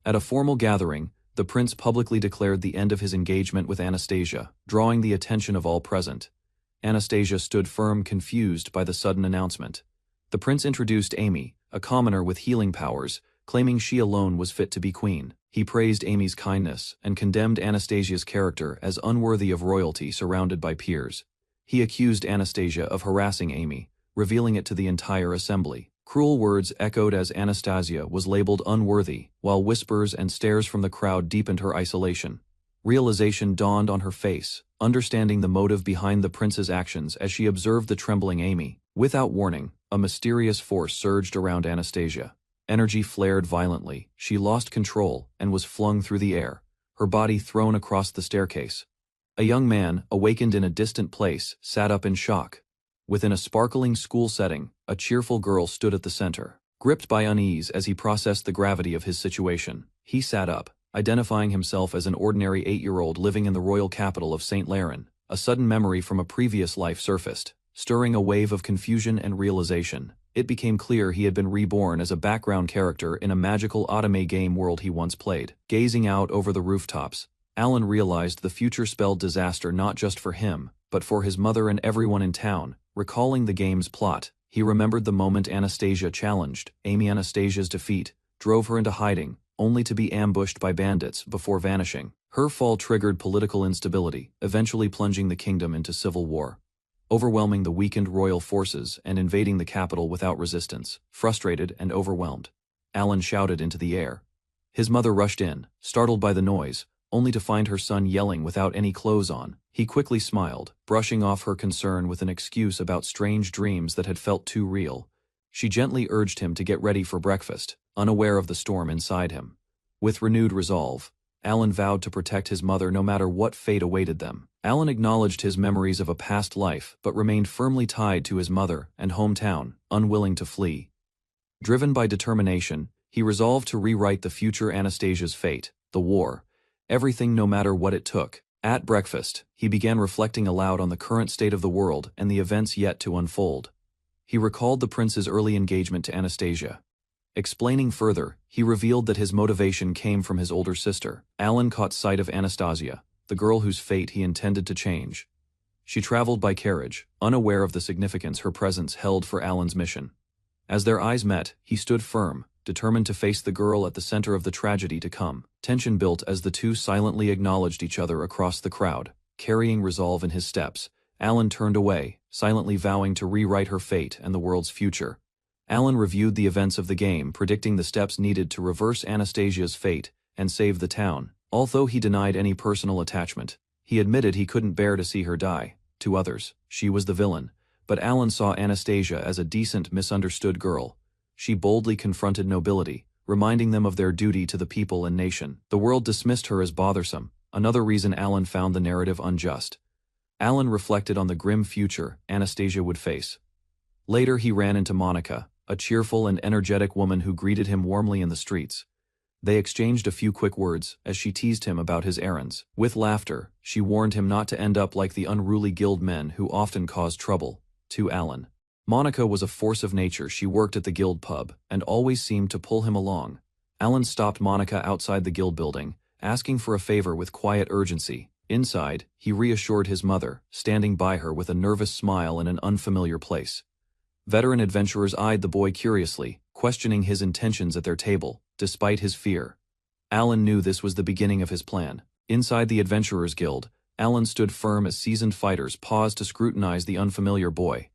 At a formal gathering, the prince publicly declared the end of his engagement with Anastasia, drawing the attention of all present. Anastasia stood firm, confused by the sudden announcement. The prince introduced Amy, a commoner with healing powers, claiming she alone was fit to be queen. He praised Amy's kindness and condemned Anastasia's character as unworthy of royalty surrounded by peers. He accused Anastasia of harassing Amy, revealing it to the entire assembly. Cruel words echoed as Anastasia was labeled unworthy, while whispers and stares from the crowd deepened her isolation. Realization dawned on her face, understanding the motive behind the prince's actions as she observed the trembling Amy. Without warning, a mysterious force surged around Anastasia. Energy flared violently, she lost control and was flung through the air, her body thrown across the staircase. A young man, awakened in a distant place, sat up in shock. Within a sparkling school setting, a cheerful girl stood at the center. Gripped by unease as he processed the gravity of his situation, he sat up, identifying himself as an ordinary 8-year-old living in the royal capital of St. Laren. A sudden memory from a previous life surfaced, stirring a wave of confusion and realization. It became clear he had been reborn as a background character in a magical anime game world he once played. Gazing out over the rooftops, Alan realized the future spelled disaster not just for him, but for his mother and everyone in town. Recalling the game's plot, he remembered the moment Anastasia challenged Amy. Anastasia's defeat drove her into hiding, only to be ambushed by bandits before vanishing. Her fall triggered political instability, eventually plunging the kingdom into civil war, overwhelming the weakened royal forces and invading the capital without resistance. Frustrated and overwhelmed, Alan shouted into the air. His mother rushed in, startled by the noise, only to find her son yelling without any clothes on. He quickly smiled, brushing off her concern with an excuse about strange dreams that had felt too real. She gently urged him to get ready for breakfast, unaware of the storm inside him. With renewed resolve, Alan vowed to protect his mother no matter what fate awaited them. Alan acknowledged his memories of a past life but remained firmly tied to his mother and hometown, unwilling to flee. Driven by determination, he resolved to rewrite the future Anastasia's fate, the war. Everything, no matter what it took. At breakfast, he began reflecting aloud on the current state of the world and the events yet to unfold. He recalled the prince's early engagement to Anastasia. Explaining further, he revealed that his motivation came from his older sister. Alan caught sight of Anastasia, the girl whose fate he intended to change. She traveled by carriage, unaware of the significance her presence held for Alan's mission. As their eyes met, he stood firm, determined to face the girl at the center of the tragedy to come. Tension built as the two silently acknowledged each other across the crowd. Carrying resolve in his steps, Alan turned away, silently vowing to rewrite her fate and the world's future. Alan reviewed the events of the game, predicting the steps needed to reverse Anastasia's fate and save the town. Although he denied any personal attachment, he admitted he couldn't bear to see her die. To others, she was the villain, but Alan saw Anastasia as a decent, misunderstood girl. She boldly confronted nobility, reminding them of their duty to the people and nation. The world dismissed her as bothersome, another reason Alan found the narrative unjust. Alan reflected on the grim future Anastasia would face. Later he ran into Monica, a cheerful and energetic woman who greeted him warmly in the streets. They exchanged a few quick words as she teased him about his errands. With laughter, she warned him not to end up like the unruly guild men who often caused trouble. To Alan, Monica was a force of nature. She worked at the guild pub and always seemed to pull him along. Alan stopped Monica outside the guild building, asking for a favor with quiet urgency. Inside, he reassured his mother, standing by her with a nervous smile in an unfamiliar place. Veteran adventurers eyed the boy curiously, questioning his intentions at their table, despite his fear. Alan knew this was the beginning of his plan. Inside the Adventurers Guild, Alan stood firm as seasoned fighters paused to scrutinize the unfamiliar boy.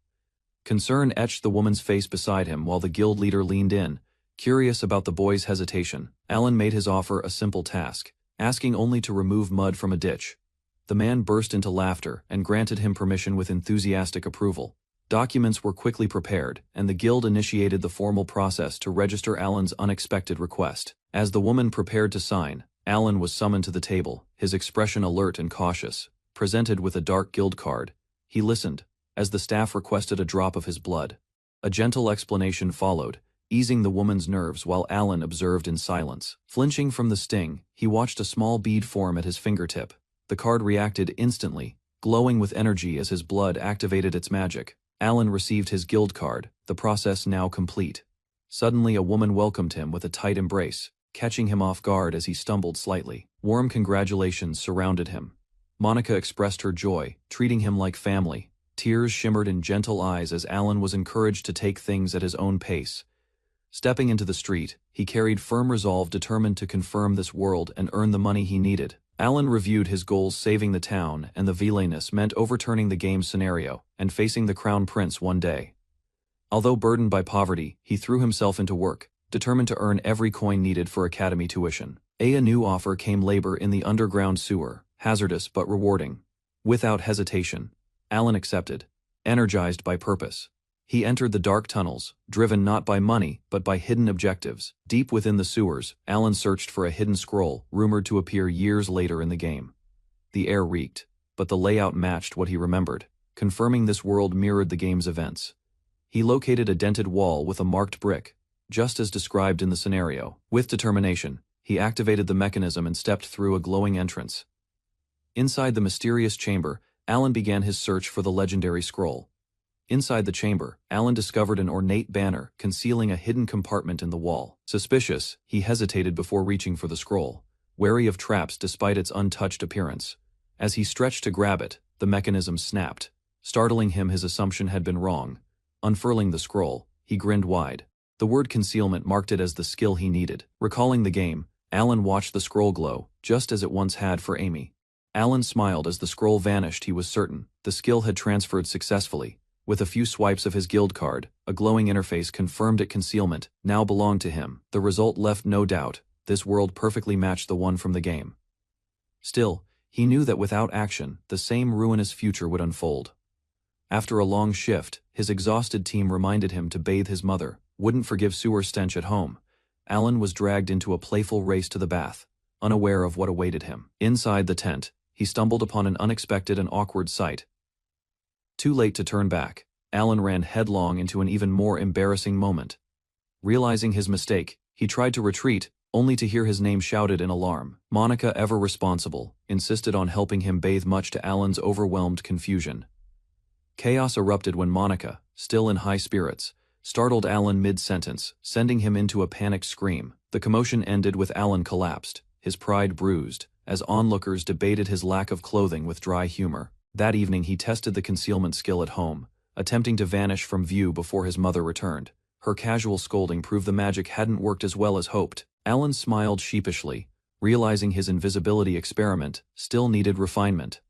Concern etched the woman's face beside him while the guild leader leaned in, curious about the boy's hesitation. Alan made his offer a simple task, asking only to remove mud from a ditch. The man burst into laughter and granted him permission with enthusiastic approval. Documents were quickly prepared, and the guild initiated the formal process to register Alan's unexpected request. As the woman prepared to sign, Alan was summoned to the table, his expression alert and cautious. Presented with a dark guild card, he listened, as the staff requested a drop of his blood. A gentle explanation followed, easing the woman's nerves while Alan observed in silence. Flinching from the sting, he watched a small bead form at his fingertip. The card reacted instantly, glowing with energy as his blood activated its magic. Alan received his guild card, the process now complete. Suddenly a woman welcomed him with a tight embrace. catching him off guard as he stumbled slightly. Warm congratulations surrounded him. Monica expressed her joy, treating him like family. Tears shimmered in gentle eyes as Alan was encouraged to take things at his own pace. Stepping into the street, he carried firm resolve, determined to confirm this world and earn the money he needed. Alan reviewed his goals: saving the town, and the Villainess meant overturning the game's scenario and facing the Crown Prince one day. Although burdened by poverty, he threw himself into work, determined to earn every coin needed for academy tuition. A new offer came: labor in the underground sewer, hazardous but rewarding. Without hesitation, Alan accepted, energized by purpose. He entered the dark tunnels, driven not by money but by hidden objectives. Deep within the sewers, Alan searched for a hidden scroll, rumored to appear years later in the game. The air reeked, but the layout matched what he remembered, confirming this world mirrored the game's events. He located a dented wall with a marked brick, just as described in the scenario. With determination, he activated the mechanism and stepped through a glowing entrance. Inside the mysterious chamber, Alan began his search for the legendary scroll. Inside the chamber, Alan discovered an ornate banner concealing a hidden compartment in the wall. Suspicious, he hesitated before reaching for the scroll, wary of traps despite its untouched appearance. As he stretched to grab it, the mechanism snapped, startling him. His assumption had been wrong. Unfurling the scroll, he grinned wide. The word concealment marked it as the skill he needed. Recalling the game, Alan watched the scroll glow, just as it once had for Amy. Alan smiled as the scroll vanished. He was certain the skill had transferred successfully. With a few swipes of his guild card, a glowing interface confirmed it. Concealment now belonged to him. The result left no doubt. This world perfectly matched the one from the game. Still, he knew that without action, the same ruinous future would unfold. After a long shift, his exhausted team reminded him to bathe his mother, wouldn't forgive sewer stench at home. Alan was dragged into a playful race to the bath, unaware of what awaited him. Inside the tent, he stumbled upon an unexpected and awkward sight. Too late to turn back, Alan ran headlong into an even more embarrassing moment. Realizing his mistake, he tried to retreat, only to hear his name shouted in alarm. Monica, ever responsible, insisted on helping him bathe, much to Alan's overwhelmed confusion. Chaos erupted when Monica, still in high spirits, startled Alan mid-sentence, sending him into a panicked scream. The commotion ended with Alan collapsed, his pride bruised, as onlookers debated his lack of clothing with dry humor. That evening he tested the concealment skill at home, attempting to vanish from view before his mother returned. Her casual scolding proved the magic hadn't worked as well as hoped. Alan smiled sheepishly, realizing his invisibility experiment still needed refinement.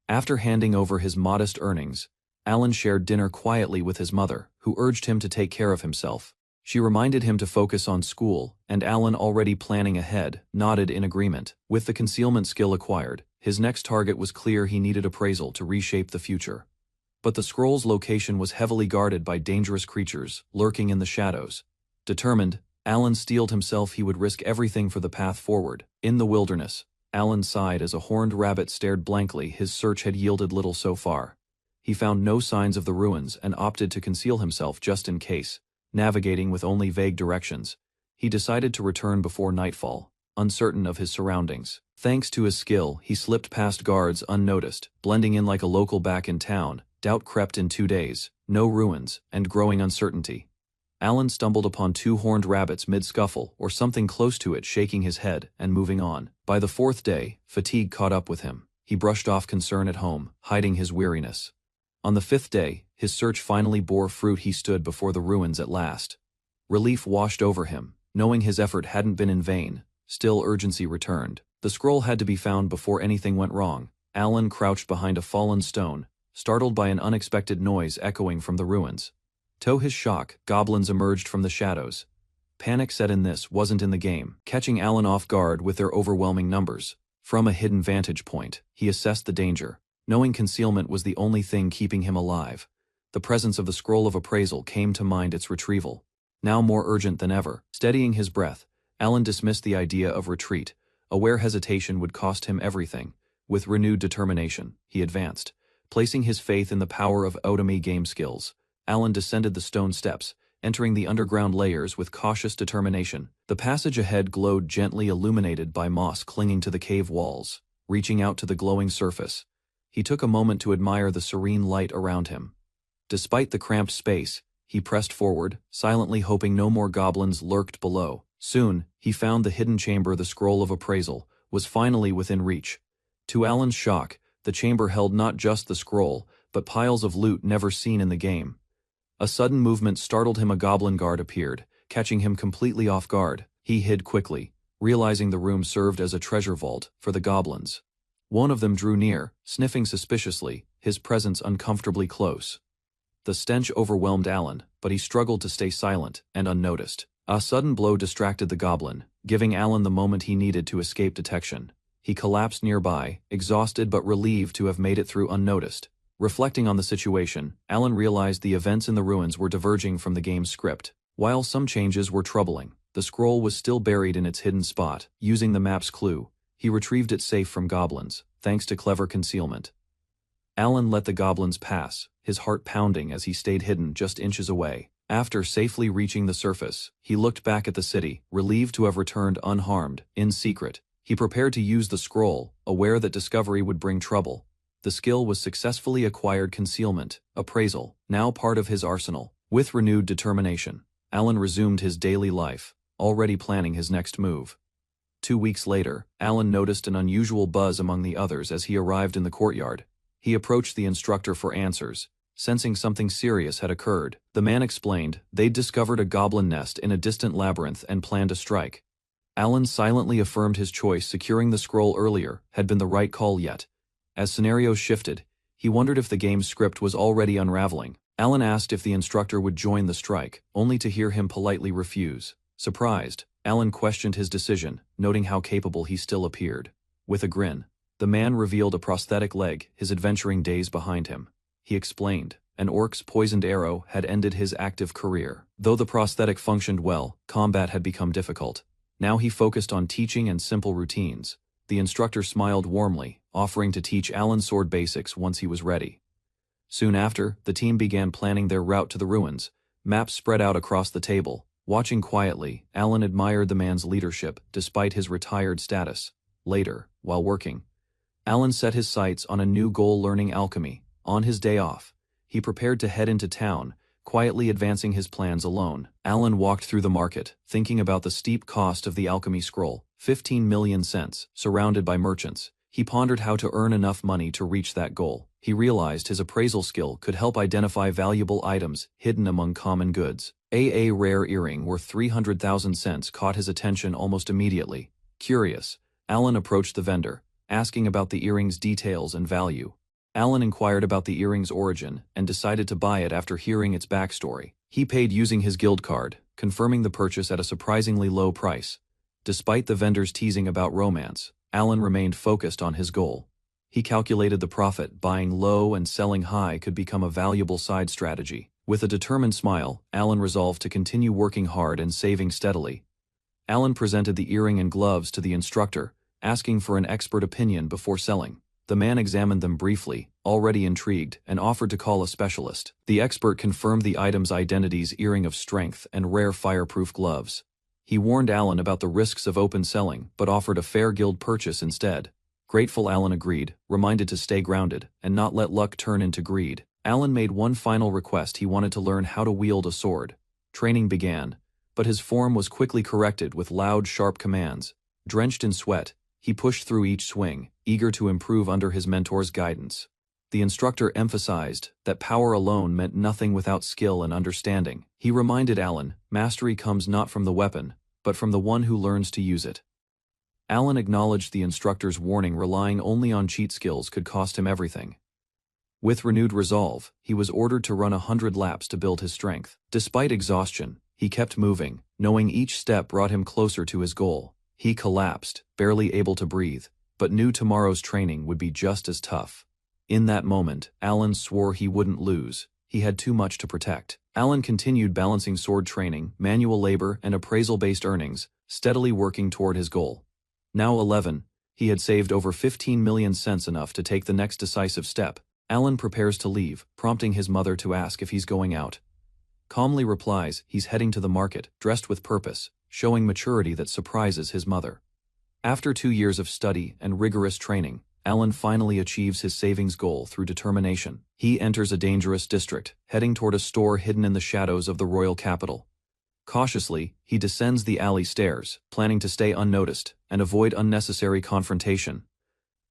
After handing over his modest earnings, Alan shared dinner quietly with his mother, who urged him to take care of himself. She reminded him to focus on school, and Alan, already planning ahead, nodded in agreement. With the concealment skill acquired, his next target was clear: he needed appraisal to reshape the future. But the scroll's location was heavily guarded by dangerous creatures, lurking in the shadows. Determined, Alan steeled himself. He would risk everything for the path forward. In the wilderness, Alan sighed as a horned rabbit stared blankly. His search had yielded little so far. He found no signs of the ruins and opted to conceal himself just in case. Navigating with only vague directions, he decided to return before nightfall, uncertain of his surroundings. Thanks to his skill, he slipped past guards unnoticed, blending in like a local. Back in town, doubt crept in. 2 days, no ruins, and growing uncertainty. Alan stumbled upon 2 horned rabbits mid-scuffle, or something close to it, shaking his head and moving on. By the 4th day, fatigue caught up with him. He brushed off concern at home, hiding his weariness. On the 5th day, his search finally bore fruit. He stood before the ruins at last. Relief washed over him, knowing his effort hadn't been in vain. Still, urgency returned. The scroll had to be found before anything went wrong. Alan crouched behind a fallen stone, startled by an unexpected noise echoing from the ruins. To his shock, goblins emerged from the shadows. Panic set in. This wasn't in the game, catching Alan off guard with their overwhelming numbers. From a hidden vantage point, he assessed the danger, knowing concealment was the only thing keeping him alive. The presence of the scroll of appraisal came to mind, its retrieval, now more urgent than ever. Steadying his breath, Alan dismissed the idea of retreat, aware hesitation would cost him everything. With renewed determination, he advanced, placing his faith in the power of Otami game skills. Alan descended the stone steps, entering the underground layers with cautious determination. The passage ahead glowed gently, illuminated by moss clinging to the cave walls. Reaching out to the glowing surface, he took a moment to admire the serene light around him. Despite the cramped space, he pressed forward, silently hoping no more goblins lurked below. Soon, he found the hidden chamber. The scroll of appraisal was finally within reach. To Alan's shock, the chamber held not just the scroll, but piles of loot never seen in the game. A sudden movement startled him. A goblin guard appeared, catching him completely off guard. He hid quickly, realizing the room served as a treasure vault for the goblins. One of them drew near, sniffing suspiciously, his presence uncomfortably close. The stench overwhelmed Alan, but he struggled to stay silent and unnoticed. A sudden blow distracted the goblin, giving Alan the moment he needed to escape detection. He collapsed nearby, exhausted but relieved to have made it through unnoticed. Reflecting on the situation, Alan realized the events in the ruins were diverging from the game's script. While some changes were troubling, the scroll was still buried in its hidden spot. Using the map's clue, he retrieved it safe from goblins, thanks to clever concealment. Alan let the goblins pass, his heart pounding as he stayed hidden just inches away. After safely reaching the surface, he looked back at the city, relieved to have returned unharmed. In secret, he prepared to use the scroll, aware that discovery would bring trouble. The skill was successfully acquired. Concealment, appraisal, now part of his arsenal. With renewed determination, Alan resumed his daily life, already planning his next move. 2 weeks later, Alan noticed an unusual buzz among the others as he arrived in the courtyard. He approached the instructor for answers, sensing something serious had occurred. The man explained they'd discovered a goblin nest in a distant labyrinth and planned a strike. Alan silently affirmed his choice. Securing the scroll earlier had been the right call. Yet, as scenarios shifted, he wondered if the game's script was already unraveling. Alan asked if the instructor would join the strike, only to hear him politely refuse. Surprised, Alan questioned his decision, noting how capable he still appeared. With a grin, the man revealed a prosthetic leg, his adventuring days behind him. He explained, an orc's poisoned arrow had ended his active career. Though the prosthetic functioned well, combat had become difficult. Now he focused on teaching and simple routines. The instructor smiled warmly, offering to teach Alan sword basics once he was ready. Soon after, the team began planning their route to the ruins. Maps spread out across the table. Watching quietly, Alan admired the man's leadership, despite his retired status. Later, while working, Alan set his sights on a new goal: learning alchemy. On his day off, he prepared to head into town, quietly advancing his plans alone. Alan walked through the market, thinking about the steep cost of the alchemy scroll, 15 million cents. Surrounded by merchants, he pondered how to earn enough money to reach that goal. He realized his appraisal skill could help identify valuable items hidden among common goods. A rare earring worth 300,000 cents caught his attention almost immediately. Curious, Alan approached the vendor, asking about the earring's details and value. Alan inquired about the earring's origin and decided to buy it after hearing its backstory. He paid using his guild card, confirming the purchase at a surprisingly low price. Despite the vendor's teasing about romance, Alan remained focused on his goal. He calculated the profit. Buying low and selling high could become a valuable side strategy. With a determined smile, Alan resolved to continue working hard and saving steadily. Alan presented the earring and gloves to the instructor, asking for an expert opinion before selling. The man examined them briefly, already intrigued, and offered to call a specialist. The expert confirmed the item's identities: earring of strength and rare fireproof gloves. He warned Alan about the risks of open selling, but offered a fair guild purchase instead. Grateful, Alan agreed, reminded to stay grounded and not let luck turn into greed. Alan made one final request: he wanted to learn how to wield a sword. Training began, but his form was quickly corrected with loud, sharp commands. Drenched in sweat, he pushed through each swing, eager to improve under his mentor's guidance. The instructor emphasized that power alone meant nothing without skill and understanding. He reminded Alan, mastery comes not from the weapon, but from the one who learns to use it. Alan acknowledged the instructor's warning: relying only on cheat skills could cost him everything. With renewed resolve, he was ordered to run 100 laps to build his strength. Despite exhaustion, he kept moving, knowing each step brought him closer to his goal. He collapsed, barely able to breathe, but knew tomorrow's training would be just as tough. In that moment, Alan swore he wouldn't lose. He had too much to protect. Alan continued balancing sword training, manual labor, and appraisal-based earnings, steadily working toward his goal. Now 11, he had saved over 15 million cents, enough to take the next decisive step. Alan prepares to leave, prompting his mother to ask if he's going out. Calmly replies he's heading to the market, dressed with purpose, showing maturity that surprises his mother. After 2 years of study and rigorous training, Alan finally achieves his savings goal through determination. He enters a dangerous district, heading toward a store hidden in the shadows of the royal capital. Cautiously, he descends the alley stairs, planning to stay unnoticed and avoid unnecessary confrontation.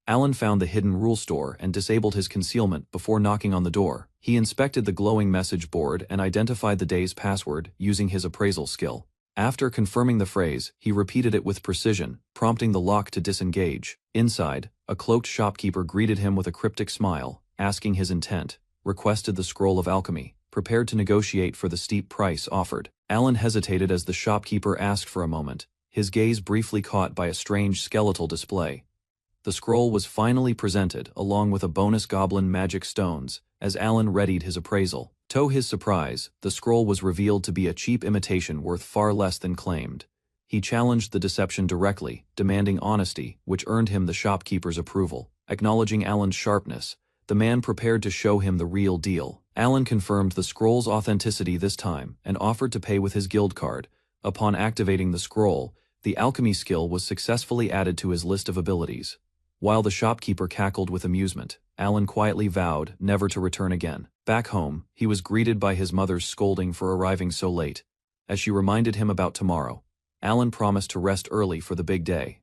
Alan found the hidden rule store and disabled his concealment before knocking on the door. He inspected the glowing message board and identified the day's password using his appraisal skill. After confirming the phrase, he repeated it with precision, prompting the lock to disengage. Inside, a cloaked shopkeeper greeted him with a cryptic smile, asking his intent, requested the scroll of alchemy, prepared to negotiate for the steep price offered. Alan hesitated as the shopkeeper asked for a moment, his gaze briefly caught by a strange skeletal display. The scroll was finally presented, along with a bonus goblin magic stones, as Alan readied his appraisal. To his surprise, the scroll was revealed to be a cheap imitation worth far less than claimed. He challenged the deception directly, demanding honesty, which earned him the shopkeeper's approval. Acknowledging Alan's sharpness, the man prepared to show him the real deal. Alan confirmed the scroll's authenticity this time and offered to pay with his guild card. Upon activating the scroll, the alchemy skill was successfully added to his list of abilities. While the shopkeeper cackled with amusement, Alan quietly vowed never to return again. Back home, he was greeted by his mother's scolding for arriving so late. As she reminded him about tomorrow, Alan promised to rest early for the big day.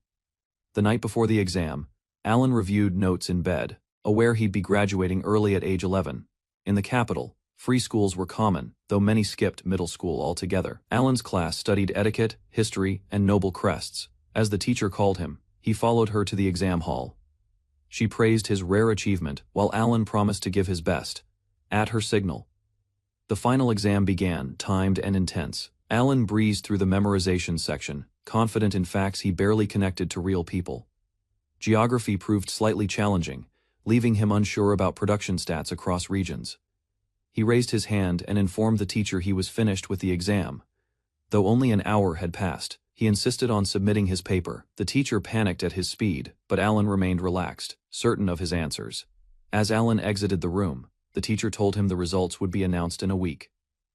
The night before the exam, Alan reviewed notes in bed, aware he'd be graduating early at age 11. In the capital, free schools were common, though many skipped middle school altogether. Alan's class studied etiquette, history, and noble crests. As the teacher called him, he followed her to the exam hall. She praised his rare achievement, while Alan promised to give his best. At her signal, the final exam began, timed and intense. Alan breezed through the memorization section, confident in facts he barely connected to real people. Geography proved slightly challenging, leaving him unsure about production stats across regions. He raised his hand and informed the teacher he was finished with the exam. Though only an hour had passed, he insisted on submitting his paper. The teacher panicked at his speed, but Alan remained relaxed, certain of his answers. As Alan exited the room, the teacher told him the results would be announced in a week.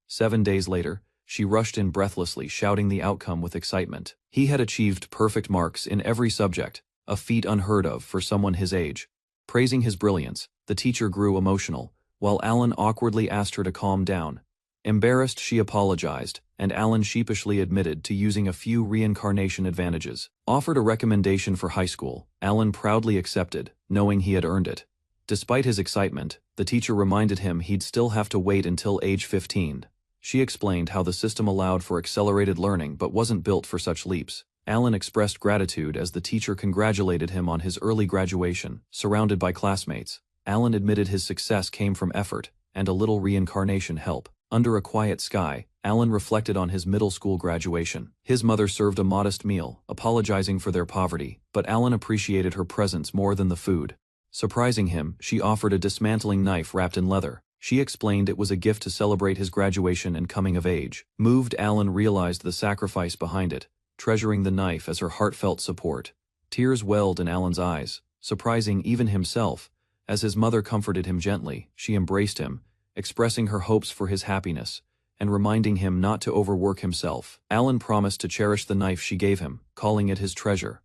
7 days later, she rushed in breathlessly, shouting the outcome with excitement. He had achieved perfect marks in every subject, a feat unheard of for someone his age. Praising his brilliance, the teacher grew emotional, while Alan awkwardly asked her to calm down. Embarrassed, she apologized, and Alan sheepishly admitted to using a few reincarnation advantages. Offered a recommendation for high school, Alan proudly accepted, knowing he had earned it. Despite his excitement, the teacher reminded him he'd still have to wait until age 15. She explained how the system allowed for accelerated learning but wasn't built for such leaps. Alan expressed gratitude as the teacher congratulated him on his early graduation. Surrounded by classmates, Alan admitted his success came from effort and a little reincarnation help. Under a quiet sky, Alan reflected on his middle school graduation. His mother served a modest meal, apologizing for their poverty, but Alan appreciated her presence more than the food. Surprising him, she offered a dismantling knife wrapped in leather. She explained it was a gift to celebrate his graduation and coming of age. Moved, Alan realized the sacrifice behind it, treasuring the knife as her heartfelt support. Tears welled in Alan's eyes, surprising even himself. As his mother comforted him gently, she embraced him, expressing her hopes for his happiness, and reminding him not to overwork himself. Alan promised to cherish the knife she gave him, calling it his treasure.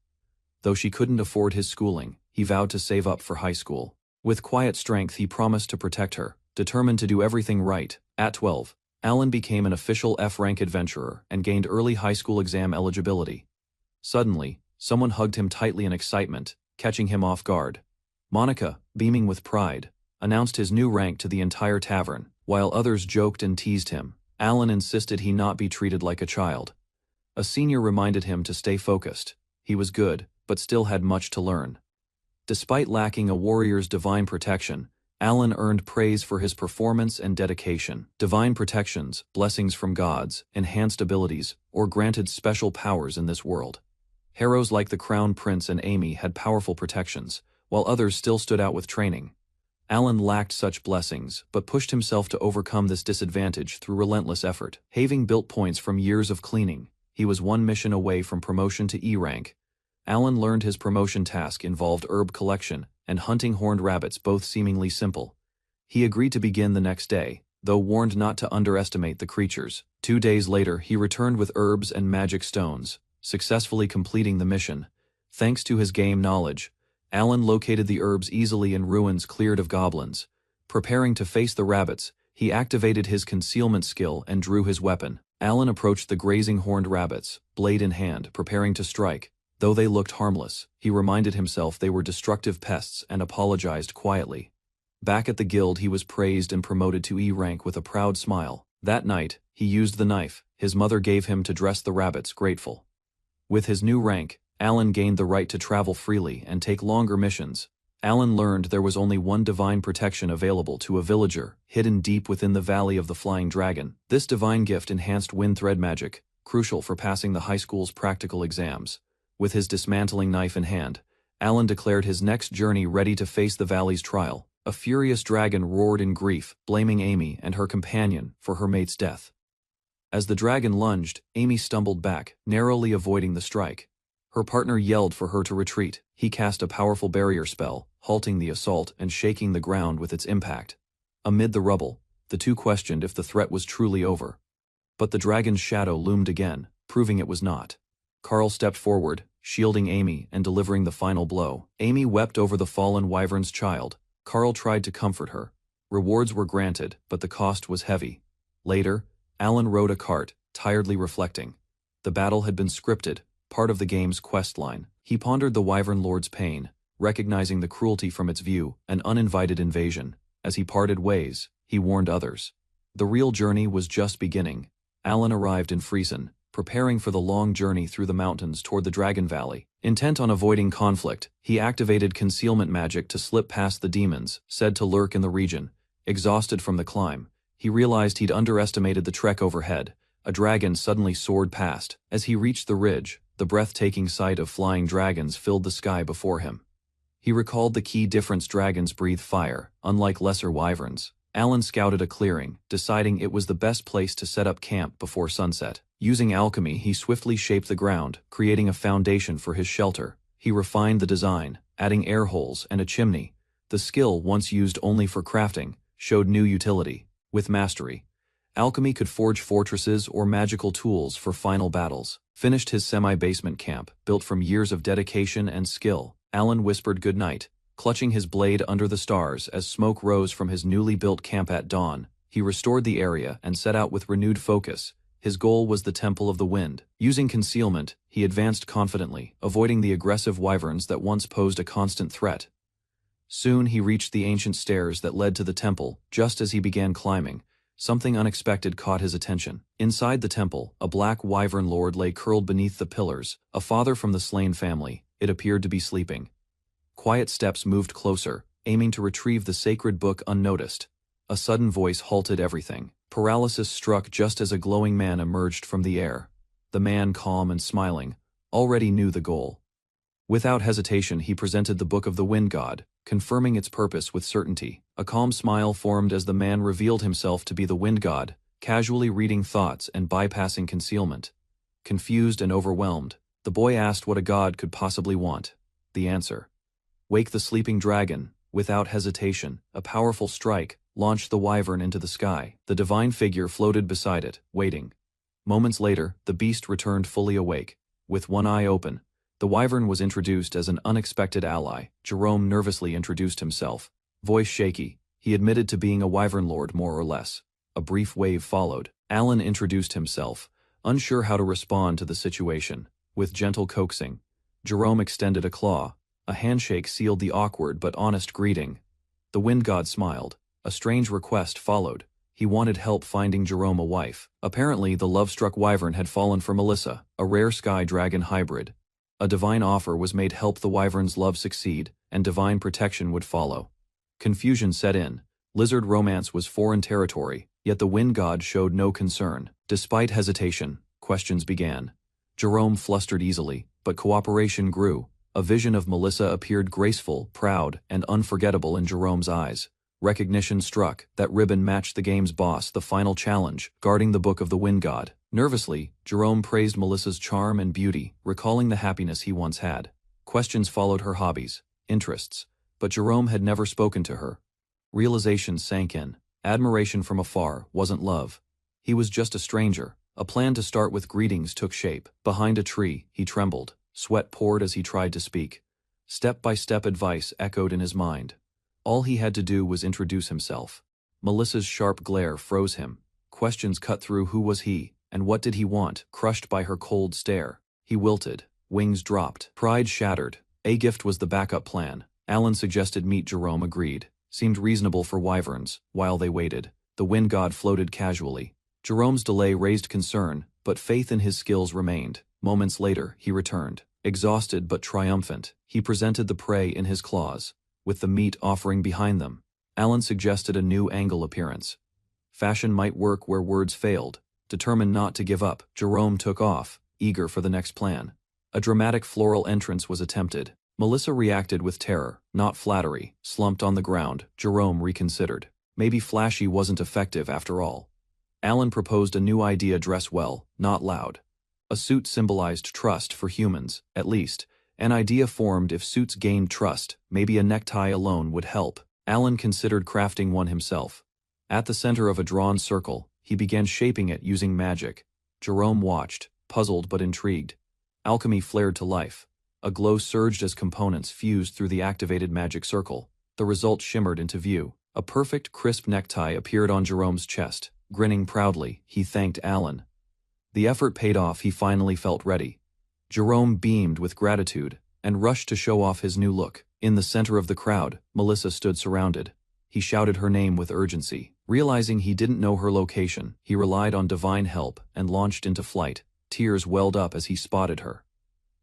Though she couldn't afford his schooling, he vowed to save up for high school. With quiet strength, he promised to protect her, determined to do everything right. At 12, Alan became an official F-rank adventurer and gained early high school exam eligibility. Suddenly, someone hugged him tightly in excitement, catching him off guard. Monica, beaming with pride, announced his new rank to the entire tavern. While others joked and teased him, Alan insisted he not be treated like a child. A senior reminded him to stay focused. He was good, but still had much to learn. Despite lacking a warrior's divine protection, Alan earned praise for his performance and dedication. Divine protections, blessings from gods, enhanced abilities, or granted special powers in this world. Heroes like the Crown Prince and Amy had powerful protections, while others still stood out with training. Alan lacked such blessings, but pushed himself to overcome this disadvantage through relentless effort. Having built points from years of cleaning, he was one mission away from promotion to E rank. Alan learned his promotion task involved herb collection and hunting horned rabbits, both seemingly simple. He agreed to begin the next day, though warned not to underestimate the creatures. 2 days later, he returned with herbs and magic stones, successfully completing the mission. Thanks to his game knowledge, Alan located the herbs easily in ruins cleared of goblins. Preparing to face the rabbits, he activated his concealment skill and drew his weapon. Alan approached the grazing horned rabbits, blade in hand, preparing to strike. Though they looked harmless, he reminded himself they were destructive pests and apologized quietly. Back at the guild he was praised and promoted to E rank with a proud smile. That night, he used the knife his mother gave him to dress the rabbits, grateful. With his new rank, Alan gained the right to travel freely and take longer missions. Alan learned there was only one divine protection available to a villager, hidden deep within the Valley of the Flying Dragon. This divine gift enhanced wind thread magic, crucial for passing the high school's practical exams. With his dismantling knife in hand, Alan declared his next journey ready to face the valley's trial. A furious dragon roared in grief, blaming Amy and her companion for her mate's death. As the dragon lunged, Amy stumbled back, narrowly avoiding the strike. Her partner yelled for her to retreat. He cast a powerful barrier spell, halting the assault and shaking the ground with its impact. Amid the rubble, the two questioned if the threat was truly over. But the dragon's shadow loomed again, proving it was not. Carl stepped forward, shielding Amy and delivering the final blow. Amy wept over the fallen wyvern's child. Carl tried to comfort her. Rewards were granted, but the cost was heavy. Later, Alan rode a cart, tiredly reflecting. The battle had been scripted, part of the game's quest line. He pondered the Wyvern Lord's pain, recognizing the cruelty from its view, an uninvited invasion. As he parted ways, he warned others. The real journey was just beginning. Alan arrived in Friesen, preparing for the long journey through the mountains toward the Dragon Valley. Intent on avoiding conflict, he activated concealment magic to slip past the demons, said to lurk in the region. Exhausted from the climb, he realized he'd underestimated the trek overhead. A dragon suddenly soared past. As he reached the ridge, the breathtaking sight of flying dragons filled the sky before him. He recalled the key difference: dragons breathe fire, unlike lesser wyverns. Alan scouted a clearing, deciding it was the best place to set up camp before sunset. Using alchemy, he swiftly shaped the ground, creating a foundation for his shelter. He refined the design, adding air holes and a chimney. The skill, once used only for crafting, showed new utility. With mastery, alchemy could forge fortresses or magical tools for final battles. Finished his semi-basement camp, built from years of dedication and skill. Alan whispered goodnight, clutching his blade under the stars as smoke rose from his newly built camp at dawn. He restored the area and set out with renewed focus. His goal was the Temple of the Wind. Using concealment, he advanced confidently, avoiding the aggressive wyverns that once posed a constant threat. Soon he reached the ancient stairs that led to the temple. Just as he began climbing, something unexpected caught his attention. Inside the temple, a black wyvern lord lay curled beneath the pillars, a father from the slain family. It appeared to be sleeping. Quiet steps moved closer, aiming to retrieve the sacred book unnoticed. A sudden voice halted everything. Paralysis struck just as a glowing man emerged from the air. The man, calm and smiling, already knew the goal. Without hesitation, he presented the Book of the Wind God, confirming its purpose with certainty. A calm smile formed as the man revealed himself to be the Wind God, casually reading thoughts and bypassing concealment. Confused and overwhelmed, the boy asked what a god could possibly want. The answer: wake the sleeping dragon. Without hesitation, a powerful strike launched the wyvern into the sky. The divine figure floated beside it, waiting. Moments later, the beast returned fully awake. With one eye open, the wyvern was introduced as an unexpected ally. Jerome nervously introduced himself. Voice shaky, he admitted to being a wyvern lord more or less. A brief wave followed. Alan introduced himself, unsure how to respond to the situation. With gentle coaxing, Jerome extended a claw. A handshake sealed the awkward but honest greeting. The wind god smiled. A strange request followed. He wanted help finding Jerome a wife. Apparently, the love-struck wyvern had fallen for Melissa, a rare sky dragon hybrid. A divine offer was made: help the wyvern's love succeed, and divine protection would follow. Confusion set in. Lizard romance was foreign territory, yet the wind god showed no concern. Despite hesitation, questions began. Jerome flustered easily, but cooperation grew. A vision of Melissa appeared, graceful, proud, and unforgettable in Jerome's eyes. Recognition struck. That ribbon matched the game's boss, the final challenge, guarding the Book of the Wind God. Nervously, Jerome praised Melissa's charm and beauty, recalling the happiness he once had. Questions followed: her hobbies, interests, but Jerome had never spoken to her. Realization sank in. Admiration from afar wasn't love. He was just a stranger. A plan to start with greetings took shape. Behind a tree, he trembled. Sweat poured as he tried to speak. Step-by-step advice echoed in his mind. All he had to do was introduce himself. Melissa's sharp glare froze him. Questions cut through: who was he, And what did he want? Crushed by her cold stare. He wilted. Wings dropped. Pride shattered. A gift was the backup plan. Alan suggested meet. Jerome agreed. Seemed reasonable for wyverns. While they waited, the wind god floated casually. Jerome's delay raised concern, but faith in his skills remained. Moments later, he returned. Exhausted but triumphant, he presented the prey in his claws, with the meat offering behind them. Alan suggested a new angle appearance. Fashion might work where words failed. Determined not to give up, Jerome took off, eager for the next plan. A dramatic floral entrance was attempted. Melissa reacted with terror, not flattery. Slumped on the ground, Jerome reconsidered. Maybe flashy wasn't effective after all. Alan proposed a new idea: dress well, not loud. A suit symbolized trust for humans, at least. An idea formed: if suits gained trust, maybe a necktie alone would help. Alan considered crafting one himself. At the center of a drawn circle, he began shaping it using magic. Jerome watched, puzzled but intrigued. Alchemy flared to life. A glow surged as components fused through the activated magic circle. The result shimmered into view. A perfect, crisp necktie appeared on Jerome's chest. Grinning proudly, he thanked Alan. The effort paid off. He finally felt ready. Jerome beamed with gratitude and rushed to show off his new look. In the center of the crowd, Melissa stood surrounded. He shouted her name with urgency. Realizing he didn't know her location, he relied on divine help and launched into flight. Tears welled up as he spotted her.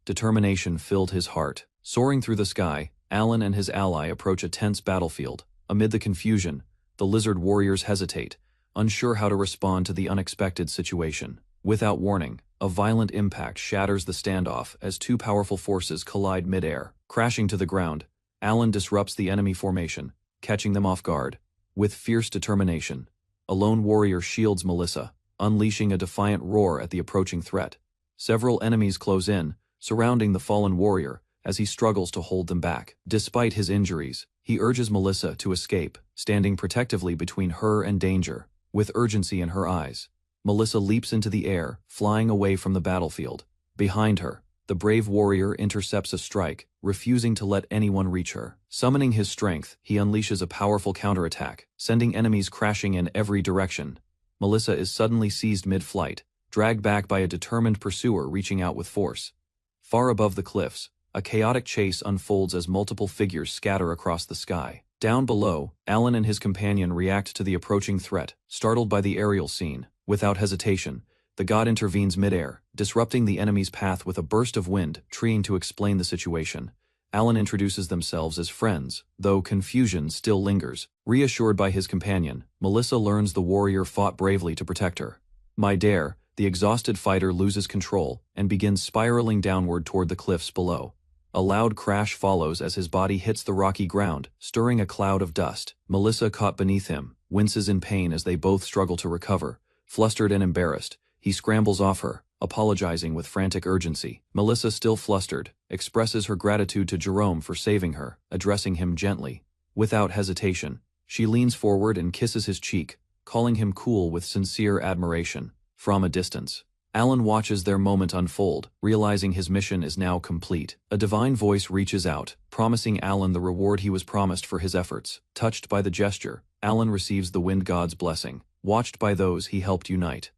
Determination filled his heart. Soaring through the sky, Alan and his ally approach a tense battlefield. Amid the confusion, the lizard warriors hesitate, unsure how to respond to the unexpected situation. Without warning, a violent impact shatters the standoff as two powerful forces collide mid-air. Crashing to the ground, Alan disrupts the enemy formation, catching them off guard. With fierce determination, a lone warrior shields Melissa, unleashing a defiant roar at the approaching threat. Several enemies close in, surrounding the fallen warrior as he struggles to hold them back. Despite his injuries, he urges Melissa to escape, standing protectively between her and danger. With urgency in her eyes, Melissa leaps into the air, flying away from the battlefield. Behind her, the brave warrior intercepts a strike, refusing to let anyone reach her. Summoning his strength, he unleashes a powerful counterattack, sending enemies crashing in every direction. Melissa is suddenly seized mid-flight, dragged back by a determined pursuer reaching out with force. Far above the cliffs, a chaotic chase unfolds as multiple figures scatter across the sky. Down below, Alan and his companion react to the approaching threat, startled by the aerial scene. Without hesitation, the god intervenes mid-air, disrupting the enemy's path with a burst of wind, trying to explain the situation. Alan introduces themselves as friends, though confusion still lingers. Reassured by his companion, Melissa learns the warrior fought bravely to protect her. Mid-air, the exhausted fighter loses control and begins spiraling downward toward the cliffs below. A loud crash follows as his body hits the rocky ground, stirring a cloud of dust. Melissa, caught beneath him, winces in pain as they both struggle to recover. Flustered and embarrassed, he scrambles off her, apologizing with frantic urgency. Melissa, still flustered, expresses her gratitude to Jerome for saving her, addressing him gently. Without hesitation, she leans forward and kisses his cheek, calling him cool with sincere admiration. From a distance, Alan watches their moment unfold, realizing his mission is now complete. A divine voice reaches out, promising Alan the reward he was promised for his efforts. Touched by the gesture, Alan receives the wind god's blessing, watched by those he helped unite.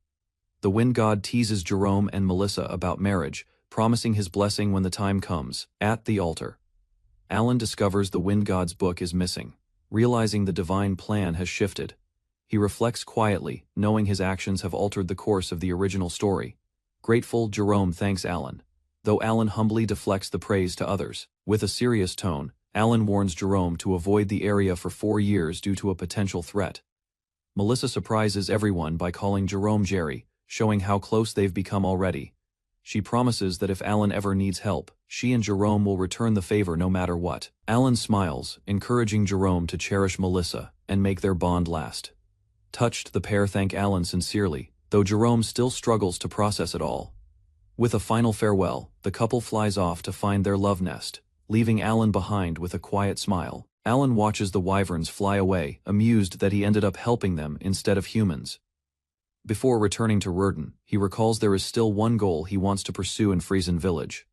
The wind god teases Jerome and Melissa about marriage, promising his blessing when the time comes. At the altar, Alan discovers the wind god's book is missing. Realizing the divine plan has shifted, he reflects quietly, knowing his actions have altered the course of the original story. Grateful, Jerome thanks Alan, though Alan humbly deflects the praise to others. With a serious tone, Alan warns Jerome to avoid the area for 4 years due to a potential threat. Melissa surprises everyone by calling Jerome Jerry, showing how close they've become already. She promises that if Alan ever needs help, she and Jerome will return the favor no matter what. Alan smiles, encouraging Jerome to cherish Melissa and make their bond last. Touched, the pair thank Alan sincerely, though Jerome still struggles to process it all. With a final farewell, the couple flies off to find their love nest, leaving Alan behind with a quiet smile. Alan watches the wyverns fly away, amused that he ended up helping them instead of humans. Before returning to Rurden, he recalls there is still one goal he wants to pursue in Friesen Village.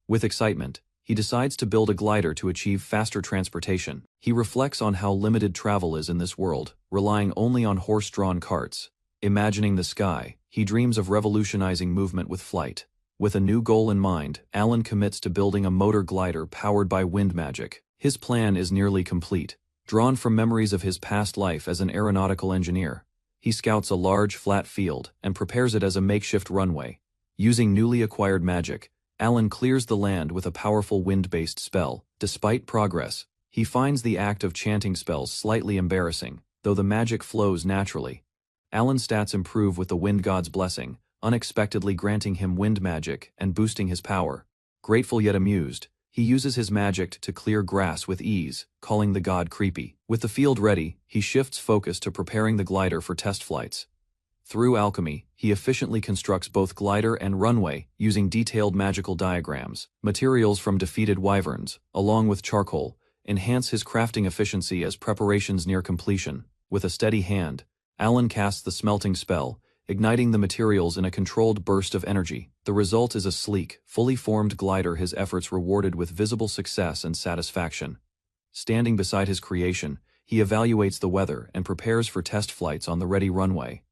With excitement, he decides to build a glider to achieve faster transportation. He reflects on how limited travel is in this world, relying only on horse-drawn carts. Imagining the sky, he dreams of revolutionizing movement with flight. With a new goal in mind, Alan commits to building a motor glider powered by wind magic. His plan is nearly complete. Drawn from memories of his past life as an aeronautical engineer, he scouts a large, flat field and prepares it as a makeshift runway. Using newly acquired magic, Alan clears the land with a powerful wind-based spell. Despite progress, he finds the act of chanting spells slightly embarrassing, though the magic flows naturally. Alan's stats improve with the wind god's blessing, unexpectedly granting him wind magic and boosting his power. Grateful yet amused, he uses his magic to clear grass with ease, calling the god creepy. With the field ready, he shifts focus to preparing the glider for test flights. Through alchemy, he efficiently constructs both glider and runway using detailed magical diagrams. Materials from defeated wyverns, along with charcoal, enhance his crafting efficiency as preparations near completion. With a steady hand, Alan casts the smelting spell, igniting the materials in a controlled burst of energy. The result is a sleek, fully formed glider, his efforts rewarded with visible success and satisfaction. Standing beside his creation, he evaluates the weather and prepares for test flights on the ready runway.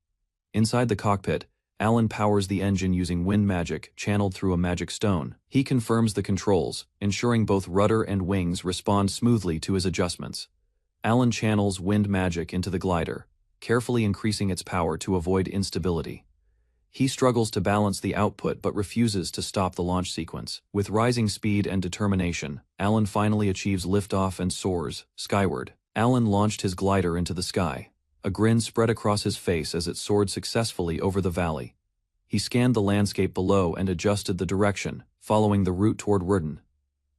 Inside the cockpit, Alan powers the engine using wind magic channeled through a magic stone. He confirms the controls, ensuring both rudder and wings respond smoothly to his adjustments. Alan channels wind magic into the glider, carefully increasing its power to avoid instability. He struggles to balance the output but refuses to stop the launch sequence. With rising speed and determination, Alan finally achieves liftoff and soars skyward. Alan launched his glider into the sky. A grin spread across his face as it soared successfully over the valley. He scanned the landscape below and adjusted the direction, following the route toward Werden.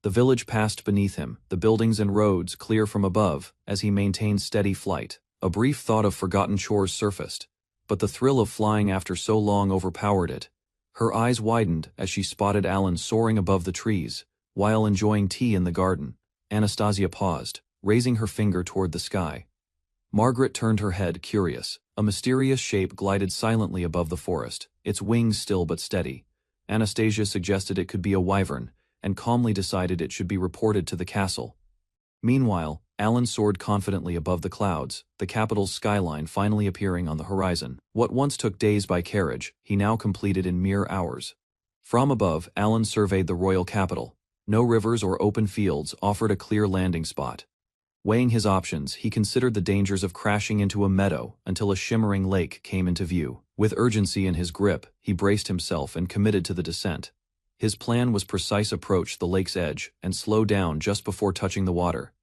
The village passed beneath him, the buildings and roads clear from above, as he maintained steady flight. A brief thought of forgotten chores surfaced, but the thrill of flying after so long overpowered it. Her eyes widened as she spotted Alan soaring above the trees, while enjoying tea in the garden. Anastasia paused, raising her finger toward the sky. Margaret turned her head, curious. A mysterious shape glided silently above the forest, its wings still but steady. Anastasia suggested it could be a wyvern, and calmly decided it should be reported to the castle. Meanwhile, Alan soared confidently above the clouds, the capital's skyline finally appearing on the horizon. What once took days by carriage, he now completed in mere hours. From above, Alan surveyed the royal capital. No rivers or open fields offered a clear landing spot. Weighing his options, he considered the dangers of crashing into a meadow until a shimmering lake came into view. With urgency in his grip, he braced himself and committed to the descent. His plan was precise: approach the lake's edge and slow down just before touching the water.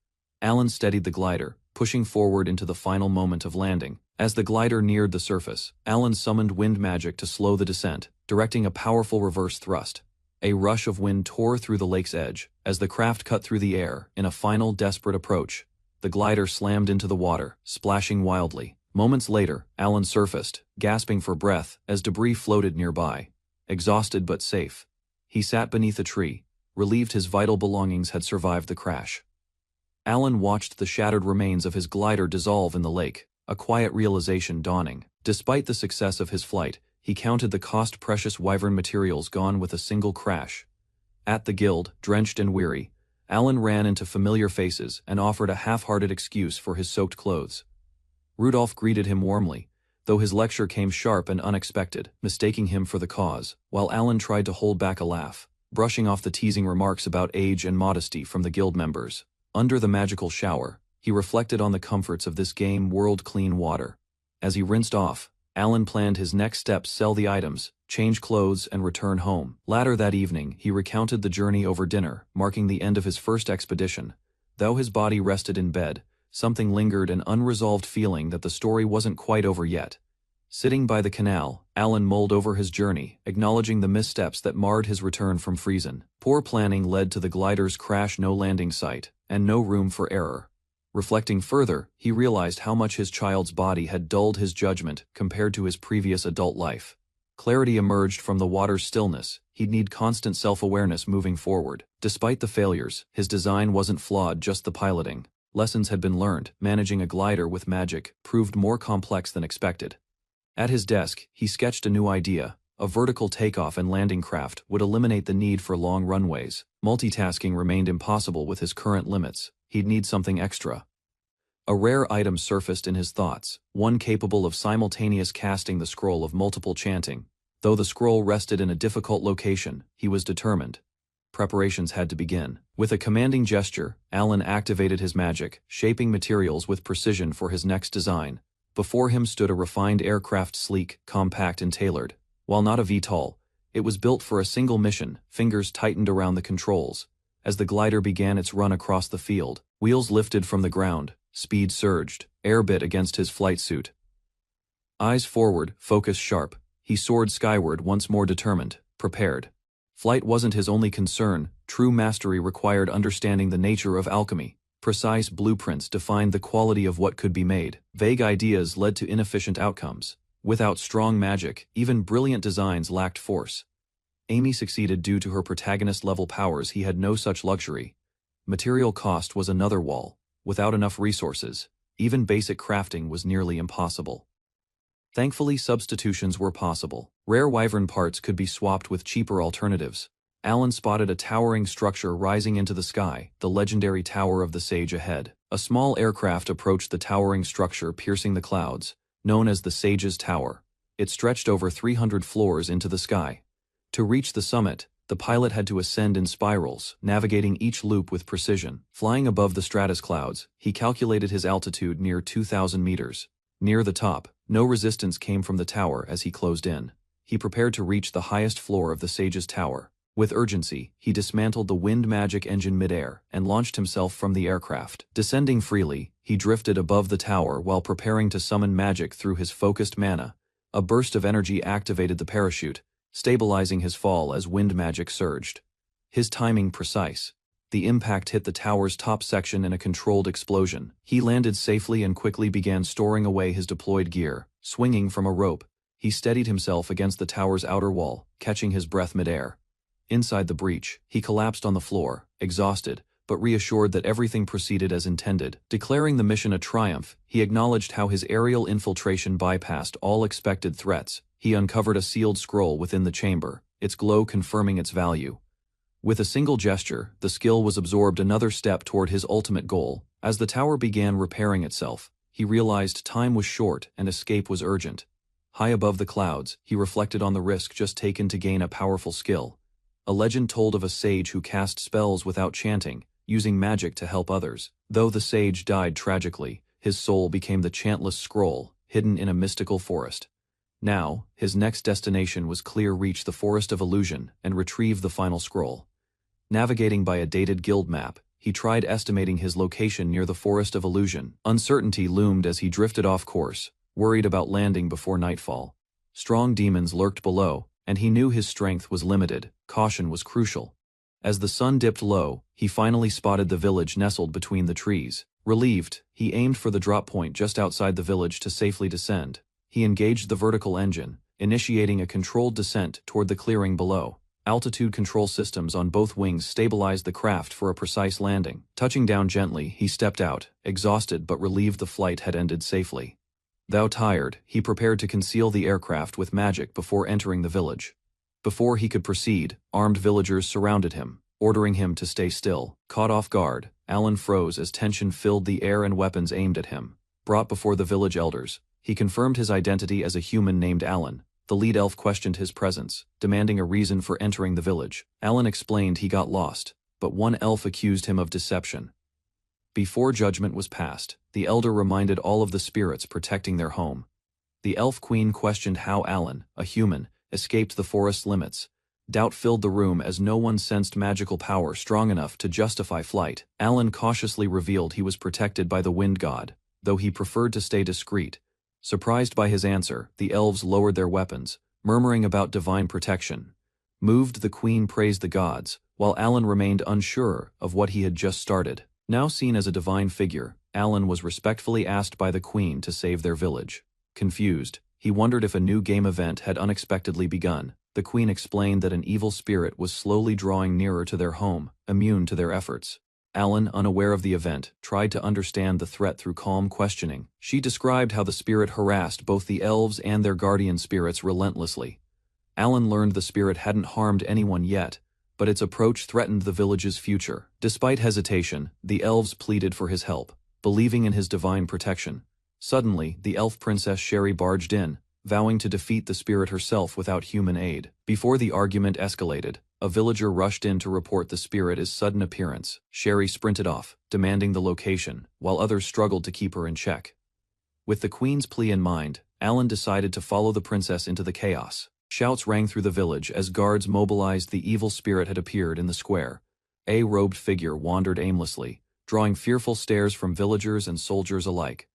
Alan steadied the glider, pushing forward into the final moment of landing. As the glider neared the surface, Alan summoned wind magic to slow the descent, directing a powerful reverse thrust. A rush of wind tore through the lake's edge. As the craft cut through the air in a final desperate approach, the glider slammed into the water, splashing wildly. Moments later, Alan surfaced, gasping for breath as debris floated nearby. Exhausted but safe, he sat beneath a tree, relieved his vital belongings had survived the crash. Alan watched the shattered remains of his glider dissolve in the lake, a quiet realization dawning. Despite the success of his flight, he counted the cost-precious wyvern materials gone with a single crash. At the guild, drenched and weary, Alan ran into familiar faces and offered a half-hearted excuse for his soaked clothes. Rudolph greeted him warmly, though his lecture came sharp and unexpected, mistaking him for the cause, while Alan tried to hold back a laugh, brushing off the teasing remarks about age and modesty from the guild members. Under the magical shower, he reflected on the comforts of this game world clean water. As he rinsed off, Alan planned his next steps: sell the items, change clothes, and return home. Later that evening, he recounted the journey over dinner, marking the end of his first expedition. Though his body rested in bed, something lingered, an unresolved feeling that the story wasn't quite over yet. Sitting by the canal, Alan mulled over his journey, acknowledging the missteps that marred his return from Friesen. Poor planning led to the glider's crash, no landing site, and no room for error. Reflecting further, he realized how much his child's body had dulled his judgment compared to his previous adult life. Clarity emerged from the water's stillness. He'd need constant self-awareness moving forward. Despite the failures, his design wasn't flawed, just the piloting. Lessons had been learned. Managing a glider with magic proved more complex than expected. At his desk, he sketched a new idea. A vertical takeoff and landing craft would eliminate the need for long runways. Multitasking remained impossible with his current limits. He'd need something extra. A rare item surfaced in his thoughts, one capable of simultaneous casting the scroll of multiple chanting. Though the scroll rested in a difficult location, he was determined. Preparations had to begin. With a commanding gesture, Alan activated his magic, shaping materials with precision for his next design. Before him stood a refined aircraft, sleek, compact and tailored. While not a VTOL, it was built for a single mission. Fingers tightened around the controls. As the glider began its run across the field, wheels lifted from the ground, speed surged, air bit against his flight suit. Eyes forward, focus sharp, he soared skyward, once more determined, prepared. Flight wasn't his only concern. True mastery required understanding the nature of alchemy. Precise blueprints defined the quality of what could be made. Vague ideas led to inefficient outcomes. Without strong magic, even brilliant designs lacked force. Amy succeeded due to her protagonist-level powers. He had no such luxury. Material cost was another wall. Without enough resources, even basic crafting was nearly impossible. Thankfully, substitutions were possible. Rare wyvern parts could be swapped with cheaper alternatives. Alan spotted a towering structure rising into the sky, the legendary Tower of the Sage ahead. A small aircraft approached the towering structure, piercing the clouds, known as the Sage's Tower. It stretched over 300 floors into the sky. To reach the summit, the pilot had to ascend in spirals, navigating each loop with precision. Flying above the stratus clouds, he calculated his altitude near 2,000 meters. Near the top, no resistance came from the tower as he closed in. He prepared to reach the highest floor of the Sage's Tower. With urgency, he dismantled the wind magic engine midair and launched himself from the aircraft. Descending freely, he drifted above the tower while preparing to summon magic through his focused mana. A burst of energy activated the parachute, stabilizing his fall as wind magic surged. His timing precise. The impact hit the tower's top section in a controlled explosion. He landed safely and quickly began storing away his deployed gear. Swinging from a rope, he steadied himself against the tower's outer wall, catching his breath midair. Inside the breach, he collapsed on the floor, exhausted, but reassured that everything proceeded as intended. Declaring the mission a triumph, he acknowledged how his aerial infiltration bypassed all expected threats. He uncovered a sealed scroll within the chamber, its glow confirming its value. With a single gesture, the skill was absorbed, another step toward his ultimate goal. As the tower began repairing itself, he realized time was short and escape was urgent. High above the clouds, he reflected on the risk just taken to gain a powerful skill. A legend told of a sage who cast spells without chanting, using magic to help others. Though the sage died tragically, his soul became the chantless scroll, hidden in a mystical forest. Now, his next destination was clear: reach the Forest of Illusion and retrieve the final scroll. Navigating by a dated guild map, he tried estimating his location near the Forest of Illusion. Uncertainty loomed as he drifted off course, worried about landing before nightfall. Strong demons lurked below, and he knew his strength was limited. Caution was crucial. As the sun dipped low, he finally spotted the village nestled between the trees. Relieved, he aimed for the drop point just outside the village to safely descend. He engaged the vertical engine, initiating a controlled descent toward the clearing below. Altitude control systems on both wings stabilized the craft for a precise landing. Touching down gently, he stepped out, exhausted but relieved the flight had ended safely. Though tired, he prepared to conceal the aircraft with magic before entering the village. Before he could proceed, armed villagers surrounded him, ordering him to stay still. Caught off guard, Alan froze as tension filled the air and weapons aimed at him. Brought before the village elders, he confirmed his identity as a human named Alan. The lead elf questioned his presence, demanding a reason for entering the village. Alan explained he got lost, but one elf accused him of deception. Before judgment was passed, the elder reminded all of the spirits protecting their home. The elf queen questioned how Alan, a human, escaped the forest's limits. Doubt filled the room as no one sensed magical power strong enough to justify flight. Alan cautiously revealed he was protected by the wind god, though he preferred to stay discreet. Surprised by his answer, the elves lowered their weapons, murmuring about divine protection. Moved, the queen praised the gods, while Alan remained unsure of what he had just started. Now seen as a divine figure, Alan was respectfully asked by the queen to save their village. Confused, he wondered if a new game event had unexpectedly begun. The queen explained that an evil spirit was slowly drawing nearer to their home, immune to their efforts. Alan, unaware of the event, tried to understand the threat through calm questioning. She described how the spirit harassed both the elves and their guardian spirits relentlessly. Alan learned the spirit hadn't harmed anyone yet, but its approach threatened the village's future. Despite hesitation, the elves pleaded for his help. believing in his divine protection. Suddenly, the elf princess Sherry barged in, vowing to defeat the spirit herself without human aid. Before the argument escalated, a villager rushed in to report the spirit's sudden appearance. Sherry sprinted off, demanding the location, while others struggled to keep her in check. With the queen's plea in mind, Alan decided to follow the princess into the chaos. Shouts rang through the village as guards mobilized. The evil spirit had appeared in the square. A robed figure wandered aimlessly, drawing fearful stares from villagers and soldiers alike.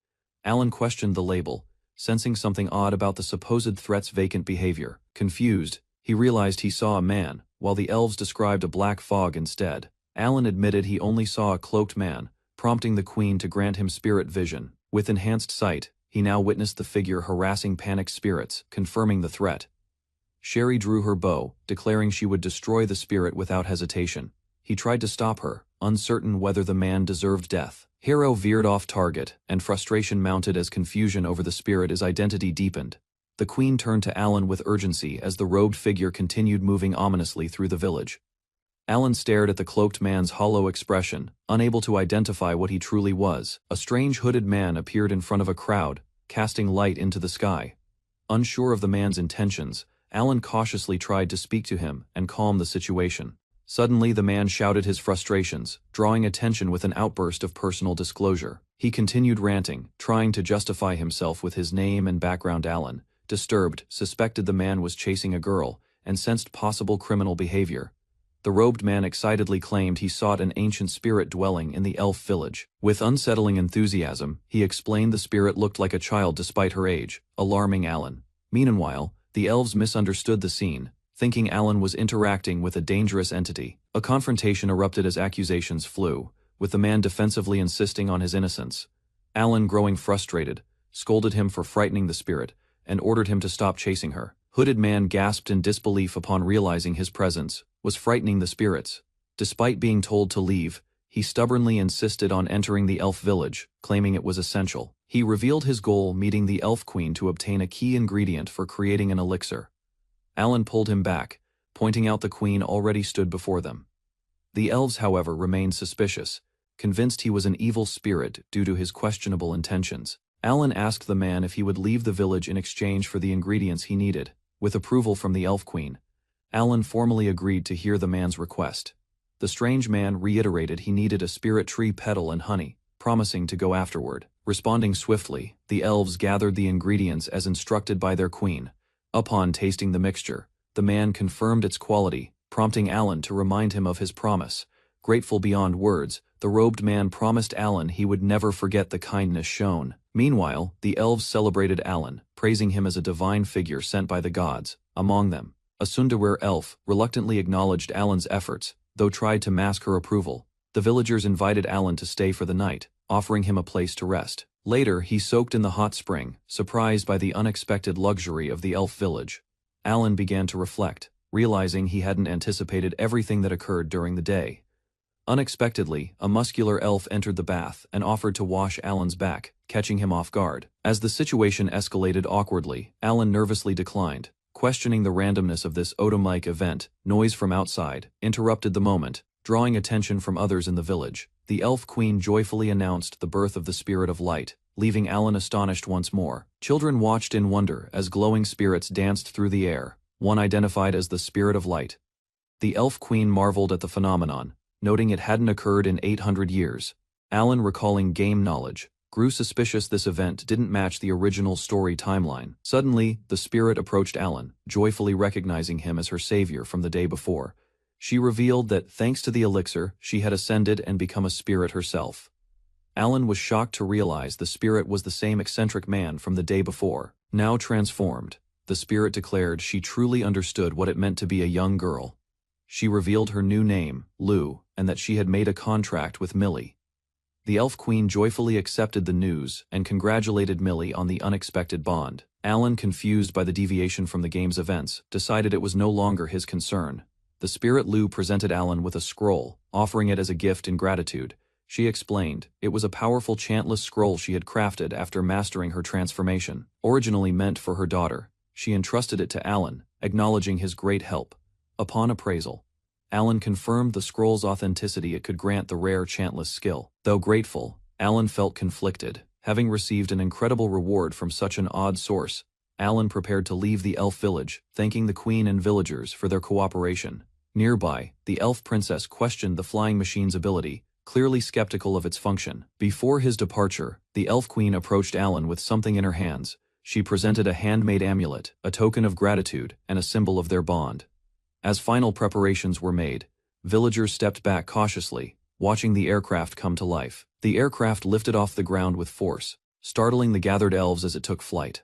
Alan questioned the label, sensing something odd about the supposed threat's vacant behavior. Confused, he realized he saw a man, while the elves described a black fog instead. Alan admitted he only saw a cloaked man, prompting the queen to grant him spirit vision. With enhanced sight, he now witnessed the figure harassing panicked spirits, confirming the threat. Sherry drew her bow, declaring she would destroy the spirit without hesitation. He tried to stop her, uncertain whether the man deserved death. Hero veered off target, and frustration mounted as confusion over the spirit's identity deepened. The queen turned to Alan with urgency as the robed figure continued moving ominously through the village. Alan stared at the cloaked man's hollow expression, unable to identify what he truly was. A strange hooded man appeared in front of a crowd, casting light into the sky. Unsure of the man's intentions, Alan cautiously tried to speak to him and calm the situation. Suddenly the man shouted his frustrations, drawing attention with an outburst of personal disclosure. He continued ranting, trying to justify himself with his name and background. Alan, disturbed, suspected the man was chasing a girl, and sensed possible criminal behavior. The robed man excitedly claimed he sought an ancient spirit dwelling in the elf village. With unsettling enthusiasm, he explained the spirit looked like a child despite her age, alarming Alan. Meanwhile, the elves misunderstood the scene, thinking Alan was interacting with a dangerous entity. A confrontation erupted as accusations flew, with the man defensively insisting on his innocence. Alan, growing frustrated, scolded him for frightening the spirit, and ordered him to stop chasing her. Hooded man gasped in disbelief upon realizing his presence was frightening the spirits. Despite being told to leave, he stubbornly insisted on entering the elf village, claiming it was essential. He revealed his goal, meeting the elf queen to obtain a key ingredient for creating an elixir. Alan pulled him back, pointing out the queen already stood before them. The elves, however, remained suspicious, convinced he was an evil spirit due to his questionable intentions. Alan asked the man if he would leave the village in exchange for the ingredients he needed. With approval from the elf queen, Alan formally agreed to hear the man's request. The strange man reiterated he needed a spirit tree petal and honey, promising to go afterward. Responding swiftly, the elves gathered the ingredients as instructed by their queen. Upon tasting the mixture, the man confirmed its quality, prompting Alan to remind him of his promise. Grateful beyond words, the robed man promised Alan he would never forget the kindness shown. Meanwhile, the elves celebrated Alan, praising him as a divine figure sent by the gods. Among them, a Sundaware elf reluctantly acknowledged Alan's efforts, though tried to mask her approval. The villagers invited Alan to stay for the night, offering him a place to rest. Later, he soaked in the hot spring, surprised by the unexpected luxury of the elf village. Alan began to reflect, realizing he hadn't anticipated everything that occurred during the day. Unexpectedly, a muscular elf entered the bath and offered to wash Alan's back, catching him off guard. As the situation escalated awkwardly, Alan nervously declined. Questioning the randomness of this Otomike event, noise from outside interrupted the moment, drawing attention from others in the village. The elf queen joyfully announced the birth of the spirit of light, leaving Alan astonished once more. Children watched in wonder as glowing spirits danced through the air, one identified as the spirit of light. The elf queen marveled at the phenomenon, noting it hadn't occurred in 800 years. Alan, recalling game knowledge, grew suspicious this event didn't match the original story timeline. Suddenly, the spirit approached Alan, joyfully recognizing him as her savior from the day before. She revealed that, thanks to the elixir, she had ascended and become a spirit herself. Alan was shocked to realize the spirit was the same eccentric man from the day before. Now transformed, the spirit declared she truly understood what it meant to be a young girl. She revealed her new name, Lou, and that she had made a contract with Millie. The elf queen joyfully accepted the news and congratulated Millie on the unexpected bond. Alan, confused by the deviation from the game's events, decided it was no longer his concern. The spirit Lou presented Alan with a scroll, offering it as a gift in gratitude. She explained, it was a powerful chantless scroll she had crafted after mastering her transformation. Originally meant for her daughter, she entrusted it to Alan, acknowledging his great help. Upon appraisal, Alan confirmed the scroll's authenticity. It could grant the rare chantless skill. Though grateful, Alan felt conflicted. Having received an incredible reward from such an odd source, Alan prepared to leave the elf village, thanking the queen and villagers for their cooperation. Nearby, the elf princess questioned the flying machine's ability, clearly skeptical of its function. Before his departure, the elf queen approached Alan with something in her hands. She presented a handmade amulet, a token of gratitude and a symbol of their bond. As final preparations were made, villagers stepped back cautiously, watching the aircraft come to life. The aircraft lifted off the ground with force, startling the gathered elves as it took flight.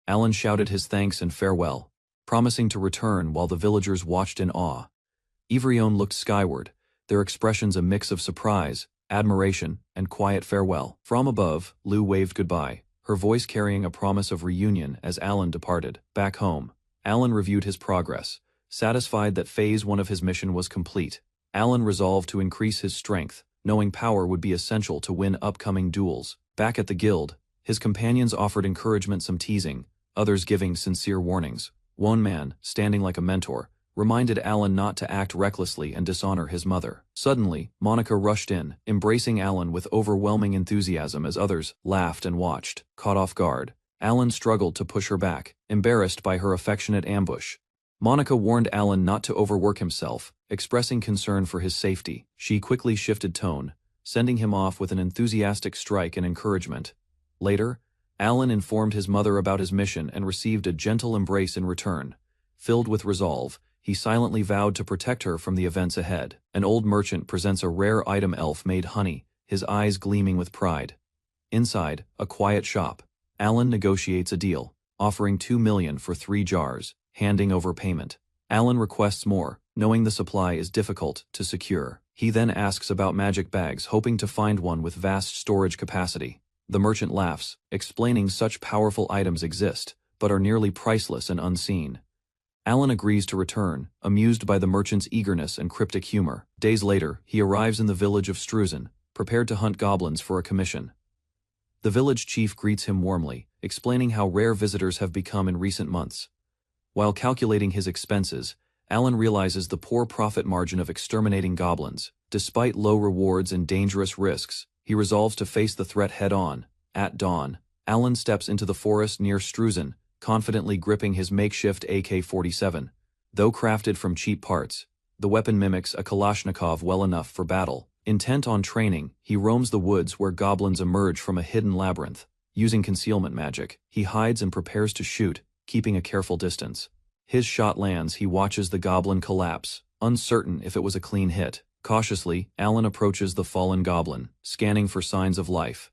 Alan shouted his thanks and farewell, promising to return while the villagers watched in awe. Ivrion looked skyward, their expressions a mix of surprise, admiration, and quiet farewell. From above, Lou waved goodbye, her voice carrying a promise of reunion as Alan departed. Back home, Alan reviewed his progress. Satisfied that Phase 1 of his mission was complete, Alan resolved to increase his strength, knowing power would be essential to win upcoming duels. Back at the guild, his companions offered encouragement, some teasing, others giving sincere warnings. One man, standing like a mentor, reminded Alan not to act recklessly and dishonor his mother. Suddenly, Monica rushed in, embracing Alan with overwhelming enthusiasm as others laughed and watched. Caught off guard, Alan struggled to push her back, embarrassed by her affectionate ambush. Monica warned Alan not to overwork himself, expressing concern for his safety. She quickly shifted tone, sending him off with an enthusiastic strike and encouragement. Later, Alan informed his mother about his mission and received a gentle embrace in return. Filled with resolve, he silently vowed to protect her from the events ahead. An old merchant presents a rare item, elf-made honey, his eyes gleaming with pride. Inside, a quiet shop, Alan negotiates a deal, offering 2 million for 3 jars, handing over payment. Alan requests more, knowing the supply is difficult to secure. He then asks about magic bags, hoping to find one with vast storage capacity. The merchant laughs, explaining such powerful items exist, but are nearly priceless and unseen. Alan agrees to return, amused by the merchant's eagerness and cryptic humor. Days later, he arrives in the village of Struzen, prepared to hunt goblins for a commission. The village chief greets him warmly, explaining how rare visitors have become in recent months. While calculating his expenses, Alan realizes the poor profit margin of exterminating goblins. Despite low rewards and dangerous risks, he resolves to face the threat head-on. At dawn, Alan steps into the forest near Struzen, confidently gripping his makeshift AK-47. Though crafted from cheap parts, the weapon mimics a Kalashnikov well enough for battle. Intent on training, he roams the woods where goblins emerge from a hidden labyrinth. Using concealment magic, he hides and prepares to shoot, keeping a careful distance. His shot lands, he watches the goblin collapse, uncertain if it was a clean hit. Cautiously, Alan approaches the fallen goblin, scanning for signs of life.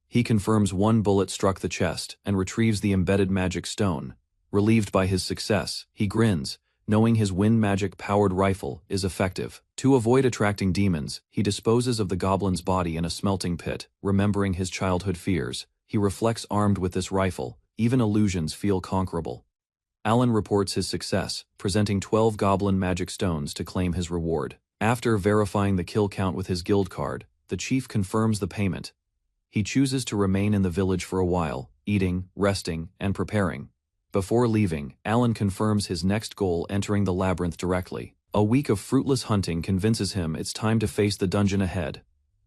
He confirms one bullet struck the chest and retrieves the embedded magic stone. Relieved by his success, he grins, knowing his wind magic-powered rifle is effective. To avoid attracting demons, he disposes of the goblin's body in a smelting pit. Remembering his childhood fears, he reflects armed with this rifle. Even illusions feel conquerable. Alan reports his success, presenting 12 goblin magic stones to claim his reward. After verifying the kill count with his guild card, the chief confirms the payment. He chooses to remain in the village for a while, eating, resting, and preparing. Before leaving, Alan confirms his next goal, entering the labyrinth directly. A week of fruitless hunting convinces him it's time to face the dungeon ahead.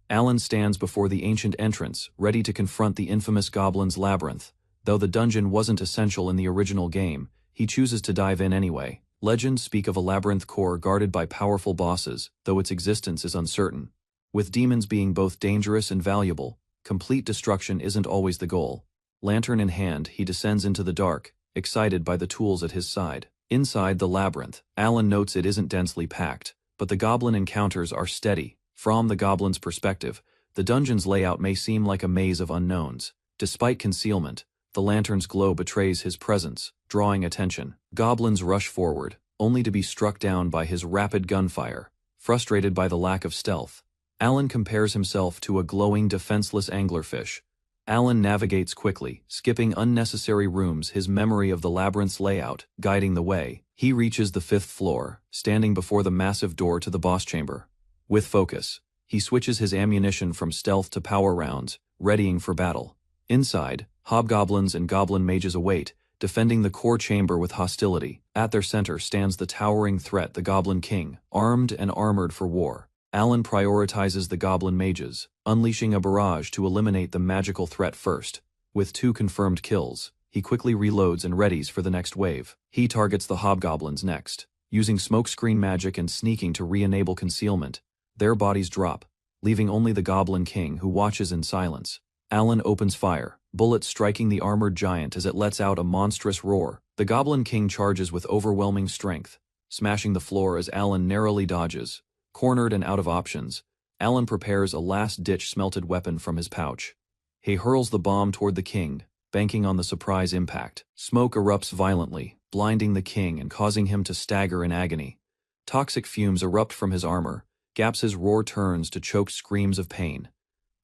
Alan stands before the ancient entrance, ready to confront the infamous goblin's labyrinth. Though the dungeon wasn't essential in the original game, he chooses to dive in anyway. Legends speak of a labyrinth core guarded by powerful bosses, though its existence is uncertain. With demons being both dangerous and valuable, complete destruction isn't always the goal. Lantern in hand, he descends into the dark, excited by the tools at his side. Inside the labyrinth, Alan notes it isn't densely packed, but the goblin encounters are steady. From the goblin's perspective, the dungeon's layout may seem like a maze of unknowns. Despite concealment, the lantern's glow betrays his presence, drawing attention. Goblins rush forward, only to be struck down by his rapid gunfire. Frustrated by the lack of stealth, Alan compares himself to a glowing, defenseless anglerfish. Alan navigates quickly, skipping unnecessary rooms, his memory of the labyrinth's layout guiding the way. He reaches the 5th floor, standing before the massive door to the boss chamber. With focus, he switches his ammunition from stealth to power rounds, readying for battle. Inside, hobgoblins and goblin mages await, defending the core chamber with hostility. At their center stands the towering threat, the Goblin King, armed and armored for war. Alan prioritizes the goblin mages, unleashing a barrage to eliminate the magical threat first. With 2 confirmed kills, he quickly reloads and readies for the next wave. He targets the hobgoblins next, using smokescreen magic and sneaking to re-enable concealment. Their bodies drop, leaving only the Goblin King who watches in silence. Alan opens fire, bullets striking the armored giant as it lets out a monstrous roar. The Goblin King charges with overwhelming strength, smashing the floor as Alan narrowly dodges. Cornered and out of options, Alan prepares a last-ditch smelted weapon from his pouch. He hurls the bomb toward the king, banking on the surprise impact. Smoke erupts violently, blinding the king and causing him to stagger in agony. Toxic fumes erupt from his armor. Gap's roar turns to choked screams of pain.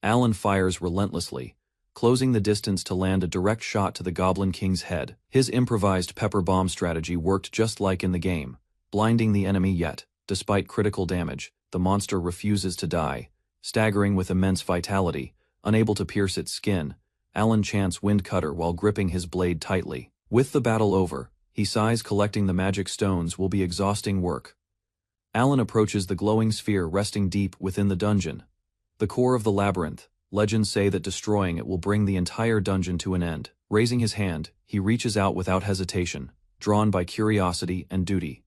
Alan fires relentlessly, closing the distance to land a direct shot to the Goblin King's head. His improvised pepper bomb strategy worked just like in the game, blinding the enemy yet, despite critical damage, the monster refuses to die. Staggering with immense vitality, unable to pierce its skin, Alan chants Windcutter while gripping his blade tightly. With the battle over, he sighs, collecting the magic stones will be exhausting work. Alan approaches the glowing sphere resting deep within the dungeon. The core of the labyrinth, legends say that destroying it will bring the entire dungeon to an end. Raising his hand, he reaches out without hesitation, drawn by curiosity and duty.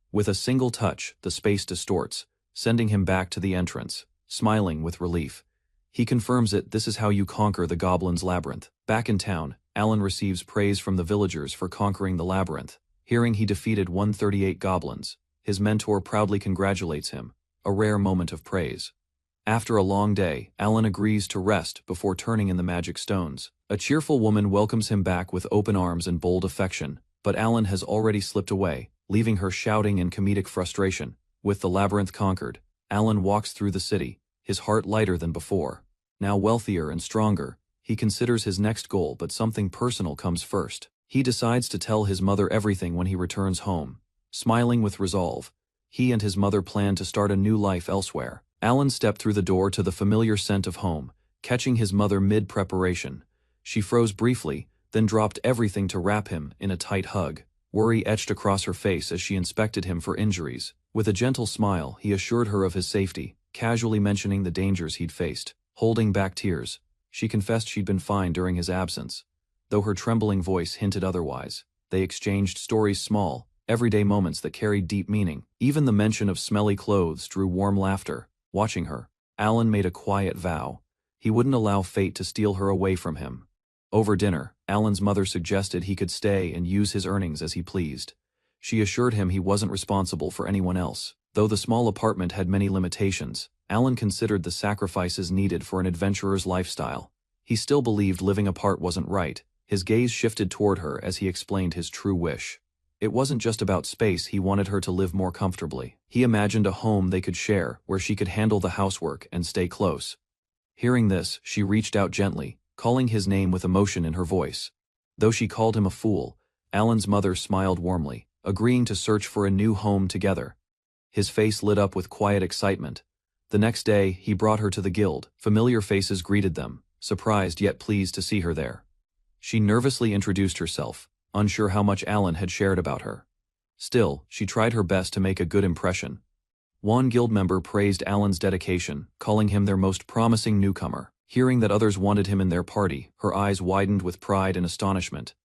With a single touch, the space distorts, sending him back to the entrance, smiling with relief. He confirms it. This is how you conquer the Goblin's Labyrinth. Back in town, Alan receives praise from the villagers for conquering the labyrinth. Hearing he defeated 138 goblins, his mentor proudly congratulates him, a rare moment of praise. After a long day, Alan agrees to rest before turning in the magic stones. A cheerful woman welcomes him back with open arms and bold affection, but Alan has already slipped away, leaving her shouting in comedic frustration. With the labyrinth conquered, Alan walks through the city, his heart lighter than before. Now wealthier and stronger, he considers his next goal, but something personal comes first. He decides to tell his mother everything when he returns home. Smiling with resolve, he and his mother plan to start a new life elsewhere. Alan stepped through the door to the familiar scent of home, catching his mother mid-preparation. She froze briefly, then dropped everything to wrap him in a tight hug. Worry etched across her face as she inspected him for injuries. With a gentle smile, he assured her of his safety, casually mentioning the dangers he'd faced. Holding back tears, she confessed she'd been fine during his absence, though her trembling voice hinted otherwise. They exchanged stories, small, everyday moments that carried deep meaning. Even the mention of smelly clothes drew warm laughter. Watching her, Alan made a quiet vow. He wouldn't allow fate to steal her away from him. Over dinner, Alan's mother suggested he could stay and use his earnings as he pleased. She assured him he wasn't responsible for anyone else. Though the small apartment had many limitations, Alan considered the sacrifices needed for an adventurer's lifestyle. He still believed living apart wasn't right. His gaze shifted toward her as he explained his true wish. It wasn't just about space, he wanted her to live more comfortably. He imagined a home they could share, where she could handle the housework and stay close. Hearing this, she reached out gently, calling his name with emotion in her voice. Though she called him a fool, Alan's mother smiled warmly, agreeing to search for a new home together. His face lit up with quiet excitement. The next day, he brought her to the guild. Familiar faces greeted them, surprised yet pleased to see her there. She nervously introduced herself, unsure how much Alan had shared about her. Still, she tried her best to make a good impression. One guild member praised Alan's dedication, calling him their most promising newcomer. Hearing that others wanted him in their party, her eyes widened with pride and astonishment.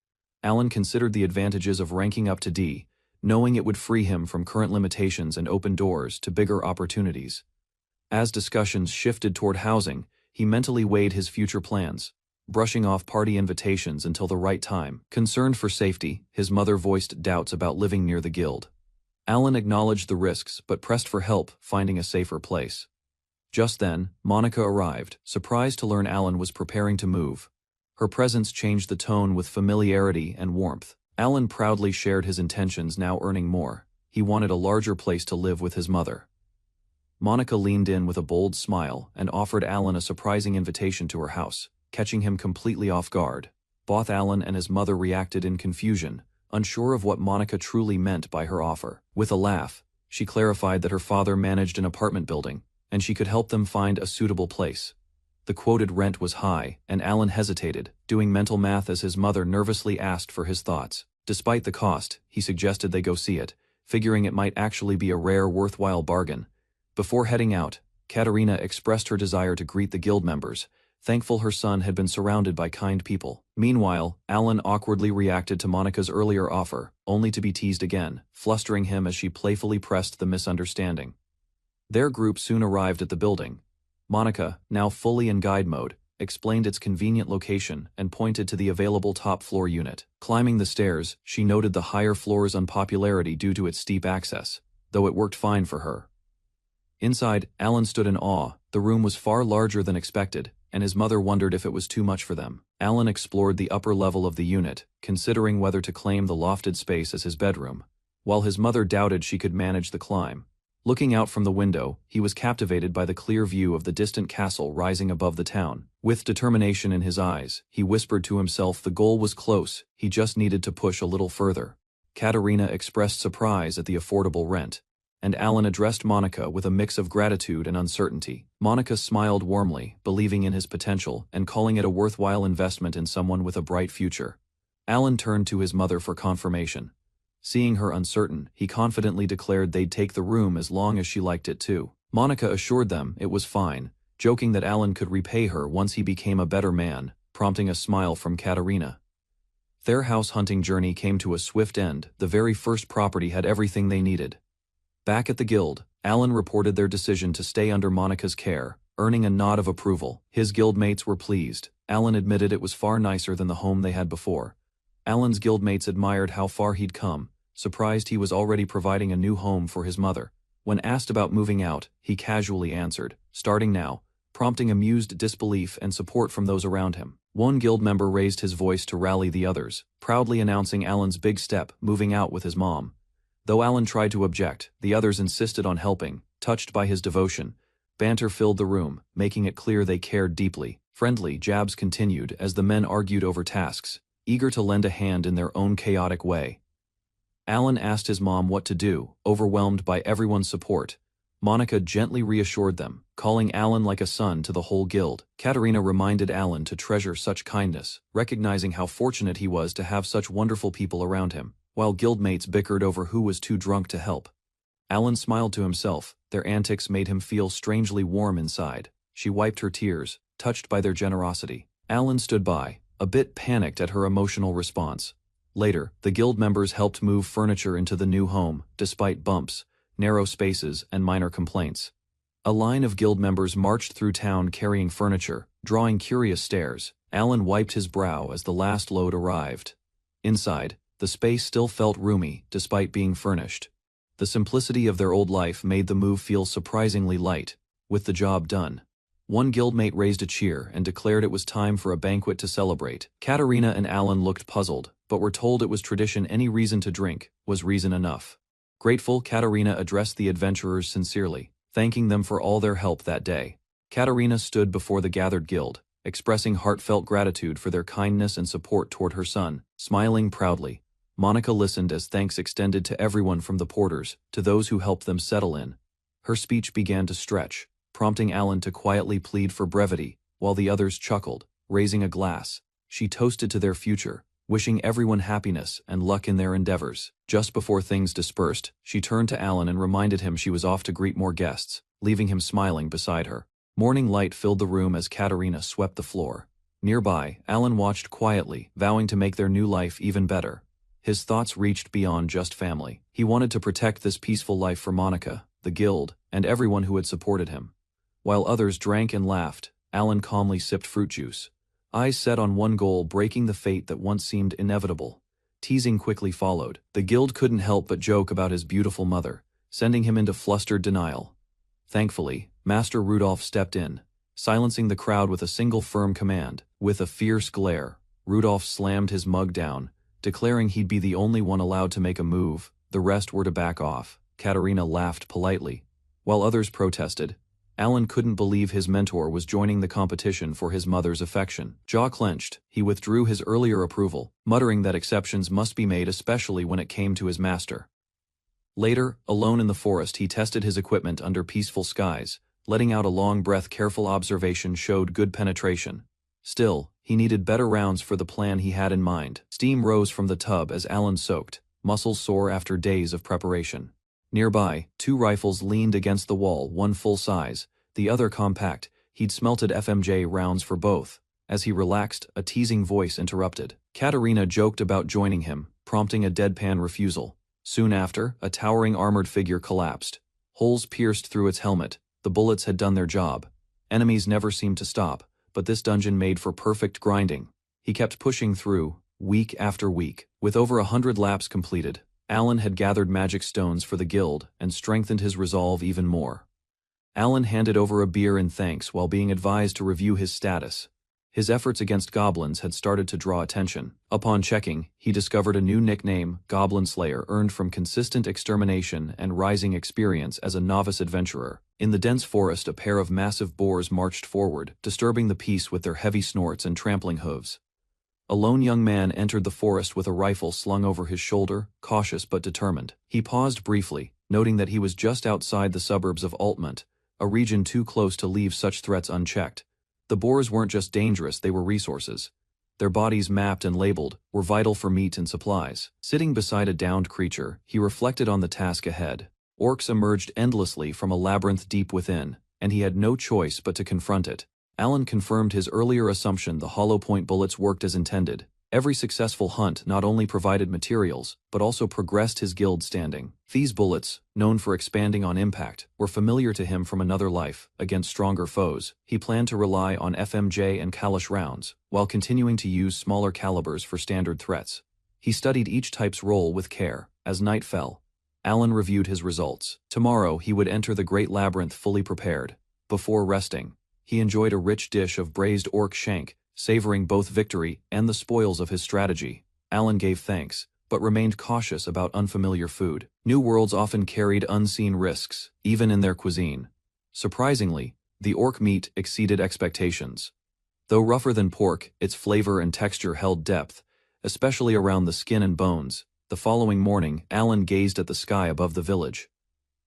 Alan considered the advantages of ranking up to D, knowing it would free him from current limitations and open doors to bigger opportunities. As discussions shifted toward housing, he mentally weighed his future plans, brushing off party invitations until the right time. Concerned for safety, his mother voiced doubts about living near the guild. Alan acknowledged the risks but pressed for help finding a safer place. Just then, Monica arrived, surprised to learn Alan was preparing to move. Her presence changed the tone with familiarity and warmth. Alan proudly shared his intentions, now earning more. He wanted a larger place to live with his mother. Monica leaned in with a bold smile and offered Alan a surprising invitation to her house, catching him completely off guard. Both Alan and his mother reacted in confusion, unsure of what Monica truly meant by her offer. With a laugh, she clarified that her father managed an apartment building, and she could help them find a suitable place. The quoted rent was high, and Alan hesitated, doing mental math as his mother nervously asked for his thoughts. Despite the cost, he suggested they go see it, figuring it might actually be a rare, worthwhile bargain. Before heading out, Katerina expressed her desire to greet the guild members, thankful her son had been surrounded by kind people. Meanwhile, Alan awkwardly reacted to Monica's earlier offer, only to be teased again, flustering him as she playfully pressed the misunderstanding. Their group soon arrived at the building. Monica, now fully in guide mode, explained its convenient location and pointed to the available top-floor unit. Climbing the stairs, she noted the higher floor's unpopularity due to its steep access, though it worked fine for her. Inside, Alan stood in awe. The room was far larger than expected, and his mother wondered if it was too much for them. Alan explored the upper level of the unit, considering whether to claim the lofted space as his bedroom, while his mother doubted she could manage the climb. Looking out from the window, he was captivated by the clear view of the distant castle rising above the town. With determination in his eyes, he whispered to himself the goal was close, he just needed to push a little further. Katerina expressed surprise at the affordable rent, and Alan addressed Monica with a mix of gratitude and uncertainty. Monica smiled warmly, believing in his potential and calling it a worthwhile investment in someone with a bright future. Alan turned to his mother for confirmation. Seeing her uncertain, he confidently declared they'd take the room as long as she liked it too. Monica assured them it was fine, joking that Alan could repay her once he became a better man, prompting a smile from Katerina. Their house hunting journey came to a swift end. The very first property had everything they needed. Back at the guild, Alan reported their decision to stay under Monica's care, earning a nod of approval. His guildmates were pleased. Alan admitted it was far nicer than the home they had before. Alan's guildmates admired how far he'd come, surprised he was already providing a new home for his mother. When asked about moving out, he casually answered, starting now, prompting amused disbelief and support from those around him. One guild member raised his voice to rally the others, proudly announcing Alan's big step, moving out with his mom. Though Alan tried to object, the others insisted on helping, touched by his devotion. Banter filled the room, making it clear they cared deeply. Friendly jabs continued as the men argued over tasks, eager to lend a hand in their own chaotic way. Alan asked his mom what to do, overwhelmed by everyone's support. Monica gently reassured them, calling Alan like a son to the whole guild. Katerina reminded Alan to treasure such kindness, recognizing how fortunate he was to have such wonderful people around him. While guildmates bickered over who was too drunk to help, Alan smiled to himself. Their antics made him feel strangely warm inside. She wiped her tears, touched by their generosity. Alan stood by, a bit panicked at her emotional response. Later, the guild members helped move furniture into the new home, despite bumps, narrow spaces, and minor complaints. A line of guild members marched through town carrying furniture, drawing curious stares. Alan wiped his brow as the last load arrived. Inside, the space still felt roomy, despite being furnished. The simplicity of their old life made the move feel surprisingly light, with the job done. One guildmate raised a cheer and declared it was time for a banquet to celebrate. Katerina and Alan looked puzzled, but were told it was tradition. Any reason to drink was reason enough. Grateful, Katerina addressed the adventurers sincerely, thanking them for all their help that day. Katerina stood before the gathered guild, expressing heartfelt gratitude for their kindness and support toward her son, smiling proudly. Monica listened as thanks extended to everyone from the porters to those who helped them settle in. Her speech began to stretch, prompting Alan to quietly plead for brevity, while the others chuckled. Raising a glass, she toasted to their future, wishing everyone happiness and luck in their endeavors. Just before things dispersed, she turned to Alan and reminded him she was off to greet more guests, leaving him smiling beside her. Morning light filled the room as Katerina swept the floor. Nearby, Alan watched quietly, vowing to make their new life even better. His thoughts reached beyond just family. He wanted to protect this peaceful life for Monica, the guild, and everyone who had supported him. While others drank and laughed, Alan calmly sipped fruit juice, eyes set on one goal: breaking the fate that once seemed inevitable. Teasing quickly followed. The guild couldn't help but joke about his beautiful mother, sending him into flustered denial. Thankfully, Master Rudolph stepped in, silencing the crowd with a single firm command. With a fierce glare, Rudolph slammed his mug down, declaring he'd be the only one allowed to make a move. The rest were to back off. Katerina laughed politely. While others protested, Alan couldn't believe his mentor was joining the competition for his mother's affection. Jaw clenched, he withdrew his earlier approval, muttering that exceptions must be made, especially when it came to his master. Later, alone in the forest, he tested his equipment under peaceful skies, letting out a long breath. Careful observation showed good penetration. Still, he needed better rounds for the plan he had in mind. Steam rose from the tub as Alan soaked, muscles sore after days of preparation. Nearby, two rifles leaned against the wall, one full size, the other compact. He'd smelted FMJ rounds for both. As he relaxed, a teasing voice interrupted. Katerina joked about joining him, prompting a deadpan refusal. Soon after, a towering armored figure collapsed. Holes pierced through its helmet. The bullets had done their job. Enemies never seemed to stop, but this dungeon made for perfect grinding. He kept pushing through, week after week. With over 100 laps completed, Alan had gathered magic stones for the guild and strengthened his resolve even more. Alan handed over a beer in thanks while being advised to review his status. His efforts against goblins had started to draw attention. Upon checking, he discovered a new nickname, Goblin Slayer, earned from consistent extermination and rising experience as a novice adventurer. In the dense forest, a pair of massive boars marched forward, disturbing the peace with their heavy snorts and trampling hooves. A lone young man entered the forest with a rifle slung over his shoulder, cautious but determined. He paused briefly, noting that he was just outside the suburbs of Altmont, a region too close to leave such threats unchecked. The boars weren't just dangerous, they were resources. Their bodies mapped and labeled, were vital for meat and supplies. Sitting beside a downed creature, he reflected on the task ahead. Orcs emerged endlessly from a labyrinth deep within, and he had no choice but to confront it. Alan confirmed his earlier assumption: the hollow point bullets worked as intended. Every successful hunt not only provided materials, but also progressed his guild standing. These bullets, known for expanding on impact, were familiar to him from another life. Against stronger foes, he planned to rely on FMJ and Kalash rounds, while continuing to use smaller calibers for standard threats. He studied each type's role with care. As night fell, Alan reviewed his results. Tomorrow he would enter the Great Labyrinth fully prepared. Before resting, he enjoyed a rich dish of braised orc shank, savoring both victory and the spoils of his strategy. Alan gave thanks, but remained cautious about unfamiliar food. New worlds often carried unseen risks, even in their cuisine. Surprisingly, the orc meat exceeded expectations. Though rougher than pork, its flavor and texture held depth, especially around the skin and bones. The following morning, Alan gazed at the sky above the village.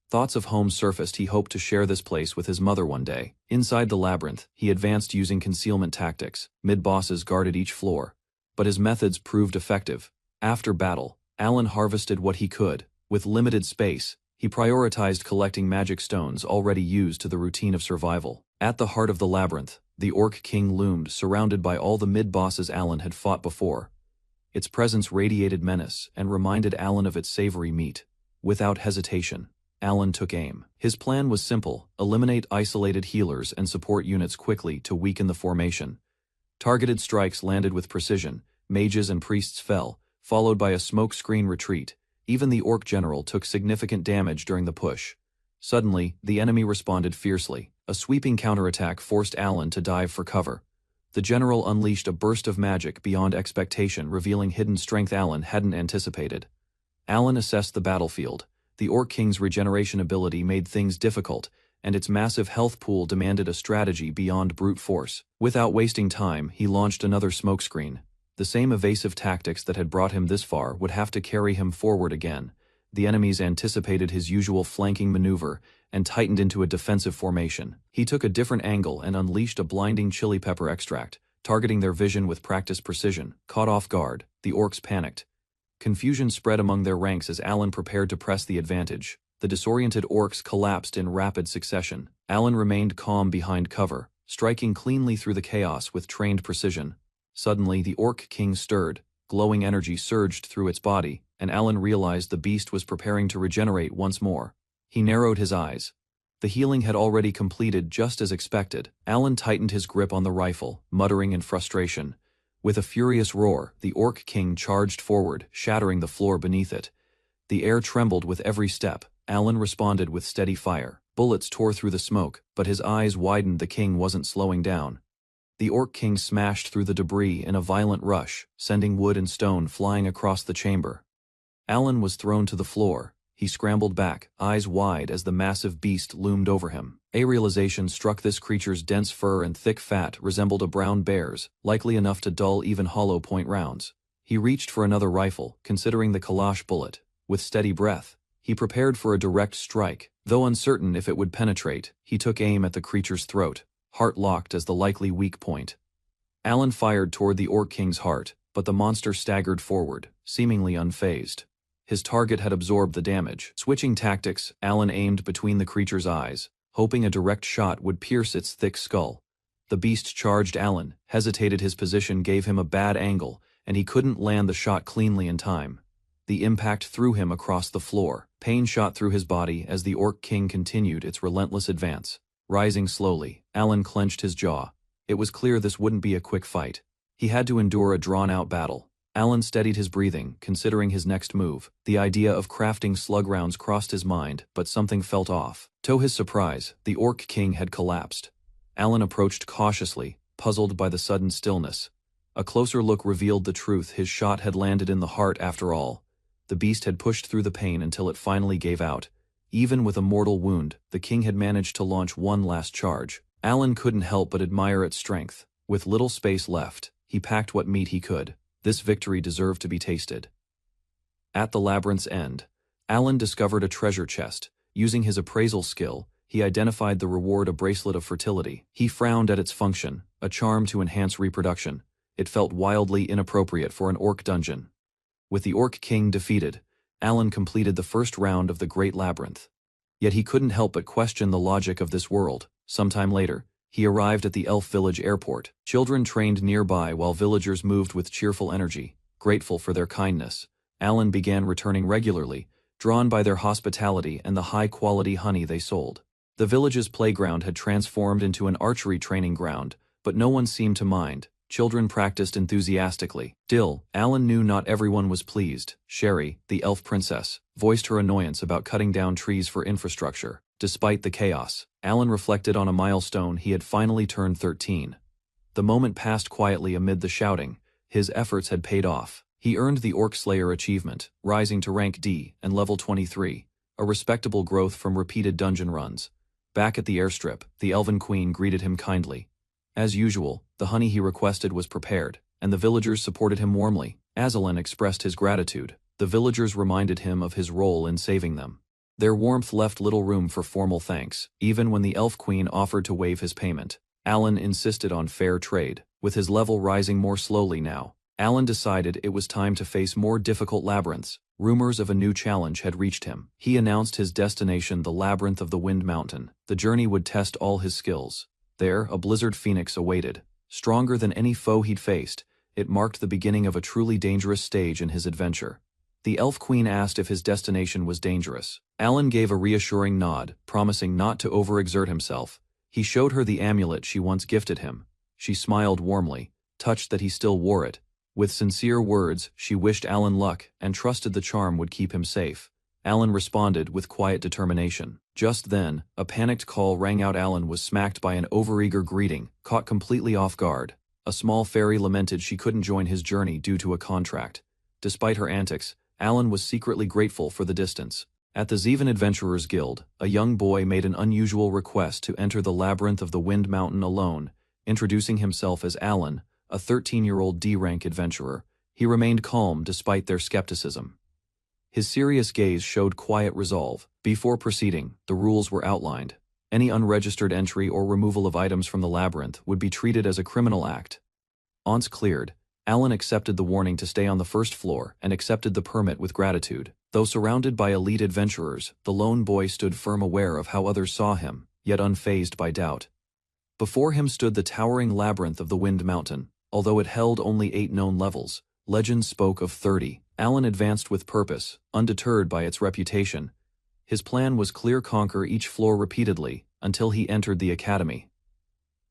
Thoughts of home surfaced. He hoped to share this place with his mother one day. Inside the labyrinth, he advanced using concealment tactics. Mid-bosses guarded each floor, but his methods proved effective. After battle, Alan harvested what he could. With limited space, he prioritized collecting magic stones already used to the routine of survival. At the heart of the labyrinth, the Orc King loomed, surrounded by all the mid-bosses Alan had fought before. Its presence radiated menace and reminded Alan of its savory meat. Without hesitation, Alan took aim. His plan was simple: eliminate isolated healers and support units quickly to weaken the formation. Targeted strikes landed with precision. Mages and priests fell, followed by a smoke-screen retreat. Even the orc general took significant damage during the push. Suddenly, the enemy responded fiercely. A sweeping counterattack forced Alan to dive for cover. The general unleashed a burst of magic beyond expectation, revealing hidden strength Alan hadn't anticipated. Alan assessed the battlefield. The Orc King's regeneration ability made things difficult, and its massive health pool demanded a strategy beyond brute force. Without wasting time, he launched another smokescreen. The same evasive tactics that had brought him this far would have to carry him forward again. The enemies anticipated his usual flanking maneuver and tightened into a defensive formation. He took a different angle and unleashed a blinding chili pepper extract, targeting their vision with practiced precision. Caught off guard, the orcs panicked. Confusion spread among their ranks as Alan prepared to press the advantage. The disoriented orcs collapsed in rapid succession. Alan remained calm behind cover, striking cleanly through the chaos with trained precision. Suddenly, the Orc King stirred. Glowing energy surged through its body, and Alan realized the beast was preparing to regenerate once more. He narrowed his eyes. The healing had already completed just as expected. Alan tightened his grip on the rifle, muttering in frustration. With a furious roar, the Orc King charged forward, shattering the floor beneath it. The air trembled with every step. Alan responded with steady fire. Bullets tore through the smoke, but his eyes widened. The king wasn't slowing down. The Orc King smashed through the debris in a violent rush, sending wood and stone flying across the chamber. Alan was thrown to the floor. He scrambled back, eyes wide as the massive beast loomed over him. A realization struck: this creature's dense fur and thick fat resembled a brown bear's, likely enough to dull even hollow point rounds. He reached for another rifle, considering the Kalash bullet. With steady breath, he prepared for a direct strike. Though uncertain if it would penetrate, he took aim at the creature's throat, heart locked as the likely weak point. Alan fired toward the Orc King's heart, but the monster staggered forward, seemingly unfazed. His target had absorbed the damage. Switching tactics, Alan aimed between the creature's eyes, hoping a direct shot would pierce its thick skull. The beast charged Alan, hesitated, his position gave him a bad angle, and he couldn't land the shot cleanly in time. The impact threw him across the floor. Pain shot through his body as the Orc King continued its relentless advance. Rising slowly, Alan clenched his jaw. It was clear this wouldn't be a quick fight. He had to endure a drawn-out battle. Alan steadied his breathing, considering his next move. The idea of crafting slug rounds crossed his mind, but something felt off. To his surprise, the Orc King had collapsed. Alan approached cautiously, puzzled by the sudden stillness. A closer look revealed the truth: his shot had landed in the heart after all. The beast had pushed through the pain until it finally gave out. Even with a mortal wound, the king had managed to launch one last charge. Alan couldn't help but admire its strength. With little space left, he packed what meat he could. This victory deserved to be tasted. At the labyrinth's end, Alan discovered a treasure chest. Using his appraisal skill, he identified the reward: a bracelet of fertility. He frowned at its function, a charm to enhance reproduction. It felt wildly inappropriate for an orc dungeon. With the Orc King defeated, Alan completed the first round of the Great Labyrinth. Yet he couldn't help but question the logic of this world. Sometime later, he arrived at the Elf Village airport. Children trained nearby while villagers moved with cheerful energy. Grateful for their kindness, Alan began returning regularly, drawn by their hospitality and the high-quality honey they sold. The village's playground had transformed into an archery training ground, but no one seemed to mind. Children practiced enthusiastically. Still, Alan knew not everyone was pleased. Sherry, the elf princess, voiced her annoyance about cutting down trees for infrastructure. Despite the chaos, Alan reflected on a milestone: he had finally turned 13. The moment passed quietly amid the shouting. His efforts had paid off. He earned the Orc Slayer achievement, rising to rank D and level 23, a respectable growth from repeated dungeon runs. Back at the airstrip, the Elven Queen greeted him kindly. As usual, the honey he requested was prepared, and the villagers supported him warmly. Aslan expressed his gratitude. The villagers reminded him of his role in saving them. Their warmth left little room for formal thanks. Even when the Elf Queen offered to waive his payment, Alan insisted on fair trade. With his level rising more slowly now, Alan decided it was time to face more difficult labyrinths. Rumors of a new challenge had reached him. He announced his destination: the Labyrinth of the Wind Mountain. The journey would test all his skills. There, a blizzard phoenix awaited. Stronger than any foe he'd faced, it marked the beginning of a truly dangerous stage in his adventure. The Elf Queen asked if his destination was dangerous. Alan gave a reassuring nod, promising not to overexert himself. He showed her the amulet she once gifted him. She smiled warmly, touched that he still wore it. With sincere words, she wished Alan luck and trusted the charm would keep him safe. Alan responded with quiet determination. Just then, a panicked call rang out. Alan was smacked by an overeager greeting, caught completely off guard. A small fairy lamented she couldn't join his journey due to a contract. Despite her antics, Alan was secretly grateful for the distance. At the Zeven Adventurers Guild, a young boy made an unusual request to enter the Labyrinth of the Wind Mountain alone. Introducing himself as Alan, a 13-year-old D-rank adventurer, he remained calm despite their skepticism. His serious gaze showed quiet resolve. Before proceeding, the rules were outlined. Any unregistered entry or removal of items from the labyrinth would be treated as a criminal act. Once cleared, Alan accepted the warning to stay on the first floor and accepted the permit with gratitude. Though surrounded by elite adventurers, the lone boy stood firm, aware of how others saw him, yet unfazed by doubt. Before him stood the towering labyrinth of the Wind Mountain. Although it held only 8 known levels, legend spoke of 30. Alan advanced with purpose, undeterred by its reputation. His plan was clear: conquer each floor repeatedly, until he entered the academy.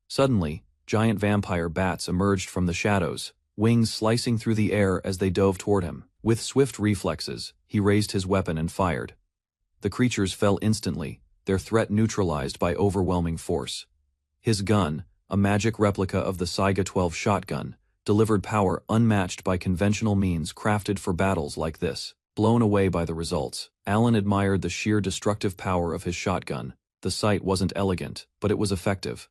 Suddenly, giant vampire bats emerged from the shadows, wings slicing through the air as they dove toward him. With swift reflexes, he raised his weapon and fired. The creatures fell instantly, their threat neutralized by overwhelming force. His gun, a magic replica of the Saiga 12 shotgun, delivered power unmatched by conventional means, crafted for battles like this. Blown away by the results, Alan admired the sheer destructive power of his shotgun. The sight wasn't elegant, but it was effective.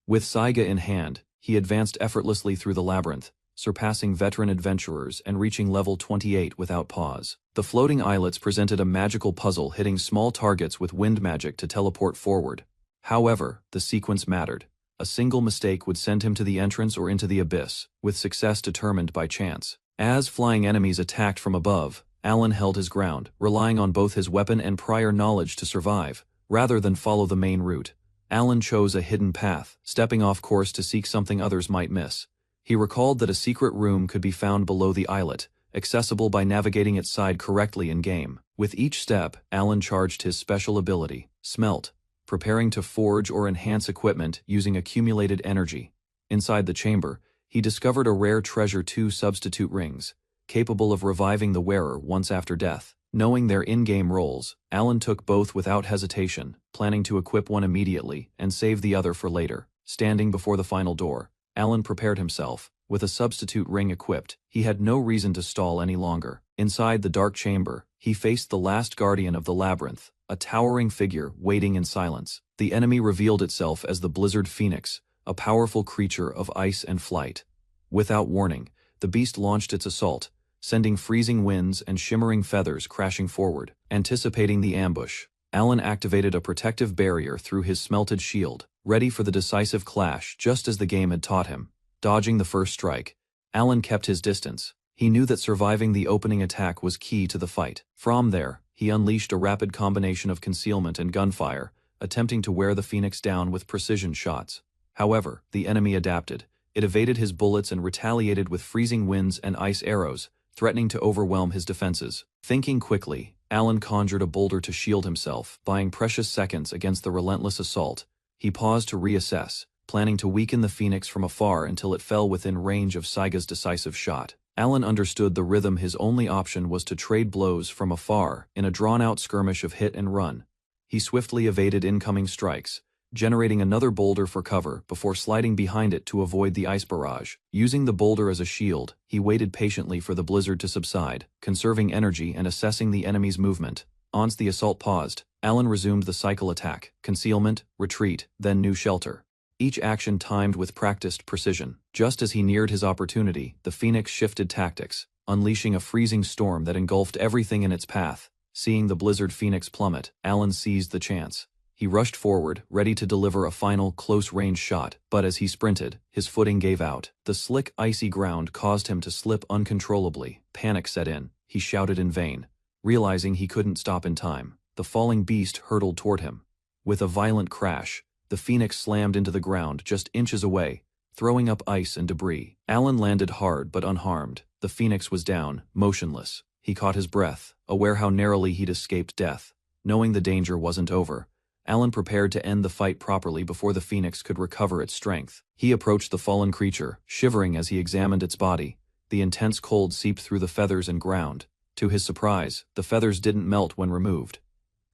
With Saiga in hand, he advanced effortlessly through the labyrinth, surpassing veteran adventurers and reaching level 28 without pause. The floating islets presented a magical puzzle, hitting small targets with wind magic to teleport forward. However, the sequence mattered. A single mistake would send him to the entrance or into the abyss, with success determined by chance. As flying enemies attacked from above, Alan held his ground, relying on both his weapon and prior knowledge to survive. Rather than follow the main route, Alan chose a hidden path, stepping off course to seek something others might miss. He recalled that a secret room could be found below the islet, accessible by navigating its side correctly in-game. With each step, Alan charged his special ability, Smelt, preparing to forge or enhance equipment using accumulated energy. Inside the chamber, he discovered a rare treasure, 2 substitute rings, capable of reviving the wearer once after death. Knowing their in-game roles, Alan took both without hesitation, planning to equip one immediately and save the other for later. Standing before the final door, Alan prepared himself. With a substitute ring equipped, he had no reason to stall any longer. Inside the dark chamber, he faced the last guardian of the labyrinth, a towering figure waiting in silence. The enemy revealed itself as the Blizzard Phoenix, a powerful creature of ice and flight. Without warning, the beast launched its assault, sending freezing winds and shimmering feathers crashing forward. Anticipating the ambush, Alan activated a protective barrier through his smelted shield, ready for the decisive clash just as the game had taught him. Dodging the first strike, Alan kept his distance. He knew that surviving the opening attack was key to the fight. From there, he unleashed a rapid combination of concealment and gunfire, attempting to wear the Phoenix down with precision shots. However, the enemy adapted. It evaded his bullets and retaliated with freezing winds and ice arrows, threatening to overwhelm his defenses. Thinking quickly, Alan conjured a boulder to shield himself, buying precious seconds against the relentless assault. He paused to reassess, planning to weaken the Phoenix from afar until it fell within range of Saiga's decisive shot. Alan understood the rhythm. His only option was to trade blows from afar in a drawn-out skirmish of hit and run. He swiftly evaded incoming strikes, generating another boulder for cover before sliding behind it to avoid the ice barrage. Using the boulder as a shield, he waited patiently for the blizzard to subside, conserving energy and assessing the enemy's movement. Once the assault paused, Alan resumed the cycle attack, concealment, retreat, then new shelter. Each action timed with practiced precision. Just as he neared his opportunity, the Phoenix shifted tactics, unleashing a freezing storm that engulfed everything in its path. Seeing the Blizzard Phoenix plummet, Alan seized the chance. He rushed forward, ready to deliver a final, close-range shot, but as he sprinted, his footing gave out. The slick, icy ground caused him to slip uncontrollably. Panic set in. He shouted in vain. Realizing he couldn't stop in time, the falling beast hurtled toward him. With a violent crash, the Phoenix slammed into the ground just inches away, throwing up ice and debris. Alan landed hard but unharmed. The Phoenix was down, motionless. He caught his breath, aware how narrowly he'd escaped death. Knowing the danger wasn't over, Alan prepared to end the fight properly before the Phoenix could recover its strength. He approached the fallen creature, shivering as he examined its body. The intense cold seeped through the feathers and ground. To his surprise, the feathers didn't melt when removed.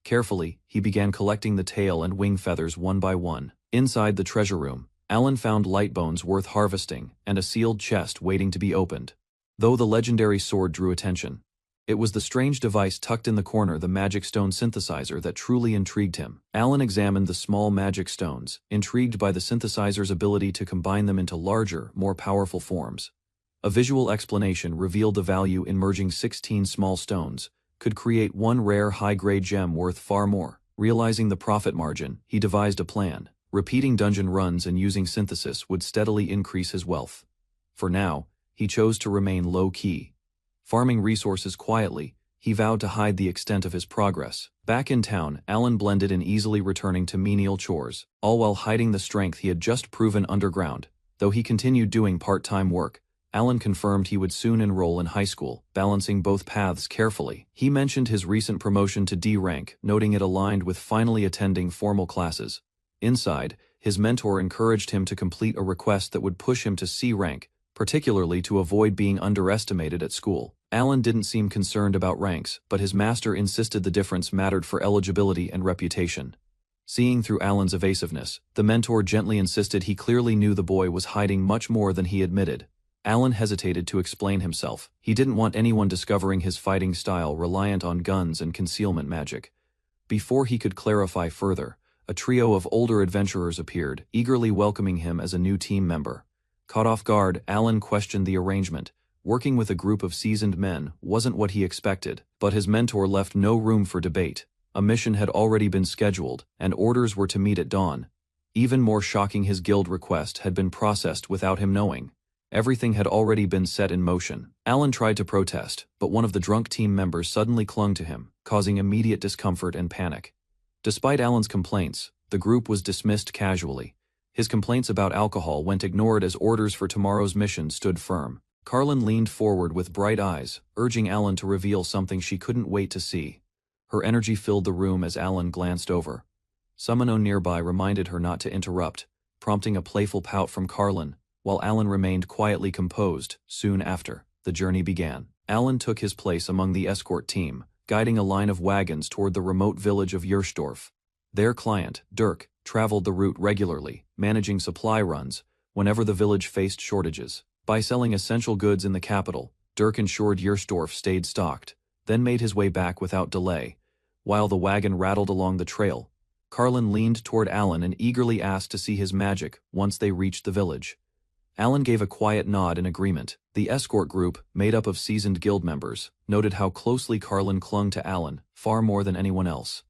Carefully, he began collecting the tail and wing feathers one by one. Inside the treasure room, Alan found light bones worth harvesting and a sealed chest waiting to be opened. Though the legendary sword drew attention, it was the strange device tucked in the corner, the magic stone synthesizer, that truly intrigued him. Alan examined the small magic stones, intrigued by the synthesizer's ability to combine them into larger, more powerful forms. A visual explanation revealed the value in merging 16 small stones could create one rare high-grade gem worth far more. Realizing the profit margin, he devised a plan. Repeating dungeon runs and using synthesis would steadily increase his wealth. For now, he chose to remain low-key. Farming resources quietly, he vowed to hide the extent of his progress. Back in town, Alan blended in, easily returning to menial chores, all while hiding the strength he had just proven underground. Though he continued doing part-time work, Alan confirmed he would soon enroll in high school, balancing both paths carefully. He mentioned his recent promotion to D rank, noting it aligned with finally attending formal classes. Inside, his mentor encouraged him to complete a request that would push him to C rank, particularly to avoid being underestimated at school. Alan didn't seem concerned about ranks, but his master insisted the difference mattered for eligibility and reputation. Seeing through Alan's evasiveness, the mentor gently insisted he clearly knew the boy was hiding much more than he admitted. Alan hesitated to explain himself. He didn't want anyone discovering his fighting style reliant on guns and concealment magic. Before he could clarify further, a trio of older adventurers appeared, eagerly welcoming him as a new team member. Caught off guard, Alan questioned the arrangement. Working with a group of seasoned men wasn't what he expected, but his mentor left no room for debate. A mission had already been scheduled, and orders were to meet at dawn. Even more shocking, his guild request had been processed without him knowing. Everything had already been set in motion. Alan tried to protest, but one of the drunk team members suddenly clung to him, causing immediate discomfort and panic. Despite Alan's complaints, the group was dismissed casually. His complaints about alcohol went ignored as orders for tomorrow's mission stood firm. Carlin leaned forward with bright eyes, urging Alan to reveal something she couldn't wait to see. Her energy filled the room as Alan glanced over. Someone nearby reminded her not to interrupt, prompting a playful pout from Carlin, while Alan remained quietly composed. Soon after, the journey began. Alan took his place among the escort team, guiding a line of wagons toward the remote village of Yerstorf. Their client, Dirk, traveled the route regularly, managing supply runs whenever the village faced shortages. By selling essential goods in the capital, Dirk ensured Yerstorf stayed stocked, then made his way back without delay. While the wagon rattled along the trail, Carlin leaned toward Alan and eagerly asked to see his magic once they reached the village. Alan gave a quiet nod in agreement. The escort group, made up of seasoned guild members, noted how closely Carlin clung to Alan, far more than anyone else.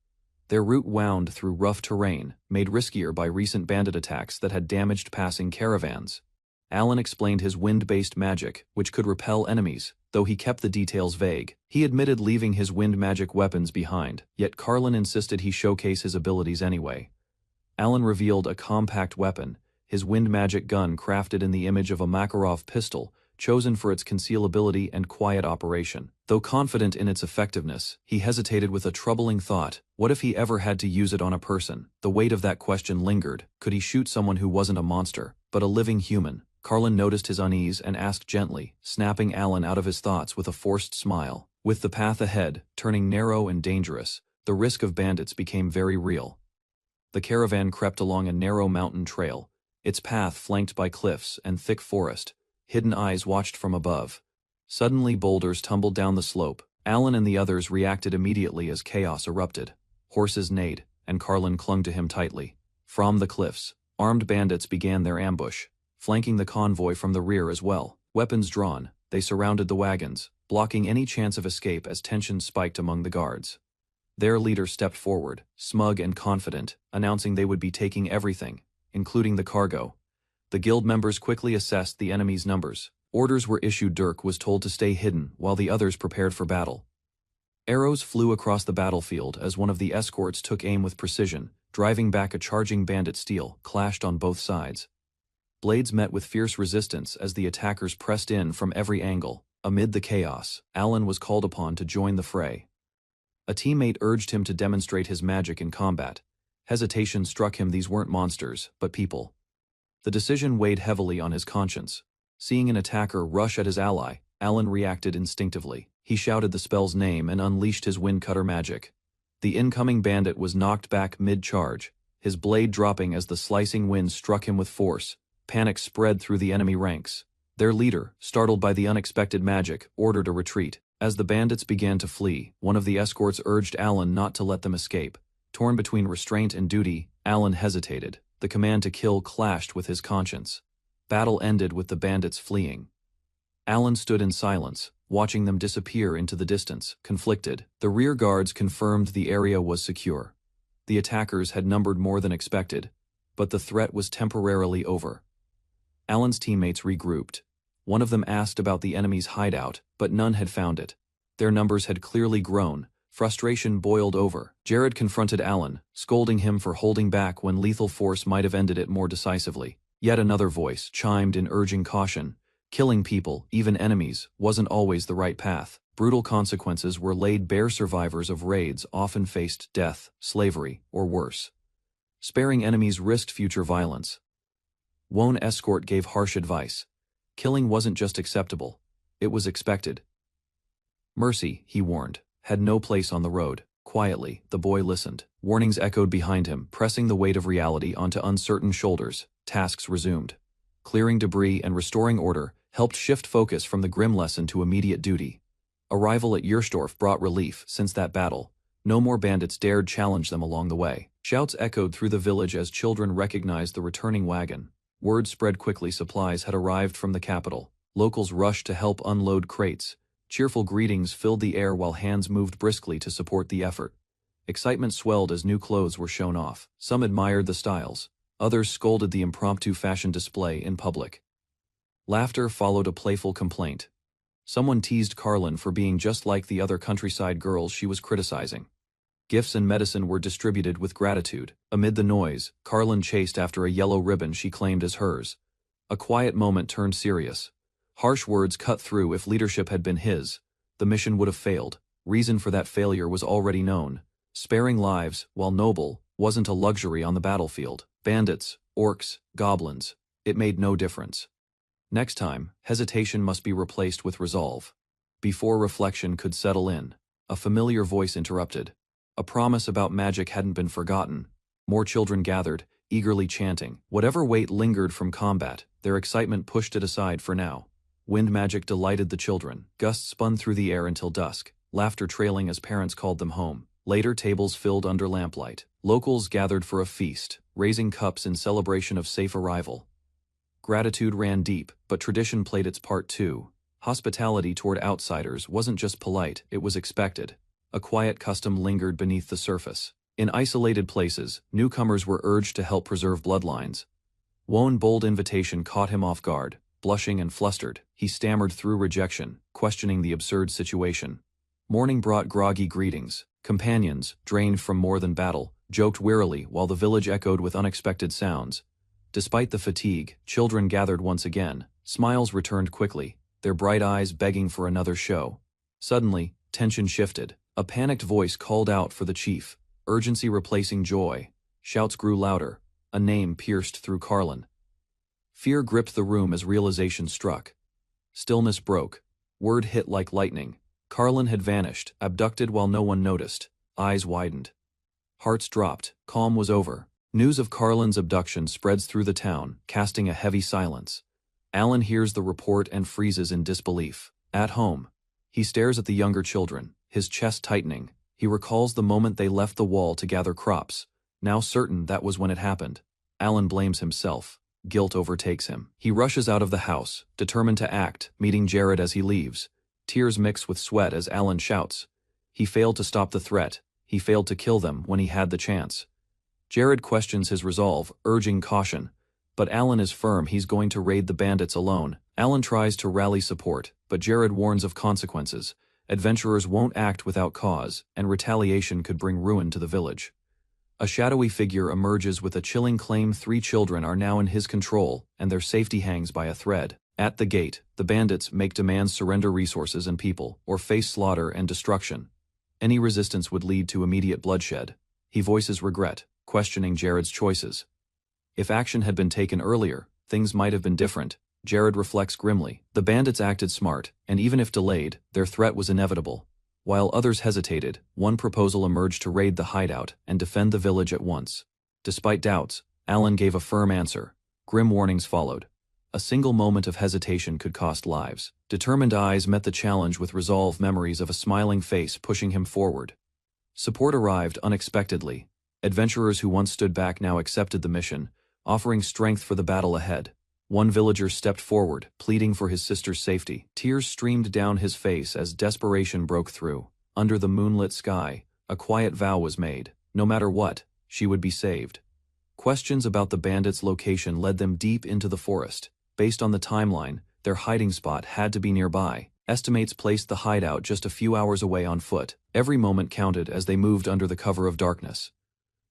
Their route wound through rough terrain, made riskier by recent bandit attacks that had damaged passing caravans. Alan explained his wind-based magic, which could repel enemies, though he kept the details vague. He admitted leaving his wind magic weapons behind, yet Carlin insisted he showcase his abilities anyway. Alan revealed a compact weapon, his wind magic gun crafted in the image of a Makarov pistol, chosen for its concealability and quiet operation. Though confident in its effectiveness, he hesitated with a troubling thought. What if he ever had to use it on a person? The weight of that question lingered. Could he shoot someone who wasn't a monster, but a living human? Carlin noticed his unease and asked gently, snapping Alan out of his thoughts with a forced smile. With the path ahead, turning narrow and dangerous, the risk of bandits became very real. The caravan crept along a narrow mountain trail, its path flanked by cliffs and thick forest. Hidden eyes watched from above. Suddenly boulders tumbled down the slope. Alan and the others reacted immediately as chaos erupted. Horses neighed, and Carlin clung to him tightly. From the cliffs, armed bandits began their ambush, flanking the convoy from the rear as well. Weapons drawn, they surrounded the wagons, blocking any chance of escape as tension spiked among the guards. Their leader stepped forward, smug and confident, announcing they would be taking everything, including the cargo. The guild members quickly assessed the enemy's numbers. Orders were issued. Dirk was told to stay hidden while the others prepared for battle. Arrows flew across the battlefield as one of the escorts took aim with precision, driving back a charging bandit. Steel clashed on both sides. Blades met with fierce resistance as the attackers pressed in from every angle. Amid the chaos, Alan was called upon to join the fray. A teammate urged him to demonstrate his magic in combat. Hesitation struck him. These weren't monsters, but people. The decision weighed heavily on his conscience. Seeing an attacker rush at his ally, Alan reacted instinctively. He shouted the spell's name and unleashed his windcutter magic. The incoming bandit was knocked back mid-charge, his blade dropping as the slicing wind struck him with force. Panic spread through the enemy ranks. Their leader, startled by the unexpected magic, ordered a retreat. As the bandits began to flee, one of the escorts urged Alan not to let them escape. Torn between restraint and duty, Alan hesitated. The command to kill clashed with his conscience. Battle ended with the bandits fleeing. Alan stood in silence, watching them disappear into the distance, conflicted. The rear guards confirmed the area was secure. The attackers had numbered more than expected, but the threat was temporarily over. Alan's teammates regrouped. One of them asked about the enemy's hideout, but none had found it. Their numbers had clearly grown. Frustration boiled over. Jared confronted Alan, scolding him for holding back when lethal force might have ended it more decisively. Yet another voice chimed in, urging caution. Killing people, even enemies, wasn't always the right path. Brutal consequences were laid bare. Survivors of raids often faced death, slavery, or worse. Sparing enemies risked future violence. One escort gave harsh advice. Killing wasn't just acceptable, it was expected. Mercy, he warned, had no place on the road. Quietly, the boy listened. Warnings echoed behind him, pressing the weight of reality onto uncertain shoulders. Tasks resumed. Clearing debris and restoring order helped shift focus from the grim lesson to immediate duty. Arrival at Yerstorf brought relief. Since that battle, no more bandits dared challenge them along the way. Shouts echoed through the village as children recognized the returning wagon. Word spread quickly. Supplies had arrived from the capital. Locals rushed to help unload crates. Cheerful greetings filled the air while hands moved briskly to support the effort. Excitement swelled as new clothes were shown off. Some admired the styles. Others scolded the impromptu fashion display in public. Laughter followed a playful complaint. Someone teased Carlin for being just like the other countryside girls she was criticizing. Gifts and medicine were distributed with gratitude. Amid the noise, Carlin chased after a yellow ribbon she claimed as hers. A quiet moment turned serious. Harsh words cut through. If leadership had been his, the mission would have failed. Reason for that failure was already known. Sparing lives, while noble, wasn't a luxury on the battlefield. Bandits, orcs, goblins, it made no difference. Next time, hesitation must be replaced with resolve. Before reflection could settle in, a familiar voice interrupted. A promise about magic hadn't been forgotten. More children gathered, eagerly chanting. Whatever weight lingered from combat, their excitement pushed it aside for now. Wind magic delighted the children. Gusts spun through the air until dusk, laughter trailing as parents called them home. Later, tables filled under lamplight. Locals gathered for a feast, raising cups in celebration of safe arrival. Gratitude ran deep, but tradition played its part too. Hospitality toward outsiders wasn't just polite, it was expected. A quiet custom lingered beneath the surface. In isolated places, newcomers were urged to help preserve bloodlines. Owen's bold invitation caught him off guard. Blushing and flustered, he stammered through rejection, questioning the absurd situation. Morning brought groggy greetings. Companions, drained from more than battle, joked wearily while the village echoed with unexpected sounds. Despite the fatigue, children gathered once again. Smiles returned quickly, their bright eyes begging for another show. Suddenly, tension shifted. A panicked voice called out for the chief, urgency replacing joy. Shouts grew louder. A name pierced through Carlin. Fear gripped the room as realization struck. Stillness broke. Word hit like lightning. Carlin had vanished, abducted while no one noticed. Eyes widened. Hearts dropped. Calm was over. News of Carlin's abduction spreads through the town, casting a heavy silence. Alan hears the report and freezes in disbelief. At home, he stares at the younger children, his chest tightening. He recalls the moment they left the wall to gather crops. Now certain that was when it happened. Alan blames himself. Guilt overtakes him. He rushes out of the house, determined to act, meeting Jared as he leaves. Tears mix with sweat as Alan shouts. He failed to stop the threat. He failed to kill them when he had the chance. Jared questions his resolve, urging caution. But Alan is firm he's going to raid the bandits alone. Alan tries to rally support, but Jared warns of consequences. Adventurers won't act without cause, and retaliation could bring ruin to the village. A shadowy figure emerges with a chilling claim. 3 children are now in his control, and their safety hangs by a thread. At the gate, the bandits make demands: surrender resources and people, or face slaughter and destruction. Any resistance would lead to immediate bloodshed. He voices regret, questioning Jared's choices. If action had been taken earlier, things might have been different. Jared reflects grimly. The bandits acted smart, and even if delayed, their threat was inevitable. While others hesitated, one proposal emerged to raid the hideout and defend the village at once. Despite doubts, Alan gave a firm answer. Grim warnings followed. A single moment of hesitation could cost lives. Determined eyes met the challenge with resolve, memories of a smiling face pushing him forward. Support arrived unexpectedly. Adventurers who once stood back now accepted the mission, offering strength for the battle ahead. One villager stepped forward, pleading for his sister's safety. Tears streamed down his face as desperation broke through. Under the moonlit sky, a quiet vow was made. No matter what, she would be saved. Questions about the bandits' location led them deep into the forest. Based on the timeline, their hiding spot had to be nearby. Estimates placed the hideout just a few hours away on foot. Every moment counted as they moved under the cover of darkness.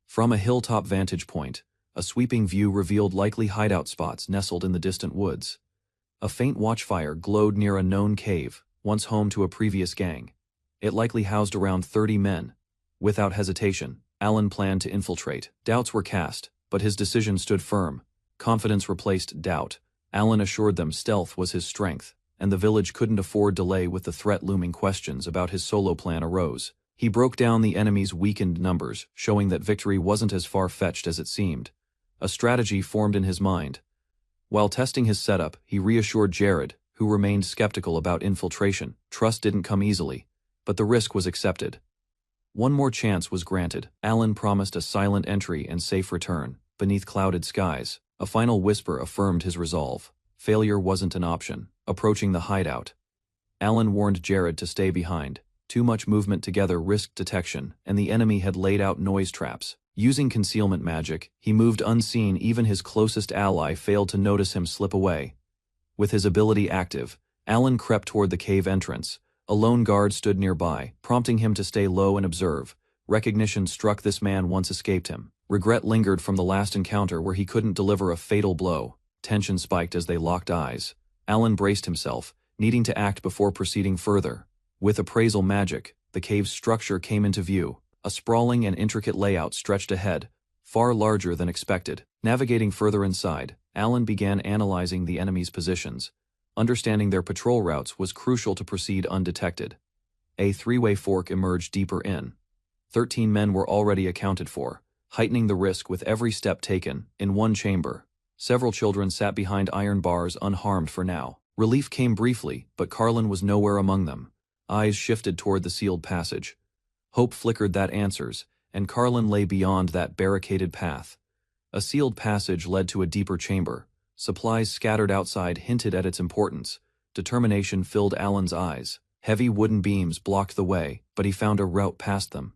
From a hilltop vantage point, a sweeping view revealed likely hideout spots nestled in the distant woods. A faint watchfire glowed near a known cave, once home to a previous gang. It likely housed around 30 men. Without hesitation, Alan planned to infiltrate. Doubts were cast, but his decision stood firm. Confidence replaced doubt. Alan assured them stealth was his strength, and the village couldn't afford delay. With the threat looming, questions about his solo plan arose. He broke down the enemy's weakened numbers, showing that victory wasn't as far-fetched as it seemed. A strategy formed in his mind. While testing his setup, he reassured Jared, who remained skeptical about infiltration. Trust didn't come easily, but the risk was accepted. One more chance was granted. Alan promised a silent entry and safe return. Beneath clouded skies, a final whisper affirmed his resolve. Failure wasn't an option. Approaching the hideout, Alan warned Jared to stay behind. Too much movement together risked detection, and the enemy had laid out noise traps. Using concealment magic, he moved unseen. Even his closest ally failed to notice him slip away. With his ability active, Alan crept toward the cave entrance. A lone guard stood nearby, prompting him to stay low and observe. Recognition struck this man once escaped him. Regret lingered from the last encounter where he couldn't deliver a fatal blow. Tension spiked as they locked eyes. Alan braced himself, needing to act before proceeding further. With appraisal magic, the cave's structure came into view. A sprawling and intricate layout stretched ahead, far larger than expected. Navigating further inside, Alan began analyzing the enemy's positions. Understanding their patrol routes was crucial to proceed undetected. A three-way fork emerged deeper in. 13 men were already accounted for, heightening the risk with every step taken. In one chamber, several children sat behind iron bars unharmed for now. Relief came briefly, but Carlin was nowhere among them. Eyes shifted toward the sealed passage. Hope flickered that answers, and Carlin lay beyond that barricaded path. A sealed passage led to a deeper chamber. Supplies scattered outside hinted at its importance. Determination filled Alan's eyes. Heavy wooden beams blocked the way, but he found a route past them.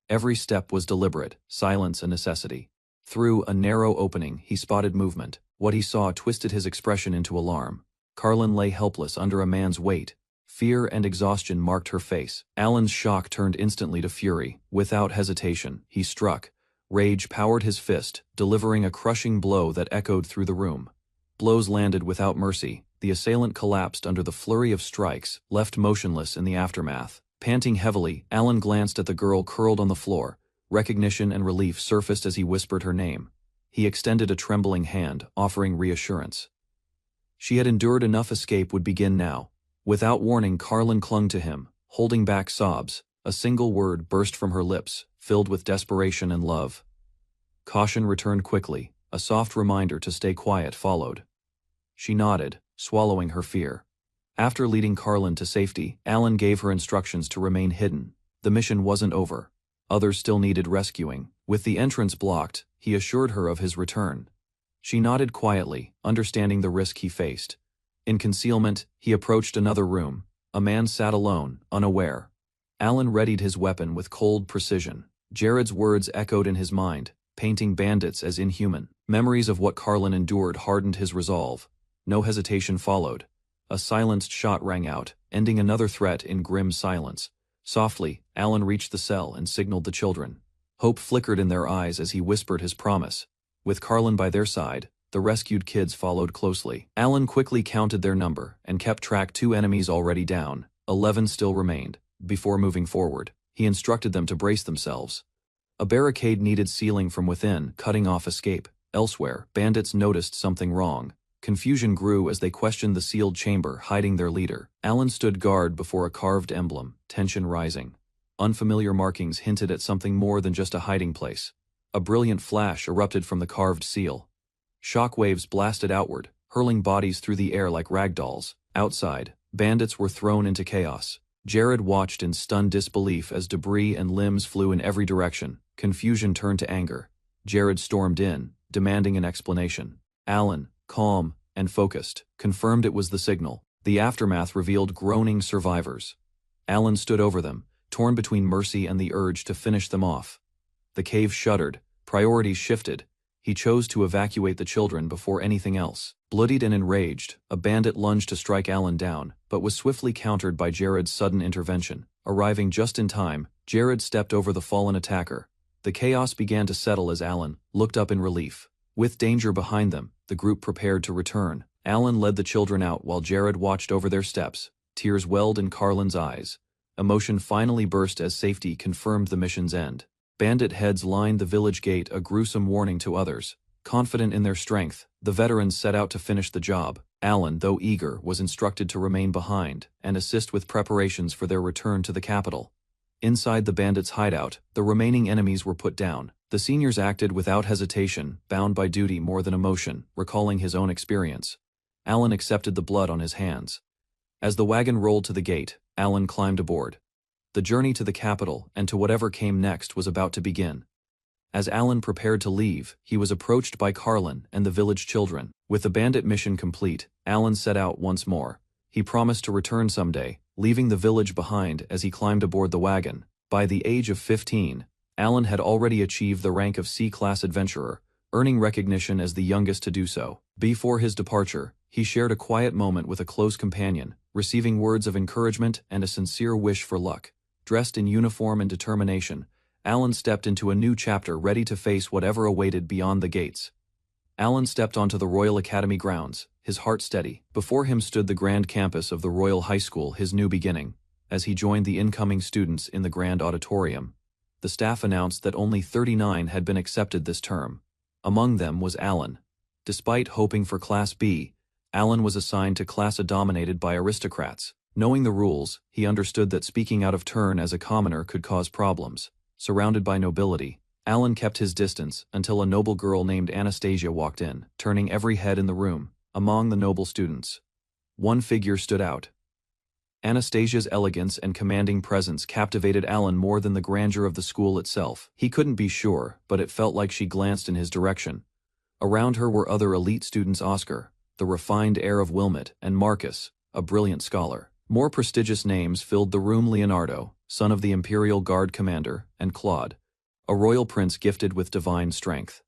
Every step was deliberate, silence a necessity. Through a narrow opening, he spotted movement. What he saw twisted his expression into alarm. Carlin lay helpless under a man's weight. Fear and exhaustion marked her face. Alan's shock turned instantly to fury. Without hesitation, he struck. Rage powered his fist, delivering a crushing blow that echoed through the room. Blows landed without mercy. The assailant collapsed under the flurry of strikes, left motionless in the aftermath. Panting heavily, Alan glanced at the girl curled on the floor. Recognition and relief surfaced as he whispered her name. He extended a trembling hand, offering reassurance. She had endured enough. Escape would begin now. Without warning, Carlin clung to him, holding back sobs. A single word burst from her lips, filled with desperation and love. Caution returned quickly. A soft reminder to stay quiet followed. She nodded, swallowing her fear. After leading Carlin to safety, Alan gave her instructions to remain hidden. The mission wasn't over. Others still needed rescuing. With the entrance blocked, he assured her of his return. She nodded quietly, understanding the risk he faced. In concealment, he approached another room. A man sat alone, unaware. Alan readied his weapon with cold precision. Jared's words echoed in his mind, painting bandits as inhuman. Memories of what Carlin endured hardened his resolve. No hesitation followed. A silenced shot rang out, ending another threat in grim silence. Softly, Alan reached the cell and signaled the children. Hope flickered in their eyes as he whispered his promise. With Carlin by their side, the rescued kids followed closely. Alan quickly counted their number and kept track. 2 enemies already down. 11 still remained. Before moving forward, he instructed them to brace themselves. A barricade needed sealing from within, cutting off escape. Elsewhere, bandits noticed something wrong. Confusion grew as they questioned the sealed chamber hiding their leader. Alan stood guard before a carved emblem, tension rising. Unfamiliar markings hinted at something more than just a hiding place. A brilliant flash erupted from the carved seal. Shockwaves blasted outward, hurling bodies through the air like ragdolls. Outside, bandits were thrown into chaos. Jared watched in stunned disbelief as debris and limbs flew in every direction. Confusion turned to anger. Jared stormed in, demanding an explanation. Alan, calm and focused, confirmed it was the signal. The aftermath revealed groaning survivors. Alan stood over them, torn between mercy and the urge to finish them off. The cave shuddered, priorities shifted. He chose to evacuate the children before anything else. Bloodied and enraged, a bandit lunged to strike Alan down, but was swiftly countered by Jared's sudden intervention. Arriving just in time, Jared stepped over the fallen attacker. The chaos began to settle as Alan looked up in relief. With danger behind them, the group prepared to return. Alan led the children out while Jared watched over their steps. Tears welled in Carlin's eyes. Emotion finally burst as safety confirmed the mission's end. Bandit heads lined the village gate, a gruesome warning to others. Confident in their strength, the veterans set out to finish the job. Alan, though eager, was instructed to remain behind and assist with preparations for their return to the capital. Inside the bandits' hideout, the remaining enemies were put down. The seniors acted without hesitation, bound by duty more than emotion, recalling his own experience. Alan accepted the blood on his hands. As the wagon rolled to the gate, Alan climbed aboard. The journey to the capital and to whatever came next was about to begin. As Alan prepared to leave, he was approached by Carlin and the village children. With the bandit mission complete, Alan set out once more. He promised to return someday, leaving the village behind as he climbed aboard the wagon. By the age of 15, Alan had already achieved the rank of C-class adventurer, earning recognition as the youngest to do so. Before his departure, he shared a quiet moment with a close companion, receiving words of encouragement and a sincere wish for luck. Dressed in uniform and determination, Alan stepped into a new chapter ready to face whatever awaited beyond the gates. Alan stepped onto the Royal Academy grounds, his heart steady. Before him stood the grand campus of the Royal High School, his new beginning. As he joined the incoming students in the grand auditorium, the staff announced that only 39 had been accepted this term. Among them was Alan. Despite hoping for Class B, Alan was assigned to class dominated by aristocrats. Knowing the rules, he understood that speaking out of turn as a commoner could cause problems. Surrounded by nobility, Alan kept his distance until a noble girl named Anastasia walked in, turning every head in the room. Among the noble students, one figure stood out. Anastasia's elegance and commanding presence captivated Alan more than the grandeur of the school itself. He couldn't be sure, but it felt like she glanced in his direction. Around her were other elite students: Oscar, the refined heir of Wilmot, and Marcus, a brilliant scholar. More prestigious names filled the room: Leonardo, son of the Imperial Guard commander, and Claude, a royal prince gifted with divine strength.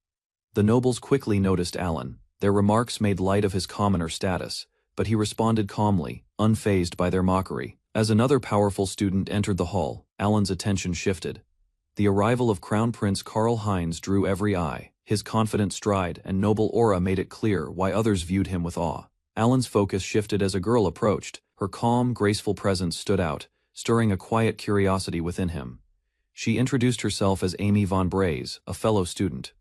The nobles quickly noticed Alan. Their remarks made light of his commoner status, but he responded calmly, unfazed by their mockery. As another powerful student entered the hall, Alan's attention shifted. The arrival of Crown Prince Karl Heinz drew every eye. His confident stride and noble aura made it clear why others viewed him with awe. Alan's focus shifted as a girl approached. Her calm, graceful presence stood out, stirring a quiet curiosity within him. She introduced herself as Amy von Braze, a fellow student.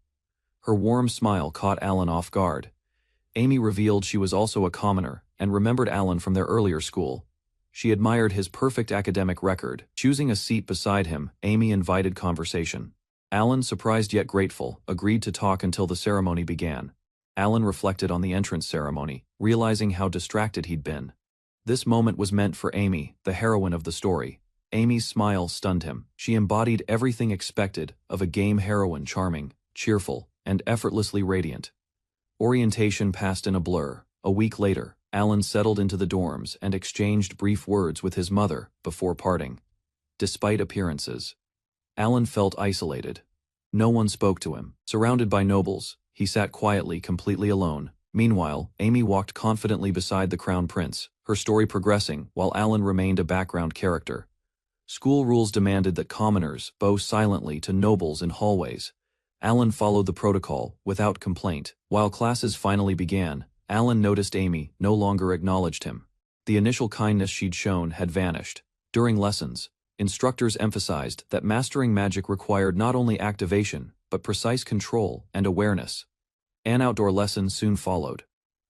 Her warm smile caught Alan off guard. Amy revealed she was also a commoner and remembered Alan from their earlier school. She admired his perfect academic record. Choosing a seat beside him, Amy invited conversation. Alan, surprised yet grateful, agreed to talk until the ceremony began. Alan reflected on the entrance ceremony, realizing how distracted he'd been. This moment was meant for Amy, the heroine of the story. Amy's smile stunned him. She embodied everything expected of a game heroine: charming, cheerful, and effortlessly radiant. Orientation passed in a blur. A week later, Alan settled into the dorms and exchanged brief words with his mother before parting. Despite appearances, Alan felt isolated. No one spoke to him. Surrounded by nobles, he sat quietly, completely alone. Meanwhile, Amy walked confidently beside the crown prince, her story progressing while Alan remained a background character. School rules demanded that commoners bow silently to nobles in hallways. Alan followed the protocol without complaint. While classes finally began, Alan noticed Amy no longer acknowledged him. The initial kindness she'd shown had vanished. During lessons, instructors emphasized that mastering magic required not only activation, but precise control and awareness. An outdoor lesson soon followed.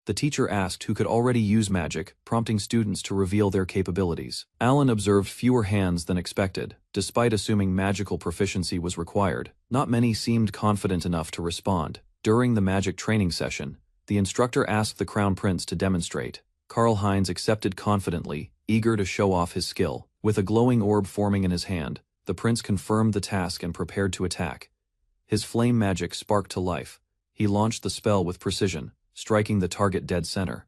The teacher asked who could already use magic, prompting students to reveal their capabilities. Alan observed fewer hands than expected. Despite assuming magical proficiency was required, not many seemed confident enough to respond. During the magic training session, the instructor asked the crown prince to demonstrate. Karl Heinz accepted confidently, eager to show off his skill. With a glowing orb forming in his hand, the prince confirmed the task and prepared to attack. His flame magic sparked to life. He launched the spell with precision, striking the target dead center.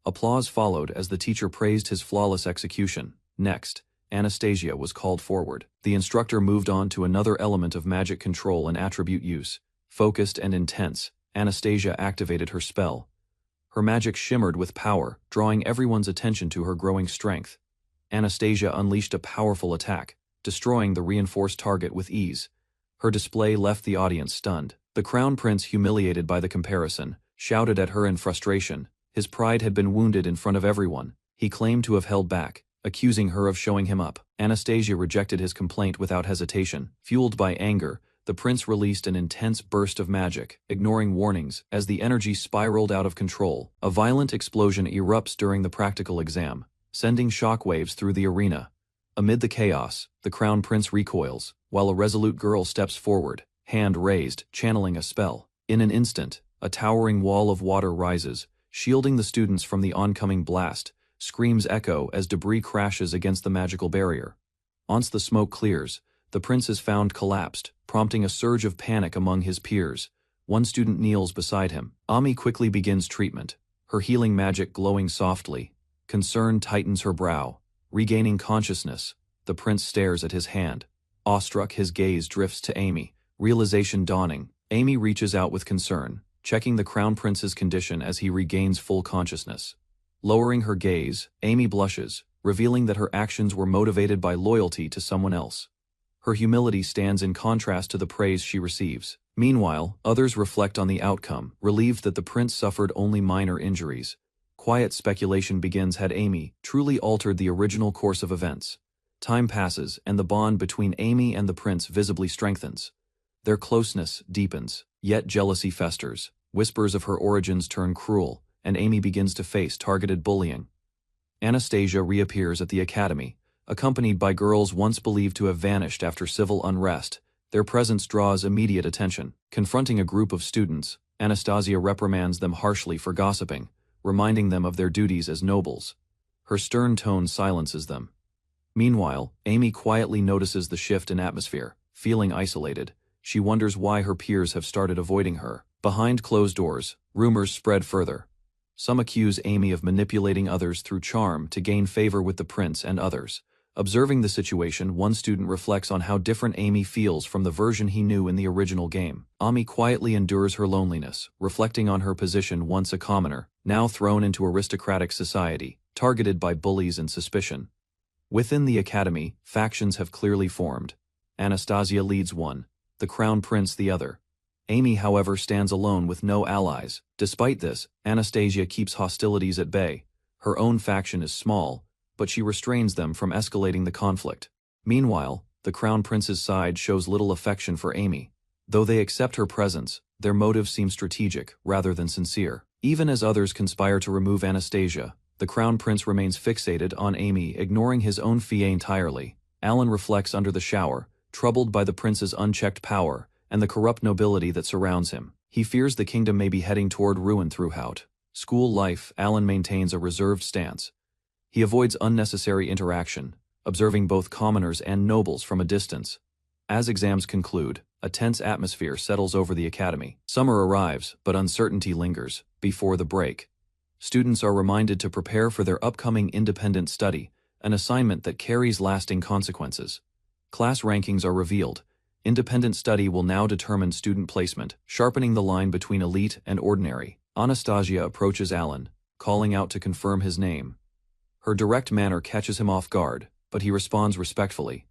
Applause followed as the teacher praised his flawless execution. Next, Anastasia was called forward. The instructor moved on to another element of magic control and attribute use. Focused and intense, Anastasia activated her spell. Her magic shimmered with power, drawing everyone's attention to her growing strength. Anastasia unleashed a powerful attack, destroying the reinforced target with ease. Her display left the audience stunned. The crown prince, humiliated by the comparison, shouted at her in frustration. His pride had been wounded in front of everyone. He claimed to have held back, accusing her of showing him up. Anastasia rejected his complaint without hesitation. Fueled by anger, the prince released an intense burst of magic, ignoring warnings. As the energy spiraled out of control, a violent explosion erupts during the practical exam, sending shockwaves through the arena. Amid the chaos, the crown prince recoils, while a resolute girl steps forward, hand raised, channeling a spell. In an instant, a towering wall of water rises, shielding the students from the oncoming blast. Screams echo as debris crashes against the magical barrier. Once the smoke clears, the prince is found collapsed, prompting a surge of panic among his peers. One student kneels beside him. Ami quickly begins treatment, her healing magic glowing softly. Concern tightens her brow. Regaining consciousness, the prince stares at his hand. Awestruck, his gaze drifts to Amy. Realization dawning, Amy reaches out with concern, checking the crown prince's condition as he regains full consciousness. Lowering her gaze, Amy blushes, revealing that her actions were motivated by loyalty to someone else. Her humility stands in contrast to the praise she receives. Meanwhile, others reflect on the outcome, relieved that the prince suffered only minor injuries. Quiet speculation begins had Amy truly altered the original course of events. Time passes, and the bond between Amy and the prince visibly strengthens. Their closeness deepens, yet jealousy festers. Whispers of her origins turn cruel, and Amy begins to face targeted bullying. Anastasia reappears at the academy, accompanied by girls once believed to have vanished after civil unrest. Their presence draws immediate attention. Confronting a group of students, Anastasia reprimands them harshly for gossiping, reminding them of their duties as nobles. Her stern tone silences them. Meanwhile, Amy quietly notices the shift in atmosphere. Feeling isolated, she wonders why her peers have started avoiding her. Behind closed doors, rumors spread further. Some accuse Amy of manipulating others through charm to gain favor with the prince and others. Observing the situation, one student reflects on how different Amy feels from the version he knew in the original game. Amy quietly endures her loneliness, reflecting on her position once a commoner, now thrown into aristocratic society, targeted by bullies and suspicion. Within the academy, factions have clearly formed. Anastasia leads one, the crown prince the other. Amy, however, stands alone with no allies. Despite this, Anastasia keeps hostilities at bay. Her own faction is small, but she restrains them from escalating the conflict. Meanwhile, the crown prince's side shows little affection for Amy. Though they accept her presence, their motives seem strategic rather than sincere. Even as others conspire to remove Anastasia, the crown prince remains fixated on Amy, ignoring his own fee entirely. Alan reflects under the shower, troubled by the prince's unchecked power and the corrupt nobility that surrounds him. He fears the kingdom may be heading toward ruin throughout. School life, Alan maintains a reserved stance. He avoids unnecessary interaction, observing both commoners and nobles from a distance. As exams conclude, a tense atmosphere settles over the academy. Summer arrives, but uncertainty lingers. Before the break, students are reminded to prepare for their upcoming independent study, an assignment that carries lasting consequences. Class rankings are revealed. Independent study will now determine student placement, sharpening the line between elite and ordinary. Anastasia approaches Alan, calling out to confirm his name. Her direct manner catches him off guard, but he responds respectfully.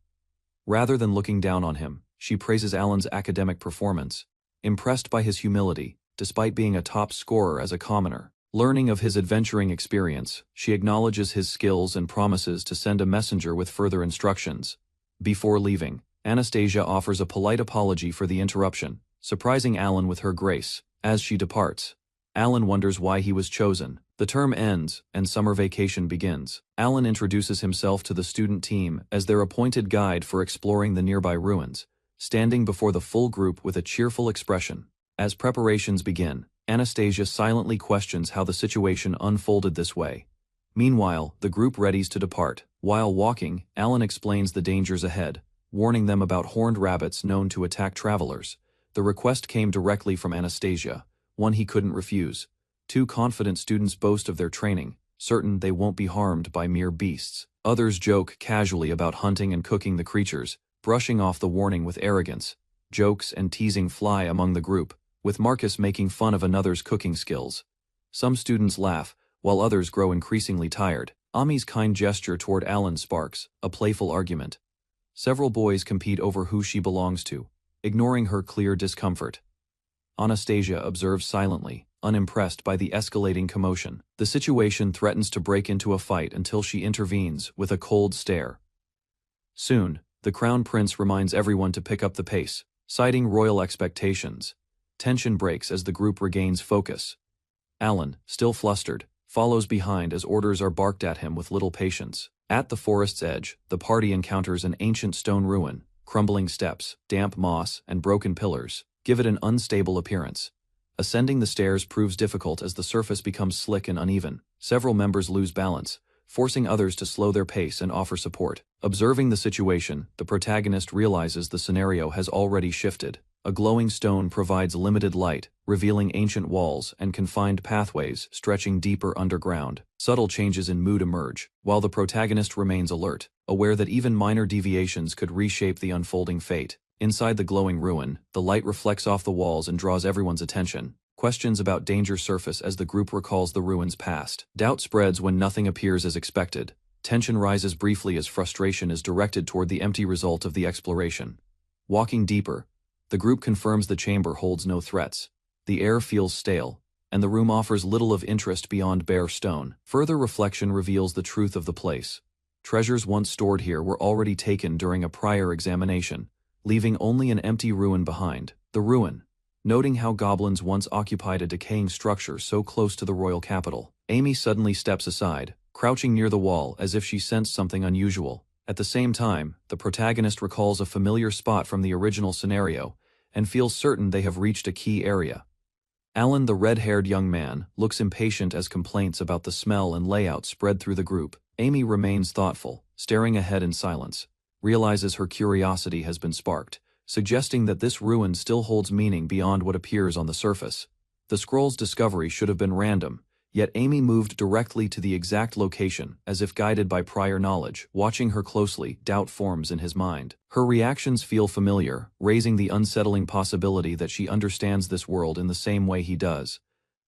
Rather than looking down on him, she praises Alan's academic performance, impressed by his humility, despite being a top scorer as a commoner. Learning of his adventuring experience, she acknowledges his skills and promises to send a messenger with further instructions. Before leaving, Anastasia offers a polite apology for the interruption, surprising Alan with her grace. As she departs, Alan wonders why he was chosen. The term ends, and summer vacation begins. Alan introduces himself to the student team as their appointed guide for exploring the nearby ruins, standing before the full group with a cheerful expression. As preparations begin, Anastasia silently questions how the situation unfolded this way. Meanwhile, the group readies to depart. While walking, Alan explains the dangers ahead, warning them about horned rabbits known to attack travelers. The request came directly from Anastasia, one he couldn't refuse. Two confident students boast of their training, certain they won't be harmed by mere beasts. Others joke casually about hunting and cooking the creatures, brushing off the warning with arrogance. Jokes and teasing fly among the group, with Marcus making fun of another's cooking skills. Some students laugh, while others grow increasingly tired. Ami's kind gesture toward Alan sparks a playful argument. Several boys compete over who she belongs to, ignoring her clear discomfort. Anastasia observes silently, unimpressed by the escalating commotion. The situation threatens to break into a fight until she intervenes with a cold stare. Soon, the crown prince reminds everyone to pick up the pace, citing royal expectations. Tension breaks as the group regains focus. Alan, still flustered, follows behind as orders are barked at him with little patience. At the forest's edge, the party encounters an ancient stone ruin. Crumbling steps, damp moss, and broken pillars give it an unstable appearance. Ascending the stairs proves difficult as the surface becomes slick and uneven. Several members lose balance, forcing others to slow their pace and offer support. Observing the situation, the protagonist realizes the scenario has already shifted. A glowing stone provides limited light, revealing ancient walls and confined pathways stretching deeper underground. Subtle changes in mood emerge, while the protagonist remains alert, aware that even minor deviations could reshape the unfolding fate. Inside the glowing ruin, the light reflects off the walls and draws everyone's attention. Questions about danger surface as the group recalls the ruin's past. Doubt spreads when nothing appears as expected. Tension rises briefly as frustration is directed toward the empty result of the exploration. Walking deeper, the group confirms the chamber holds no threats. The air feels stale, and the room offers little of interest beyond bare stone. Further reflection reveals the truth of the place. Treasures once stored here were already taken during a prior examination, leaving only an empty ruin behind. The ruin. Noting how goblins once occupied a decaying structure so close to the royal capital, Amy suddenly steps aside, crouching near the wall as if she sensed something unusual. At the same time, the protagonist recalls a familiar spot from the original scenario and feels certain they have reached a key area. Alan, the red-haired young man, looks impatient as complaints about the smell and layout spread through the group. Amy remains thoughtful, staring ahead in silence, realizes her curiosity has been sparked, suggesting that this ruin still holds meaning beyond what appears on the surface. The scroll's discovery should have been random, yet Amy moved directly to the exact location, as if guided by prior knowledge. Watching her closely, doubt forms in his mind. Her reactions feel familiar, raising the unsettling possibility that she understands this world in the same way he does.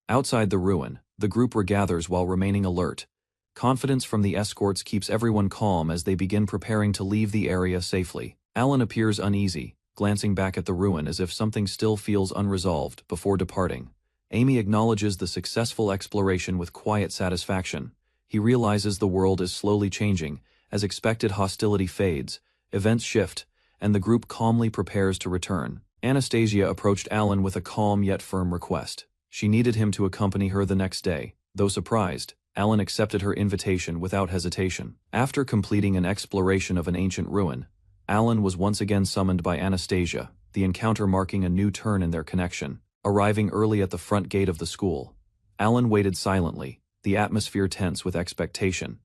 Outside the ruin, the group regathers while remaining alert. Confidence from the escorts keeps everyone calm as they begin preparing to leave the area safely. Alan appears uneasy, glancing back at the ruin as if something still feels unresolved before departing. Amy acknowledges the successful exploration with quiet satisfaction. He realizes the world is slowly changing. As expected, hostility fades, events shift, and the group calmly prepares to return. Anastasia approached Alan with a calm yet firm request. She needed him to accompany her the next day. Though surprised, Alan accepted her invitation without hesitation. After completing an exploration of an ancient ruin, Alan was once again summoned by Anastasia, the encounter marking a new turn in their connection. Arriving early at the front gate of the school, Alan waited silently, the atmosphere tense with expectation.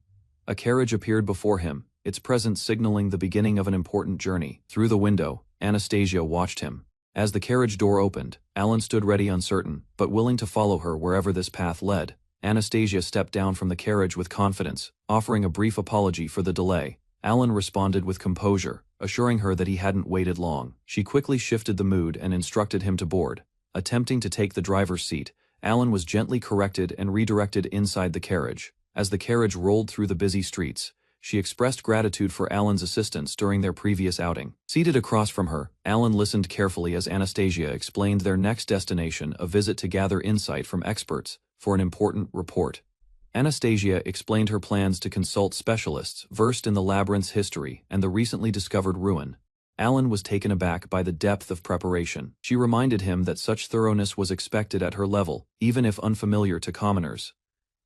A carriage appeared before him, its presence signaling the beginning of an important journey. Through the window, Anastasia watched him. As the carriage door opened, Alan stood ready, uncertain, but willing to follow her wherever this path led. Anastasia stepped down from the carriage with confidence, offering a brief apology for the delay. Alan responded with composure, assuring her that he hadn't waited long. She quickly shifted the mood and instructed him to board. Attempting to take the driver's seat, Alan was gently corrected and redirected inside the carriage. As the carriage rolled through the busy streets, she expressed gratitude for Alan's assistance during their previous outing. Seated across from her, Alan listened carefully as Anastasia explained their next destination, a visit to gather insight from experts for an important report. Anastasia explained her plans to consult specialists versed in the labyrinth's history and the recently discovered ruin. Alan was taken aback by the depth of preparation. She reminded him that such thoroughness was expected at her level, even if unfamiliar to commoners.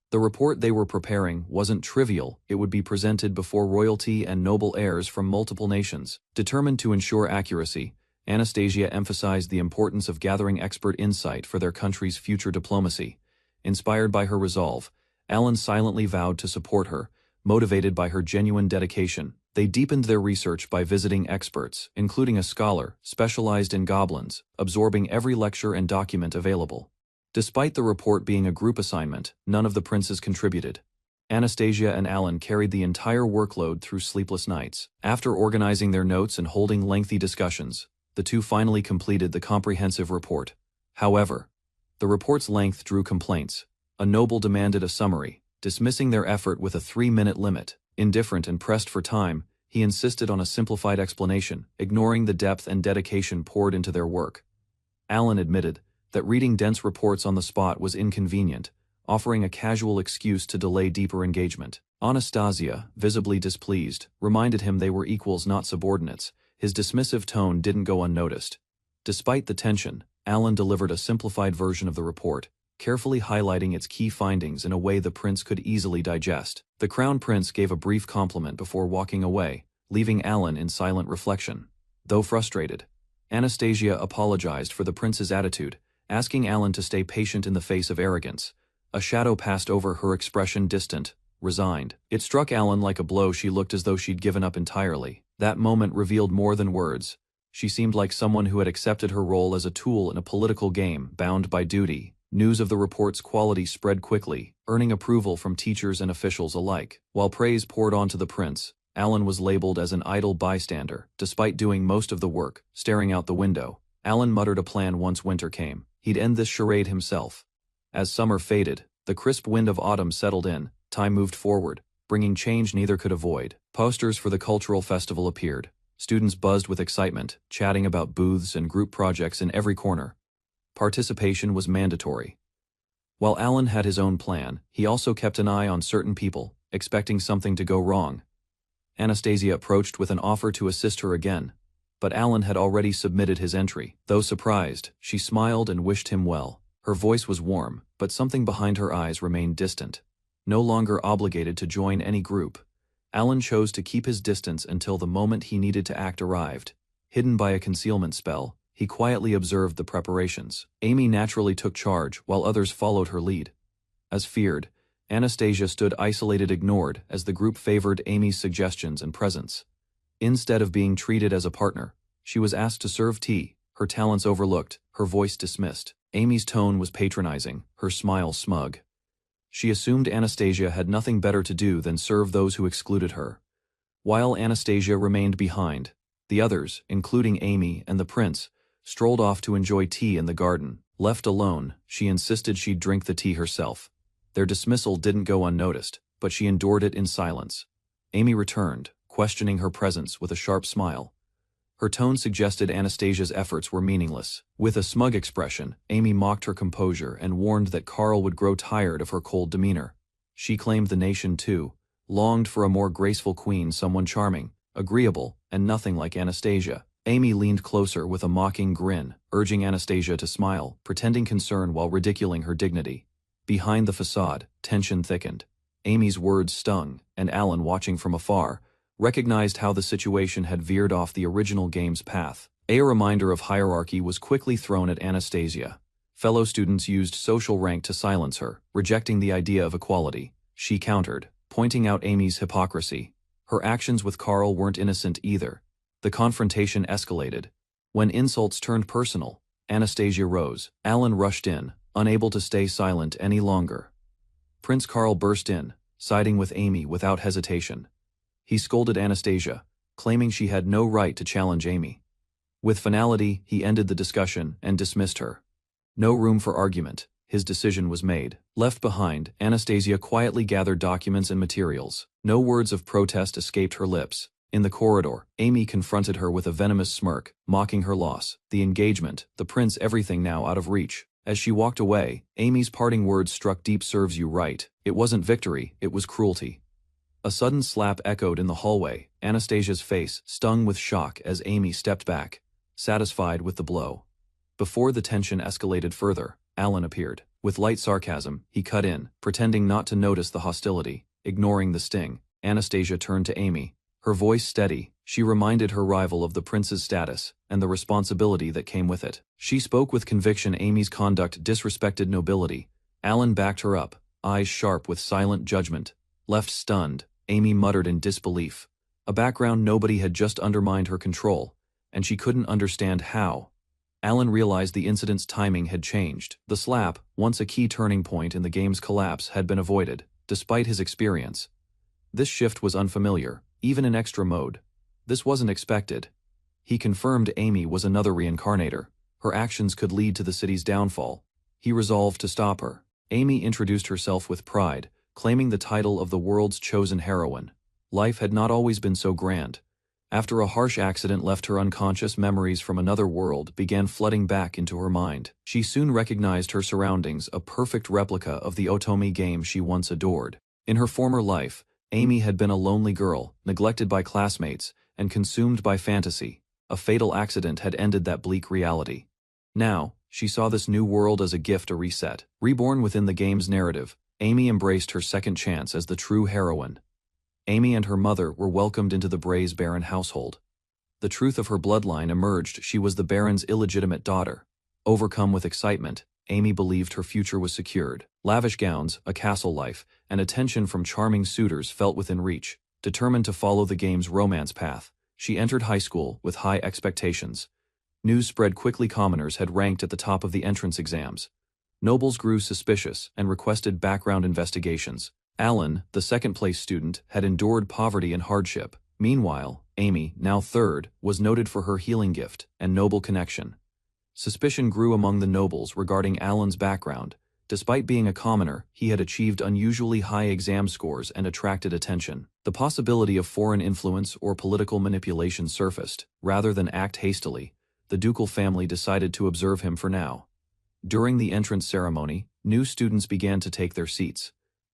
The report they were preparing wasn't trivial. It would be presented before royalty and noble heirs from multiple nations. Determined to ensure accuracy, Anastasia emphasized the importance of gathering expert insight for their country's future diplomacy. Inspired by her resolve, Alan silently vowed to support her, motivated by her genuine dedication. They deepened their research by visiting experts, including a scholar specialized in goblins, absorbing every lecture and document available. Despite the report being a group assignment, none of the princes contributed. Anastasia and Alan carried the entire workload through sleepless nights. After organizing their notes and holding lengthy discussions, the two finally completed the comprehensive report. However, the report's length drew complaints. A noble demanded a summary, dismissing their effort with a 3-minute limit. Indifferent and pressed for time, he insisted on a simplified explanation, ignoring the depth and dedication poured into their work. Alan admitted that reading dense reports on the spot was inconvenient, offering a casual excuse to delay deeper engagement. Anastasia, visibly displeased, reminded him they were equals, not subordinates. His dismissive tone didn't go unnoticed. Despite the tension, Alan delivered a simplified version of the report, carefully highlighting its key findings in a way the prince could easily digest. The crown prince gave a brief compliment before walking away, leaving Alan in silent reflection. Though frustrated, Anastasia apologized for the prince's attitude, asking Alan to stay patient in the face of arrogance. A shadow passed over her expression, distant, resigned. It struck Alan like a blow. She looked as though she'd given up entirely. That moment revealed more than words. She seemed like someone who had accepted her role as a tool in a political game, bound by duty. News of the report's quality spread quickly, earning approval from teachers and officials alike. While praise poured onto the prince, Alan was labeled as an idle bystander, despite doing most of the work, staring out the window. Alan muttered a plan once winter came. He'd end this charade himself. As summer faded, the crisp wind of autumn settled in, time moved forward. bringing change neither could avoid. Posters for the cultural festival appeared. Students buzzed with excitement, chatting about booths and group projects in every corner. Participation was mandatory. While Alan had his own plan, he also kept an eye on certain people, expecting something to go wrong. Anastasia approached with an offer to assist her again, but Alan had already submitted his entry. Though surprised, she smiled and wished him well. Her voice was warm, but something behind her eyes remained distant. No longer obligated to join any group, Alan chose to keep his distance until the moment he needed to act arrived. Hidden by a concealment spell, he quietly observed the preparations. Amy naturally took charge while others followed her lead. As feared, Anastasia stood isolated, ignored as the group favored Amy's suggestions and presence. Instead of being treated as a partner, she was asked to serve tea, her talents overlooked, her voice dismissed. Amy's tone was patronizing, her smile smug. She assumed Anastasia had nothing better to do than serve those who excluded her. While Anastasia remained behind, the others, including Amy and the prince, strolled off to enjoy tea in the garden. Left alone, she insisted she'd drink the tea herself. Their dismissal didn't go unnoticed, but she endured it in silence. Amy returned, questioning her presence with a sharp smile. Her tone suggested Anastasia's efforts were meaningless. With a smug expression, Amy mocked her composure and warned that Carl would grow tired of her cold demeanor. She claimed the nation too, longed for a more graceful queen, someone charming, agreeable, and nothing like Anastasia. Amy leaned closer with a mocking grin, urging Anastasia to smile, pretending concern while ridiculing her dignity. Behind the facade, tension thickened. Amy's words stung, and Alan, watching from afar, recognized how the situation had veered off the original game's path. A reminder of hierarchy was quickly thrown at Anastasia. Fellow students used social rank to silence her, rejecting the idea of equality. She countered, pointing out Amy's hypocrisy. Her actions with Carl weren't innocent either. The confrontation escalated. When insults turned personal, Anastasia rose. Alan rushed in, unable to stay silent any longer. Prince Carl burst in, siding with Amy without hesitation. He scolded Anastasia, claiming she had no right to challenge Amy. With finality, he ended the discussion and dismissed her. No room for argument, his decision was made. Left behind, Anastasia quietly gathered documents and materials. No words of protest escaped her lips. In the corridor, Amy confronted her with a venomous smirk, mocking her loss, the engagement, the prince, everything now out of reach. As she walked away, Amy's parting words struck deep. Serves you right. It wasn't victory, it was cruelty. A sudden slap echoed in the hallway. Anastasia's face stung with shock as Amy stepped back, satisfied with the blow. Before the tension escalated further, Alan appeared. With light sarcasm, he cut in, pretending not to notice the hostility. Ignoring the sting, Anastasia turned to Amy. Her voice steady, she reminded her rival of the prince's status and the responsibility that came with it. She spoke with conviction. Amy's conduct disrespected nobility. Alan backed her up, eyes sharp with silent judgment. Left stunned, Amy muttered in disbelief. A background nobody had just undermined her control, and she couldn't understand how. Alan realized the incident's timing had changed. The slap, once a key turning point in the game's collapse, had been avoided, despite his experience. This shift was unfamiliar, even in extra mode. This wasn't expected. He confirmed Amy was another reincarnator. Her actions could lead to the city's downfall. He resolved to stop her. Amy introduced herself with pride, claiming the title of the world's chosen heroine. Life had not always been so grand. After a harsh accident left her unconscious, memories from another world began flooding back into her mind. She soon recognized her surroundings, a perfect replica of the Otome game she once adored. In her former life, Amy had been a lonely girl, neglected by classmates, and consumed by fantasy. A fatal accident had ended that bleak reality. Now, she saw this new world as a gift, a reset. Reborn within the game's narrative, Amy embraced her second chance as the true heroine. Amy and her mother were welcomed into the Bray's Baron household. The truth of her bloodline emerged. She was the Baron's illegitimate daughter. Overcome with excitement, Amy believed her future was secured. Lavish gowns, a castle life, and attention from charming suitors felt within reach. Determined to follow the game's romance path, she entered high school with high expectations. News spread quickly. Commoners had ranked at the top of the entrance exams. Nobles grew suspicious and requested background investigations. Alan, the second-place student, had endured poverty and hardship. Meanwhile, Amy, now third, was noted for her healing gift and noble connection. Suspicion grew among the nobles regarding Alan's background, Despite being a commoner, he had achieved unusually high exam scores and attracted attention. The possibility of foreign influence or political manipulation surfaced. Rather than act hastily, the ducal family decided to observe him for now. During the entrance ceremony, new students began to take their seats.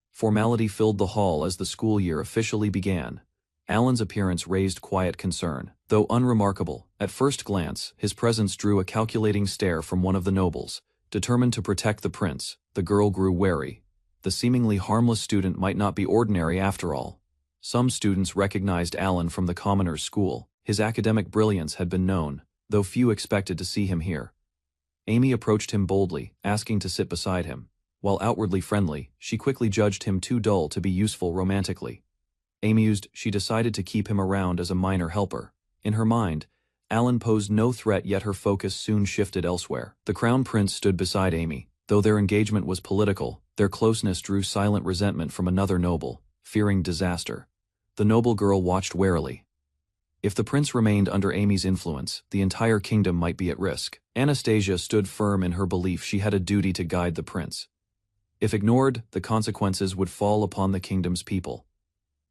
Formality filled the hall as the school year officially began. Alan's appearance raised quiet concern. Though unremarkable, at first glance, his presence drew a calculating stare from one of the nobles. Determined to protect the prince, the girl grew wary. The seemingly harmless student might not be ordinary after all. Some students recognized Alan from the commoner's school. His academic brilliance had been known, though few expected to see him here. Amy approached him boldly, asking to sit beside him. While outwardly friendly, she quickly judged him too dull to be useful romantically. Amused, she decided to keep him around as a minor helper. In her mind, Alan posed no threat, yet her focus soon shifted elsewhere. The crown prince stood beside Amy. Though their engagement was political, their closeness drew silent resentment from another noble, fearing disaster. The noble girl watched warily. If the prince remained under Amy's influence, the entire kingdom might be at risk. Anastasia stood firm in her belief she had a duty to guide the prince. If ignored, the consequences would fall upon the kingdom's people.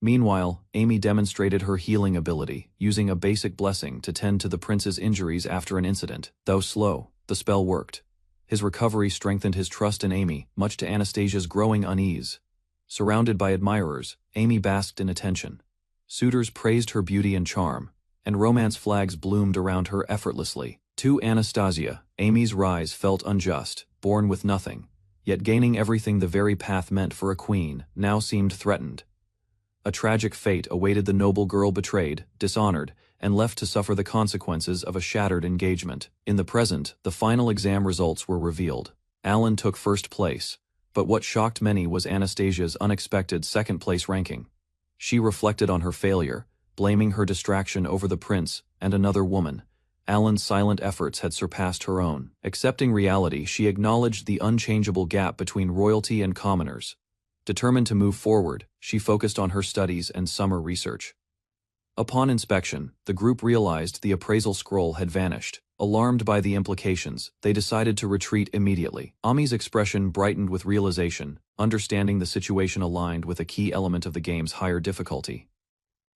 Meanwhile, Amy demonstrated her healing ability, using a basic blessing to tend to the prince's injuries after an incident. Though slow, the spell worked. His recovery strengthened his trust in Amy, much to Anastasia's growing unease. Surrounded by admirers, Amy basked in attention. Suitors praised her beauty and charm, and romance flags bloomed around her effortlessly. To Anastasia, Amy's rise felt unjust, born with nothing, yet gaining everything the very path meant for a queen, now seemed threatened. A tragic fate awaited the noble girl betrayed, dishonored, and left to suffer the consequences of a shattered engagement. In the present, the final exam results were revealed. Alan took first place, but what shocked many was Anastasia's unexpected second-place ranking. She reflected on her failure, blaming her distraction over the prince and another woman. Alan's silent efforts had surpassed her own. Accepting reality, she acknowledged the unchangeable gap between royalty and commoners. Determined to move forward, she focused on her studies and summer research. Upon inspection, the group realized the appraisal scroll had vanished. Alarmed by the implications, they decided to retreat immediately. Ami's expression brightened with realization, understanding the situation aligned with a key element of the game's higher difficulty.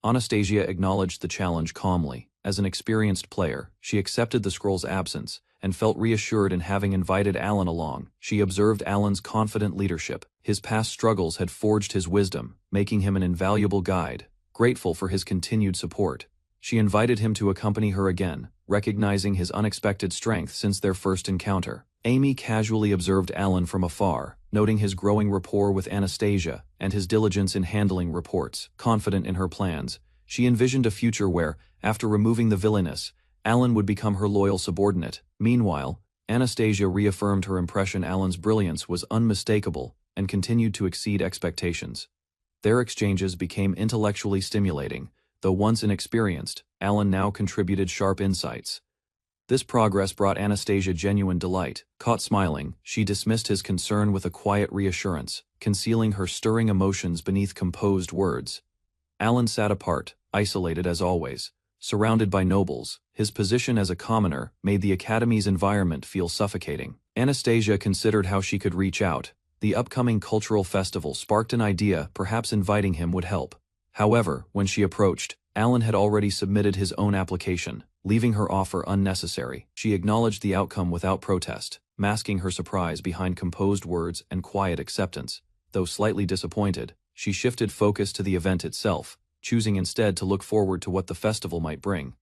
Anastasia acknowledged the challenge calmly. As an experienced player, she accepted the scroll's absence and felt reassured in having invited Alan along. She observed Alan's confident leadership. His past struggles had forged his wisdom, making him an invaluable guide. Grateful for his continued support, she invited him to accompany her again, recognizing his unexpected strength since their first encounter. Amy casually observed Alan from afar, noting his growing rapport with Anastasia and his diligence in handling reports. Confident in her plans, she envisioned a future where, after removing the villainess, Alan would become her loyal subordinate. Meanwhile, Anastasia reaffirmed her impression Alan's brilliance was unmistakable and continued to exceed expectations. Their exchanges became intellectually stimulating. Though once inexperienced, Alan now contributed sharp insights. This progress brought Anastasia genuine delight. Caught smiling, she dismissed his concern with a quiet reassurance, concealing her stirring emotions beneath composed words. Alan sat apart, isolated as always. Surrounded by nobles, his position as a commoner made the academy's environment feel suffocating. Anastasia considered how she could reach out. The upcoming cultural festival sparked an idea, perhaps inviting him would help. However, when she approached, Alan had already submitted his own application, leaving her offer unnecessary. She acknowledged the outcome without protest, masking her surprise behind composed words and quiet acceptance. Though slightly disappointed, she shifted focus to the event itself, choosing instead to look forward to what the festival might bring.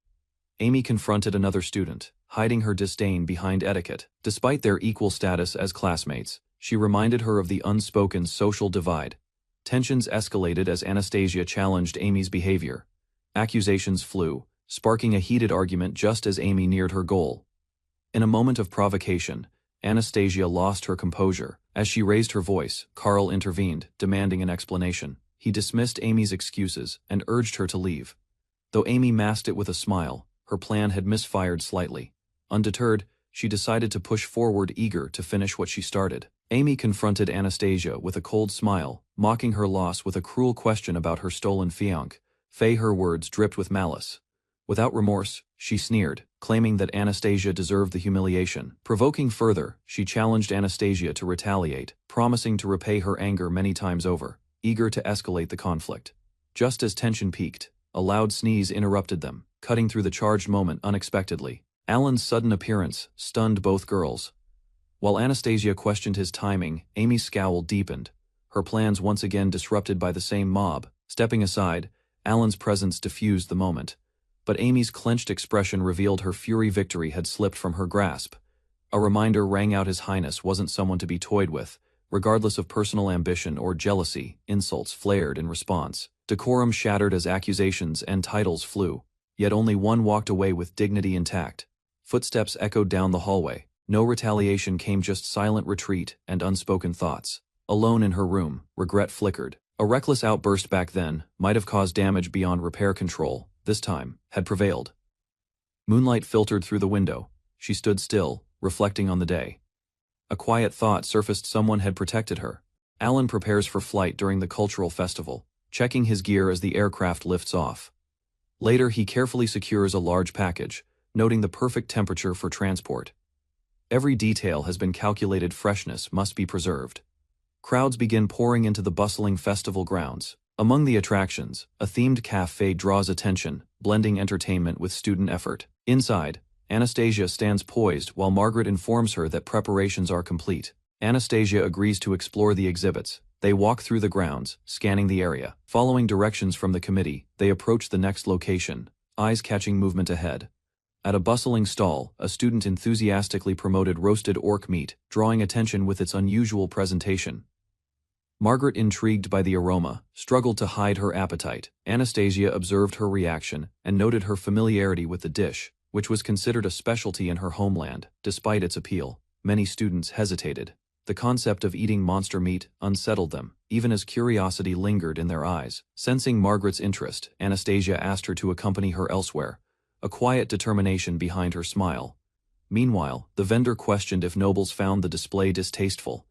Amy confronted another student, hiding her disdain behind etiquette. Despite their equal status as classmates, she reminded her of the unspoken social divide. Tensions escalated as Anastasia challenged Amy's behavior. Accusations flew, sparking a heated argument just as Amy neared her goal. In a moment of provocation, Anastasia lost her composure. As she raised her voice, Carl intervened, demanding an explanation. He dismissed Amy's excuses and urged her to leave. Though Amy masked it with a smile, her plan had misfired slightly. Undeterred, she decided to push forward, eager to finish what she started. Amy confronted Anastasia with a cold smile, mocking her loss with a cruel question about her stolen fiancé. Her words dripped with malice. Without remorse, she sneered, claiming that Anastasia deserved the humiliation. Provoking further, she challenged Anastasia to retaliate, promising to repay her anger many times over, eager to escalate the conflict. Just as tension peaked, a loud sneeze interrupted them, cutting through the charged moment unexpectedly. Alan's sudden appearance stunned both girls. While Anastasia questioned his timing, Amy's scowl deepened, her plans once again disrupted by the same mob. Stepping aside, Alan's presence diffused the moment. But Amy's clenched expression revealed her fury victory had slipped from her grasp. A reminder rang out: His Highness wasn't someone to be toyed with. Regardless of personal ambition or jealousy, insults flared in response. Decorum shattered as accusations and titles flew. Yet only one walked away with dignity intact. Footsteps echoed down the hallway. No retaliation came, just silent retreat and unspoken thoughts. Alone in her room, regret flickered. A reckless outburst back then might have caused damage beyond repair. Control, this time, had prevailed. Moonlight filtered through the window. She stood still, reflecting on the day. A quiet thought surfaced: someone had protected her. Alan prepares for flight during the cultural festival, checking his gear as the aircraft lifts off. Later, he carefully secures a large package, noting the perfect temperature for transport. Every detail has been calculated. Freshness must be preserved. Crowds begin pouring into the bustling festival grounds. Among the attractions, a themed cafe draws attention, blending entertainment with student effort. Inside, Anastasia stands poised while Margaret informs her that preparations are complete. Anastasia agrees to explore the exhibits. They walk through the grounds, scanning the area. Following directions from the committee, they approach the next location, eyes catching movement ahead. At a bustling stall, a student enthusiastically promoted roasted orc meat, drawing attention with its unusual presentation. Margaret, intrigued by the aroma, struggled to hide her appetite. Anastasia observed her reaction and noted her familiarity with the dish, which was considered a specialty in her homeland. Despite its appeal, many students hesitated. The concept of eating monster meat unsettled them, even as curiosity lingered in their eyes. Sensing Margaret's interest, Anastasia asked her to accompany her elsewhere, a quiet determination behind her smile. Meanwhile, the vendor questioned if nobles found the display distasteful.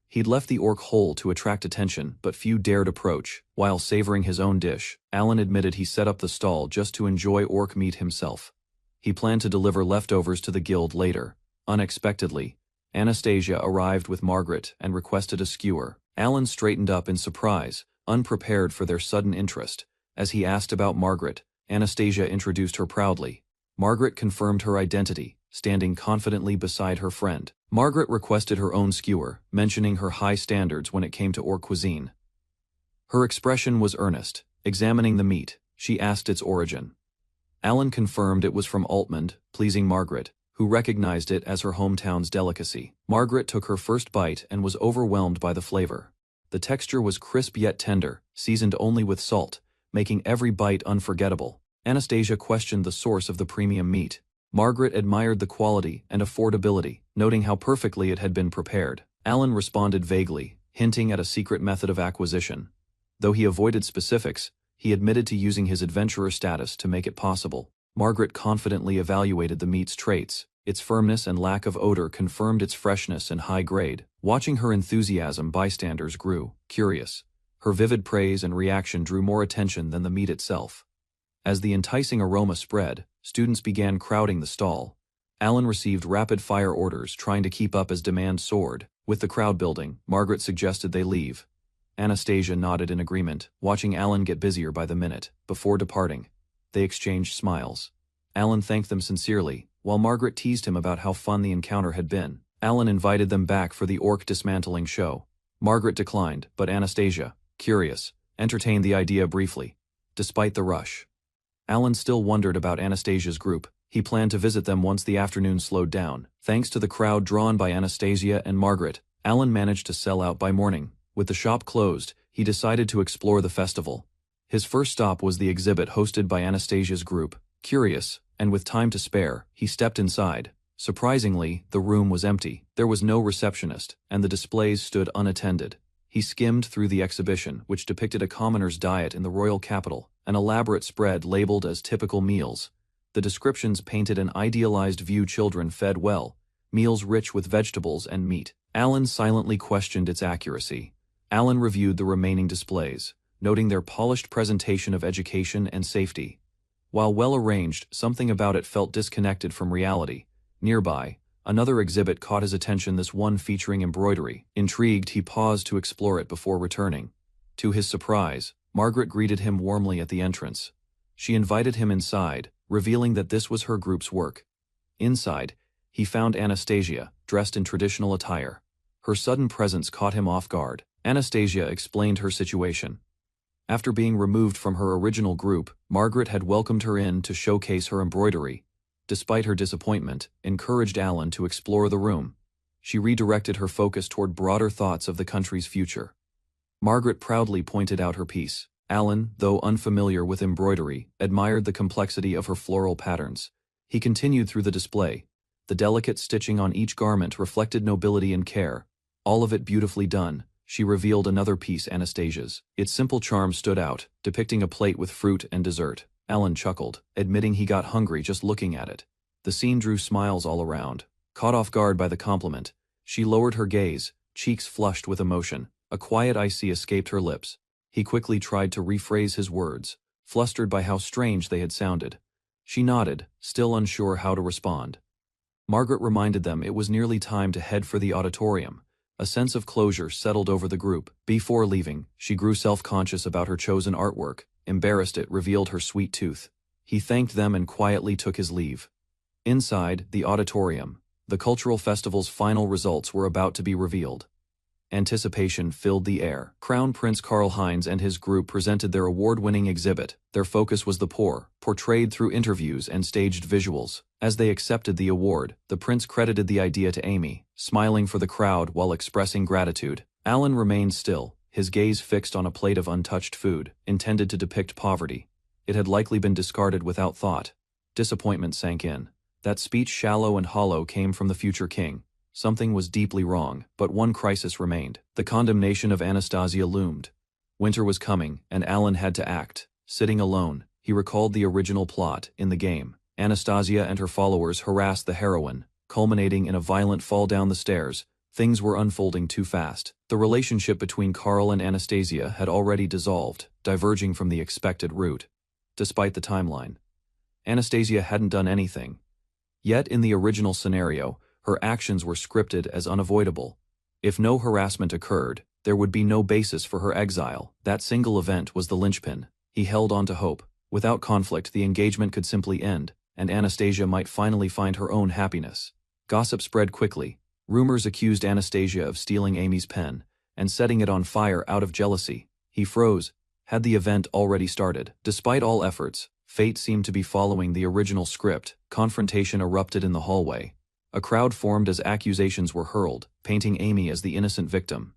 He'd left the orc whole to attract attention, but few dared approach. While savoring his own dish, Alan admitted he set up the stall just to enjoy orc meat himself. He planned to deliver leftovers to the guild later. Unexpectedly, Anastasia arrived with Margaret and requested a skewer. Alan straightened up in surprise, unprepared for their sudden interest. As he asked about Margaret, Anastasia introduced her proudly. Margaret confirmed her identity, standing confidently beside her friend. Margaret requested her own skewer, mentioning her high standards when it came to orc cuisine. Her expression was earnest. Examining the meat, she asked its origin. Alan confirmed it was from Altmund, pleasing Margaret, who recognized it as her hometown's delicacy. Margaret took her first bite and was overwhelmed by the flavor. The texture was crisp yet tender, seasoned only with salt, making every bite unforgettable. Anastasia questioned the source of the premium meat. Margaret admired the quality and affordability, noting how perfectly it had been prepared. Alan responded vaguely, hinting at a secret method of acquisition. Though he avoided specifics, he admitted to using his adventurer status to make it possible. Margaret confidently evaluated the meat's traits. Its firmness and lack of odor confirmed its freshness and high grade. Watching her enthusiasm, bystanders grew curious. Her vivid praise and reaction drew more attention than the meat itself. As the enticing aroma spread, students began crowding the stall. Alan received rapid-fire orders, trying to keep up as demand soared. With the crowd building, Margaret suggested they leave. Anastasia nodded in agreement, watching Alan get busier by the minute. Before departing, they exchanged smiles. Alan thanked them sincerely, while Margaret teased him about how fun the encounter had been. Alan invited them back for the orc dismantling show. Margaret declined, but Anastasia, curious, entertained the idea briefly. Despite the rush, Alan still wondered about Anastasia's group. He planned to visit them once the afternoon slowed down. Thanks to the crowd drawn by Anastasia and Margaret, Alan managed to sell out by morning. With the shop closed, he decided to explore the festival. His first stop was the exhibit hosted by Anastasia's group. Curious, and with time to spare, he stepped inside. Surprisingly, the room was empty. There was no receptionist, and the displays stood unattended. He skimmed through the exhibition, which depicted a commoner's diet in the royal capital, an elaborate spread labeled as typical meals. The descriptions painted an idealized view: children fed well, meals rich with vegetables and meat. Alan silently questioned its accuracy. Alan reviewed the remaining displays, noting their polished presentation of education and safety. While well arranged, something about it felt disconnected from reality. Nearby, another exhibit caught his attention, this one featuring embroidery. Intrigued, he paused to explore it before returning. To his surprise, Margaret greeted him warmly at the entrance. She invited him inside, revealing that this was her group's work. Inside, he found Anastasia, dressed in traditional attire. Her sudden presence caught him off guard. Anastasia explained her situation. After being removed from her original group, Margaret had welcomed her in to showcase her embroidery. Despite her disappointment, encouraged Alan to explore the room. She redirected her focus toward broader thoughts of the country's future. Margaret proudly pointed out her piece. Alan, though unfamiliar with embroidery, admired the complexity of her floral patterns. He continued through the display. The delicate stitching on each garment reflected nobility and care. All of it beautifully done. She revealed another piece, Anastasia's. Its simple charm stood out, depicting a plate with fruit and dessert. Alan chuckled, admitting he got hungry just looking at it. The scene drew smiles all around. Caught off guard by the compliment, she lowered her gaze, cheeks flushed with emotion. A quiet icy escaped her lips. He quickly tried to rephrase his words, flustered by how strange they had sounded. She nodded, still unsure how to respond. Margaret reminded them it was nearly time to head for the auditorium. A sense of closure settled over the group. Before leaving, she grew self-conscious about her chosen artwork. Embarrassed, it revealed her sweet tooth. He thanked them and quietly took his leave. Inside the auditorium, the cultural festival's final results were about to be revealed. Anticipation filled the air. Crown Prince Karl-Heinz and his group presented their award-winning exhibit. Their focus was the poor, portrayed through interviews and staged visuals. As they accepted the award, the prince credited the idea to Amy, smiling for the crowd while expressing gratitude. Alan remained still, his gaze fixed on a plate of untouched food, intended to depict poverty. It had likely been discarded without thought. Disappointment sank in. That speech, shallow and hollow, came from the future king. Something was deeply wrong, but one crisis remained. The condemnation of Anastasia loomed. Winter was coming, and Alan had to act. Sitting alone, he recalled the original plot. In the game, Anastasia and her followers harassed the heroine, culminating in a violent fall down the stairs. Things were unfolding too fast. The relationship between Karl and Anastasia had already dissolved, diverging from the expected route. Despite the timeline, Anastasia hadn't done anything. Yet in the original scenario, her actions were scripted as unavoidable. If no harassment occurred, there would be no basis for her exile. That single event was the linchpin. He held on to hope. Without conflict, the engagement could simply end, and Anastasia might finally find her own happiness. Gossip spread quickly. Rumors accused Anastasia of stealing Amy's pen and setting it on fire out of jealousy. He froze. Had the event already started? Despite all efforts, fate seemed to be following the original script. Confrontation erupted in the hallway. A crowd formed as accusations were hurled, painting Amy as the innocent victim.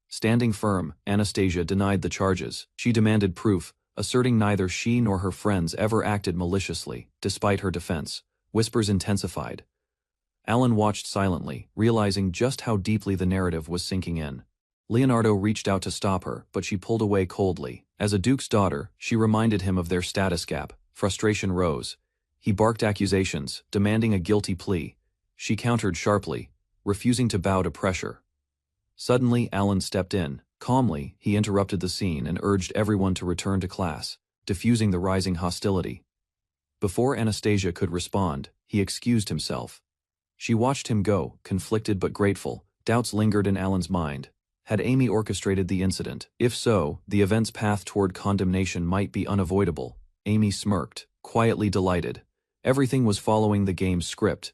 Standing firm, Anastasia denied the charges. She demanded proof, asserting neither she nor her friends ever acted maliciously. Despite her defense, whispers intensified. Alan watched silently, realizing just how deeply the narrative was sinking in. Leonardo reached out to stop her, but she pulled away coldly. As a duke's daughter, she reminded him of their status gap. Frustration rose. He barked accusations, demanding a guilty plea. She countered sharply, refusing to bow to pressure. Suddenly, Alan stepped in. Calmly, he interrupted the scene and urged everyone to return to class, diffusing the rising hostility. Before Anastasia could respond, he excused himself. She watched him go, conflicted but grateful. Doubts lingered in Alan's mind. Had Amy orchestrated the incident? If so, the event's path toward condemnation might be unavoidable. Amy smirked, quietly delighted. Everything was following the game's script.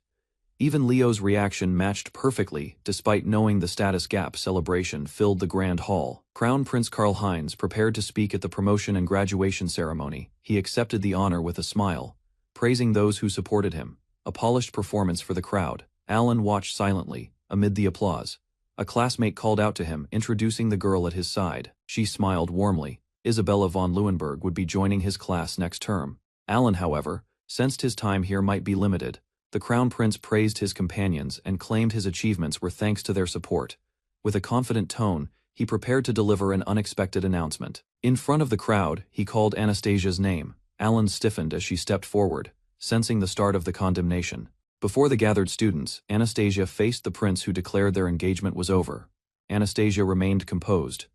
Even Leo's reaction matched perfectly, despite knowing the status gap. Celebration filled the grand hall. Crown Prince Karl-Heinz prepared to speak at the promotion and graduation ceremony. He accepted the honor with a smile, praising those who supported him. A polished performance for the crowd. Alan watched silently, amid the applause. A classmate called out to him, introducing the girl at his side. She smiled warmly. Isabella von Leeuwenberg would be joining his class next term. Alan, however, sensed his time here might be limited. The Crown Prince praised his companions and claimed his achievements were thanks to their support. With a confident tone, he prepared to deliver an unexpected announcement. In front of the crowd, he called Anastasia's name. Alan stiffened as she stepped forward, sensing the start of the condemnation. Before the gathered students, Anastasia faced the prince, who declared their engagement was over. Anastasia remained composed.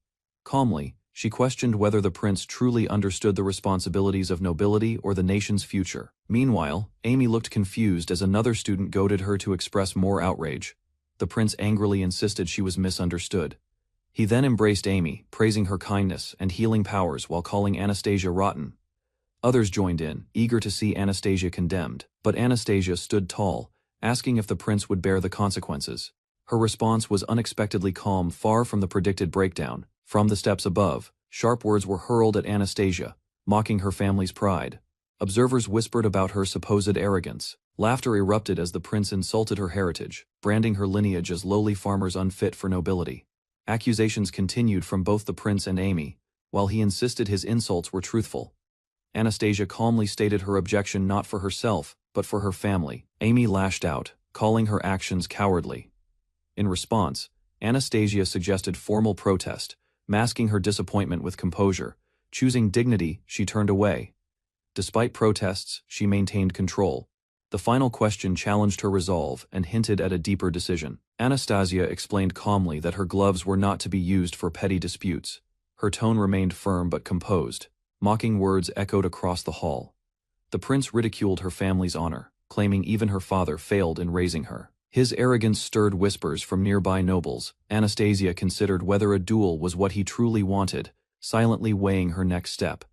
Calmly, She questioned whether the prince truly understood the responsibilities of nobility or the nation's future. Meanwhile, Amy looked confused as another student goaded her to express more outrage. The prince angrily insisted she was misunderstood. He then embraced Amy, praising her kindness and healing powers while calling Anastasia rotten. Others joined in, eager to see Anastasia condemned, but Anastasia stood tall, asking if the prince would bear the consequences. Her response was unexpectedly calm, far from the predicted breakdown. From the steps above, sharp words were hurled at Anastasia, mocking her family's pride. Observers whispered about her supposed arrogance. Laughter erupted as the prince insulted her heritage, branding her lineage as lowly farmers unfit for nobility. Accusations continued from both the prince and Amy, while he insisted his insults were truthful. Anastasia calmly stated her objection not for herself, but for her family. Amy lashed out, calling her actions cowardly. In response, Anastasia suggested formal protest, masking her disappointment with composure. Choosing dignity, she turned away. Despite protests, she maintained control. The final question challenged her resolve and hinted at a deeper decision. Anastasia explained calmly that her gloves were not to be used for petty disputes. Her tone remained firm but composed. Mocking words echoed across the hall. The prince ridiculed her family's honor, claiming even her father failed in raising her. His arrogance stirred whispers from nearby nobles. Anastasia considered whether a duel was what he truly wanted, silently weighing her next step.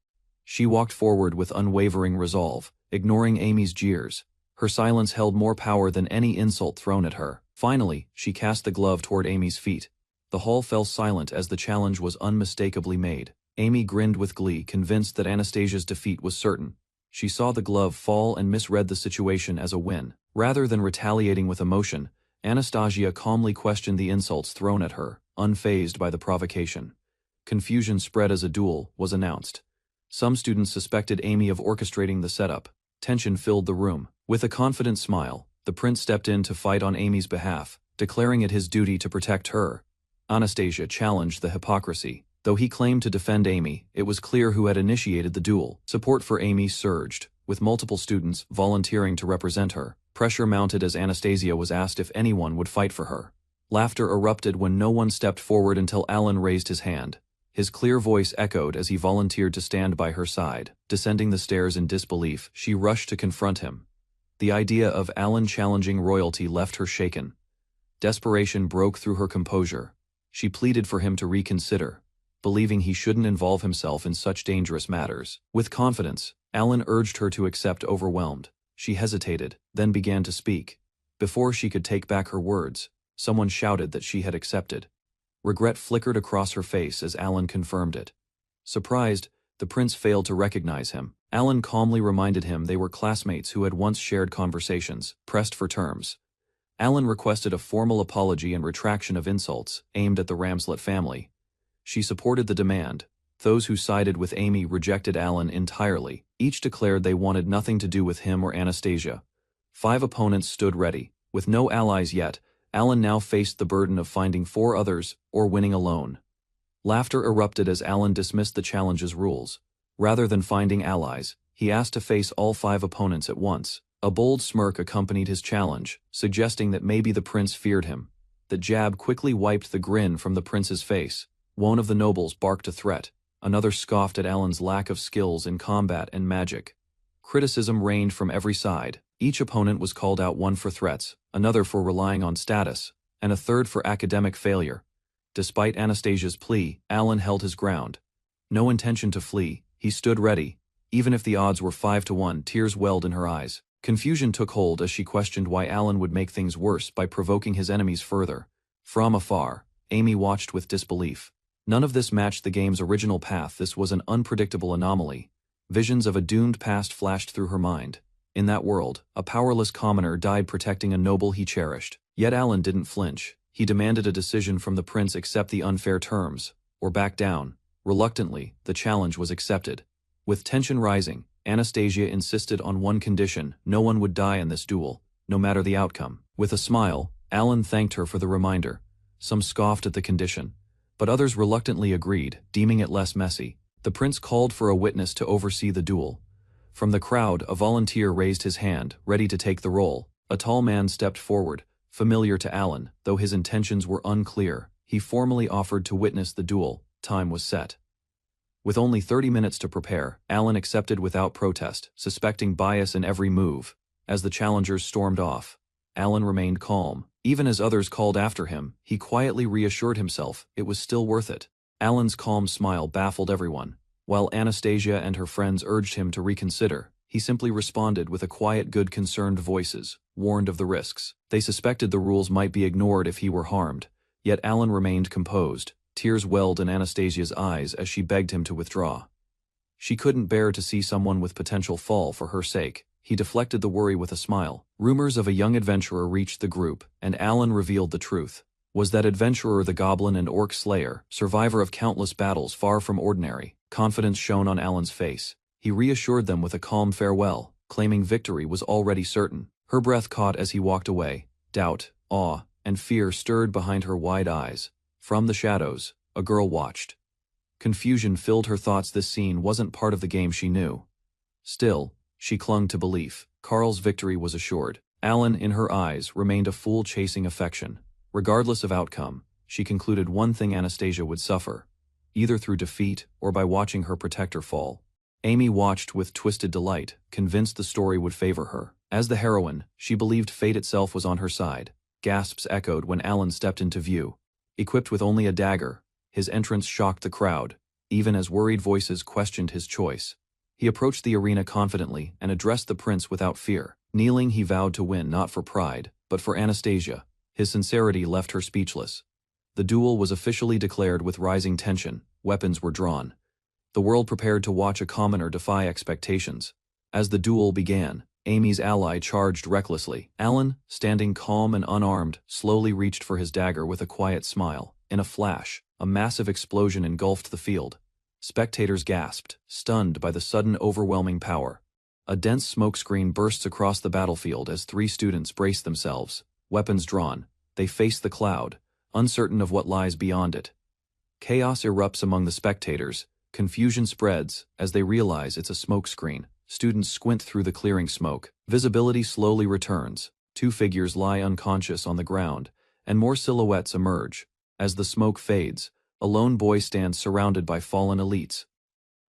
She walked forward with unwavering resolve, ignoring Amy's jeers. Her silence held more power than any insult thrown at her. Finally, she cast the glove toward Amy's feet. The hall fell silent as the challenge was unmistakably made. Amy grinned with glee, convinced that Anastasia's defeat was certain. She saw the glove fall and misread the situation as a win. Rather than retaliating with emotion, Anastasia calmly questioned the insults thrown at her, unfazed by the provocation. Confusion spread as a duel was announced. Some students suspected Amy of orchestrating the setup. Tension filled the room. With a confident smile, the prince stepped in to fight on Amy's behalf, declaring it his duty to protect her. Anastasia challenged the hypocrisy. Though he claimed to defend Amy, it was clear who had initiated the duel. Support for Amy surged, with multiple students volunteering to represent her. Pressure mounted as Anastasia was asked if anyone would fight for her. Laughter erupted when no one stepped forward until Alan raised his hand. His clear voice echoed as he volunteered to stand by her side. Descending the stairs in disbelief, she rushed to confront him. The idea of Alan challenging royalty left her shaken. Desperation broke through her composure. She pleaded for him to reconsider, believing he shouldn't involve himself in such dangerous matters. With confidence, Alan urged her to accept, overwhelmed. She hesitated, then began to speak. Before she could take back her words, someone shouted that she had accepted. Regret flickered across her face as Alan confirmed it. Surprised, the prince failed to recognize him. Alan calmly reminded him they were classmates who had once shared conversations, pressed for terms. Alan requested a formal apology and retraction of insults aimed at the Ramslet family. She supported the demand. Those who sided with Amy rejected Alan entirely. Each declared they wanted nothing to do with him or Anastasia. 5 opponents stood ready. With no allies yet, Alan now faced the burden of finding 4 others or winning alone. Laughter erupted as Alan dismissed the challenge's rules. Rather than finding allies, he asked to face all 5 opponents at once. A bold smirk accompanied his challenge, suggesting that maybe the prince feared him. The jab quickly wiped the grin from the prince's face. One of the nobles barked a threat. Another scoffed at Alan's lack of skills in combat and magic. Criticism rained from every side. Each opponent was called out, one for threats, another for relying on status, and a third for academic failure. Despite Anastasia's plea, Alan held his ground. No intention to flee, he stood ready. Even if the odds were 5-1, tears welled in her eyes. Confusion took hold as she questioned why Alan would make things worse by provoking his enemies further. From afar, Amy watched with disbelief. None of this matched the game's original path. This was an unpredictable anomaly. Visions of a doomed past flashed through her mind. In that world, a powerless commoner died protecting a noble he cherished. Yet Alan didn't flinch. He demanded a decision from the prince: accept the unfair terms, or back down. Reluctantly, the challenge was accepted. With tension rising, Anastasia insisted on one condition: no one would die in this duel, no matter the outcome. With a smile, Alan thanked her for the reminder. Some scoffed at the condition, but others reluctantly agreed, deeming it less messy. The prince called for a witness to oversee the duel. From the crowd, a volunteer raised his hand, ready to take the role. A tall man stepped forward, familiar to Alan, though his intentions were unclear. He formally offered to witness the duel. Time was set. With only 30 minutes to prepare, Alan accepted without protest, suspecting bias in every move. As the challengers stormed off, Alan remained calm. Even as others called after him, he quietly reassured himself it was still worth it. Alan's calm smile baffled everyone. While Anastasia and her friends urged him to reconsider, he simply responded with a quiet good concerned voices, warned of the risks. They suspected the rules might be ignored if he were harmed, yet Alan remained composed. Tears welled in Anastasia's eyes as she begged him to withdraw. She couldn't bear to see someone with potential fall for her sake. He deflected the worry with a smile. Rumors of a young adventurer reached the group, and Alan revealed the truth. Was that adventurer the goblin and orc slayer, survivor of countless battles far from ordinary? Confidence shone on Alan's face. He reassured them with a calm farewell, claiming victory was already certain. Her breath caught as he walked away. Doubt, awe, and fear stirred behind her wide eyes. From the shadows, a girl watched. Confusion filled her thoughts. This scene wasn't part of the game she knew. Still, she clung to belief. Carl's victory was assured. Alan, in her eyes, remained a fool chasing affection. Regardless of outcome, she concluded one thing: Anastasia would suffer, either through defeat or by watching her protector fall. Amy watched with twisted delight, convinced the story would favor her. As the heroine, she believed fate itself was on her side. Gasps echoed when Alan stepped into view. Equipped with only a dagger, his entrance shocked the crowd, even as worried voices questioned his choice. He approached the arena confidently and addressed the prince without fear. Kneeling, he vowed to win not for pride, but for Anastasia. His sincerity left her speechless. The duel was officially declared with rising tension. Weapons were drawn. The world prepared to watch a commoner defy expectations. As the duel began, Amy's ally charged recklessly. Alan, standing calm and unarmed, slowly reached for his dagger with a quiet smile. In a flash, a massive explosion engulfed the field. Spectators gasped, stunned by the sudden overwhelming power. A dense smokescreen bursts across the battlefield as 3 students braced themselves. Weapons drawn, they face the cloud, uncertain of what lies beyond it. Chaos erupts among the spectators. Confusion spreads as they realize it's a smokescreen. Students squint through the clearing smoke. Visibility slowly returns. 2 figures lie unconscious on the ground, and more silhouettes emerge. As the smoke fades, a lone boy stands surrounded by fallen elites.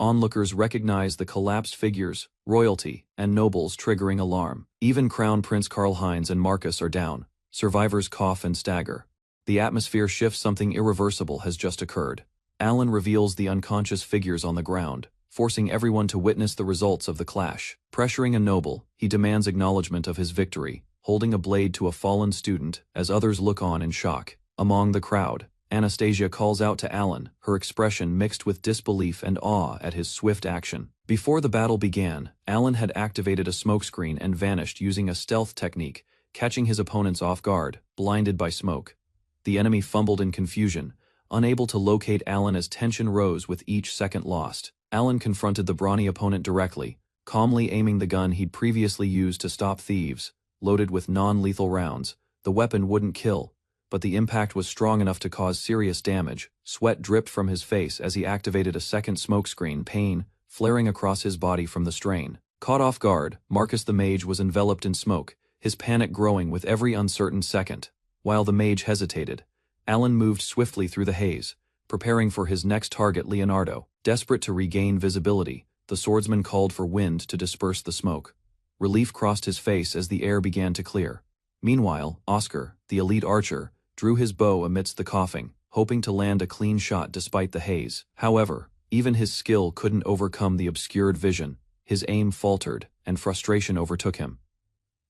Onlookers recognize the collapsed figures, royalty, and nobles, triggering alarm. Even Crown Prince Karl-Heinz and Marcus are down. Survivors cough and stagger. The atmosphere shifts. Something irreversible has just occurred. Alan reveals the unconscious figures on the ground, forcing everyone to witness the results of the clash. Pressuring a noble, he demands acknowledgement of his victory, holding a blade to a fallen student as others look on in shock. Among the crowd, Anastasia calls out to Alan, her expression mixed with disbelief and awe at his swift action. Before the battle began, Alan had activated a smokescreen and vanished using a stealth technique, catching his opponents off guard, blinded by smoke. The enemy fumbled in confusion, unable to locate Alan as tension rose with each second lost. Alan confronted the brawny opponent directly, calmly aiming the gun he'd previously used to stop thieves. Loaded with non-lethal rounds, the weapon wouldn't kill, but the impact was strong enough to cause serious damage. Sweat dripped from his face as he activated a second smokescreen, pain flaring across his body from the strain. Caught off guard, Marcus the mage was enveloped in smoke, his panic growing with every uncertain second. While the mage hesitated, Alan moved swiftly through the haze, preparing for his next target, Leonardo. Desperate to regain visibility, the swordsman called for wind to disperse the smoke. Relief crossed his face as the air began to clear. Meanwhile, Oscar, the elite archer, drew his bow amidst the coughing, hoping to land a clean shot despite the haze. However, even his skill couldn't overcome the obscured vision. His aim faltered, and frustration overtook him.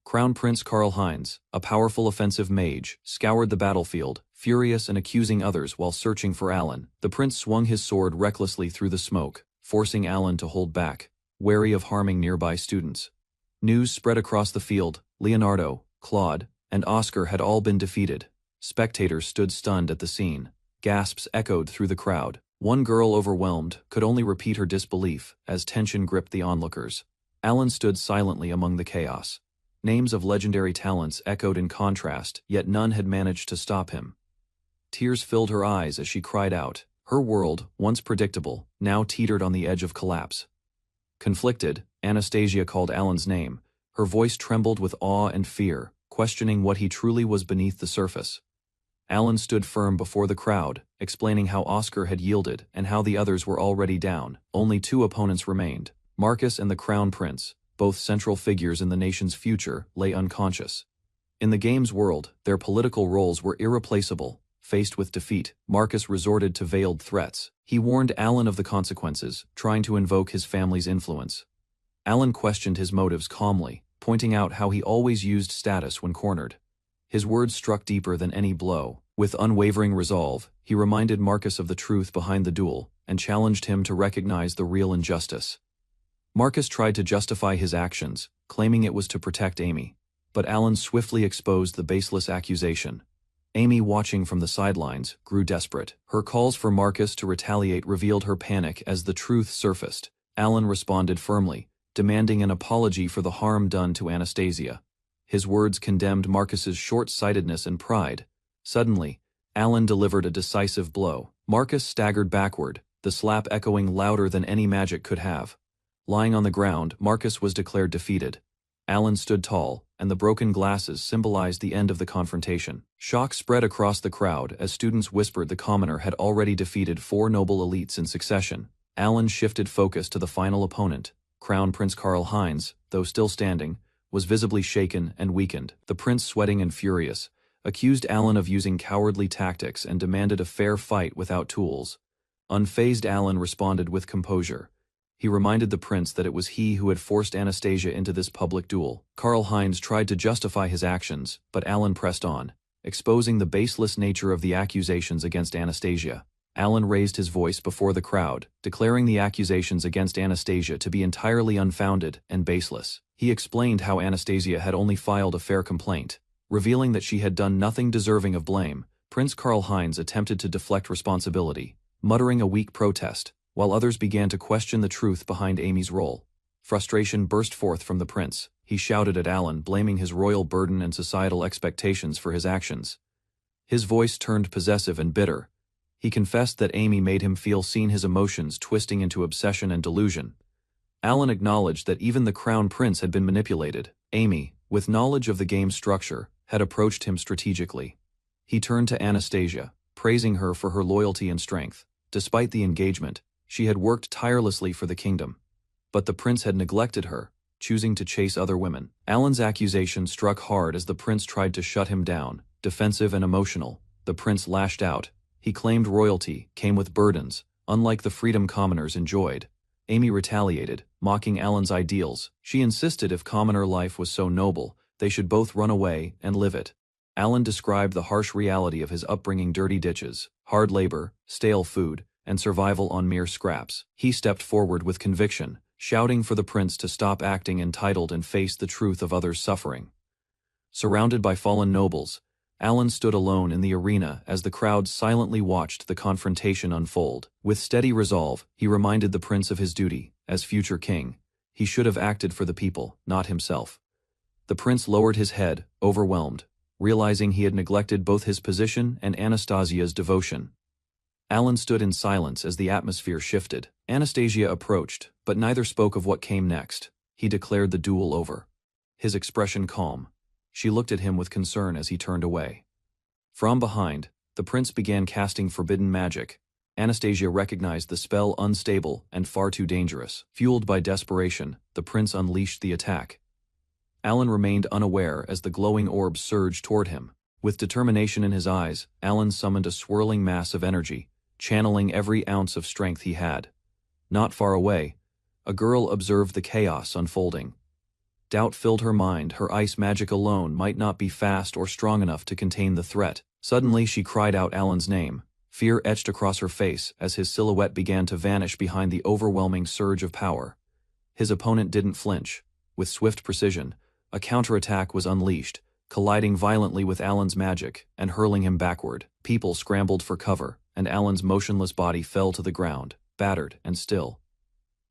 Crown Prince Karl-Heinz, a powerful offensive mage, scoured the battlefield, furious and accusing others while searching for Alan. The prince swung his sword recklessly through the smoke, forcing Alan to hold back, wary of harming nearby students. News spread across the field. Leonardo, Claude, and Oscar had all been defeated. Spectators stood stunned at the scene. Gasps echoed through the crowd. One girl, overwhelmed, could only repeat her disbelief as tension gripped the onlookers. Alan stood silently among the chaos. Names of legendary talents echoed in contrast, yet none had managed to stop him. Tears filled her eyes as she cried out. Her world, once predictable, now teetered on the edge of collapse. Conflicted, Anastasia called Alan's name. Her voice trembled with awe and fear, questioning what he truly was beneath the surface. Alan stood firm before the crowd, explaining how Oscar had yielded and how the others were already down. Only two opponents remained. Marcus and the Crown Prince, both central figures in the nation's future, lay unconscious. In the game's world, their political roles were irreplaceable. Faced with defeat, Marcus resorted to veiled threats. He warned Alan of the consequences, trying to invoke his family's influence. Alan questioned his motives calmly, pointing out how he always used status when cornered. His words struck deeper than any blow. With unwavering resolve, he reminded Marcus of the truth behind the duel and challenged him to recognize the real injustice. Marcus tried to justify his actions, claiming it was to protect Amy, but Alan swiftly exposed the baseless accusation. Amy, watching from the sidelines, grew desperate. Her calls for Marcus to retaliate revealed her panic as the truth surfaced. Alan responded firmly, demanding an apology for the harm done to Anastasia. His words condemned Marcus's short-sightedness and pride. Suddenly, Alan delivered a decisive blow. Marcus staggered backward, the slap echoing louder than any magic could have. Lying on the ground, Marcus was declared defeated. Alan stood tall, and the broken glasses symbolized the end of the confrontation. Shock spread across the crowd as students whispered the commoner had already defeated 4 noble elites in succession. Alan shifted focus to the final opponent. Crown Prince Karl-Heinz, though still standing, was visibly shaken and weakened. The prince, sweating and furious, accused Alan of using cowardly tactics and demanded a fair fight without tools. Unfazed, Alan responded with composure. He reminded the prince that it was he who had forced Anastasia into this public duel. Karl-Heinz tried to justify his actions, but Alan pressed on, exposing the baseless nature of the accusations against Anastasia. Alan raised his voice before the crowd, declaring the accusations against Anastasia to be entirely unfounded and baseless. He explained how Anastasia had only filed a fair complaint, revealing that she had done nothing deserving of blame. Prince Karl-Heinz attempted to deflect responsibility, muttering a weak protest, while others began to question the truth behind Amy's role. Frustration burst forth from the prince. He shouted at Alan, blaming his royal burden and societal expectations for his actions. His voice turned possessive and bitter. He confessed that Amy made him feel seen, his emotions twisting into obsession and delusion. Alan acknowledged that even the crown prince had been manipulated. Amy, with knowledge of the game's structure, had approached him strategically. He turned to Anastasia, praising her for her loyalty and strength. Despite the engagement, she had worked tirelessly for the kingdom. But the prince had neglected her, choosing to chase other women. Alan's accusation struck hard as the prince tried to shut him down. Defensive and emotional, the prince lashed out. He claimed royalty came with burdens, unlike the freedom commoners enjoyed. Amy retaliated, mocking Alan's ideals. She insisted if commoner life was so noble, they should both run away and live it. Alan described the harsh reality of his upbringing: dirty ditches, hard labor, stale food, and survival on mere scraps. He stepped forward with conviction, shouting for the prince to stop acting entitled and face the truth of others' suffering. Surrounded by fallen nobles, Alan stood alone in the arena as the crowd silently watched the confrontation unfold. With steady resolve, he reminded the prince of his duty. As future king, he should have acted for the people, not himself. The prince lowered his head, overwhelmed, realizing he had neglected both his position and Anastasia's devotion. Alan stood in silence as the atmosphere shifted. Anastasia approached, but neither spoke of what came next. He declared the duel over, his expression calm. She looked at him with concern as he turned away. From behind, the prince began casting forbidden magic. Anastasia recognized the spell unstable and far too dangerous. Fueled by desperation, the prince unleashed the attack. Alan remained unaware as the glowing orb surged toward him. With determination in his eyes, Alan summoned a swirling mass of energy, channeling every ounce of strength he had. Not far away, a girl observed the chaos unfolding. Doubt filled her mind. Her ice magic alone might not be fast or strong enough to contain the threat. Suddenly she cried out Alan's name. Fear etched across her face as his silhouette began to vanish behind the overwhelming surge of power. His opponent didn't flinch. With swift precision, a counterattack was unleashed, colliding violently with Alan's magic and hurling him backward. People scrambled for cover, and Alan's motionless body fell to the ground, battered and still.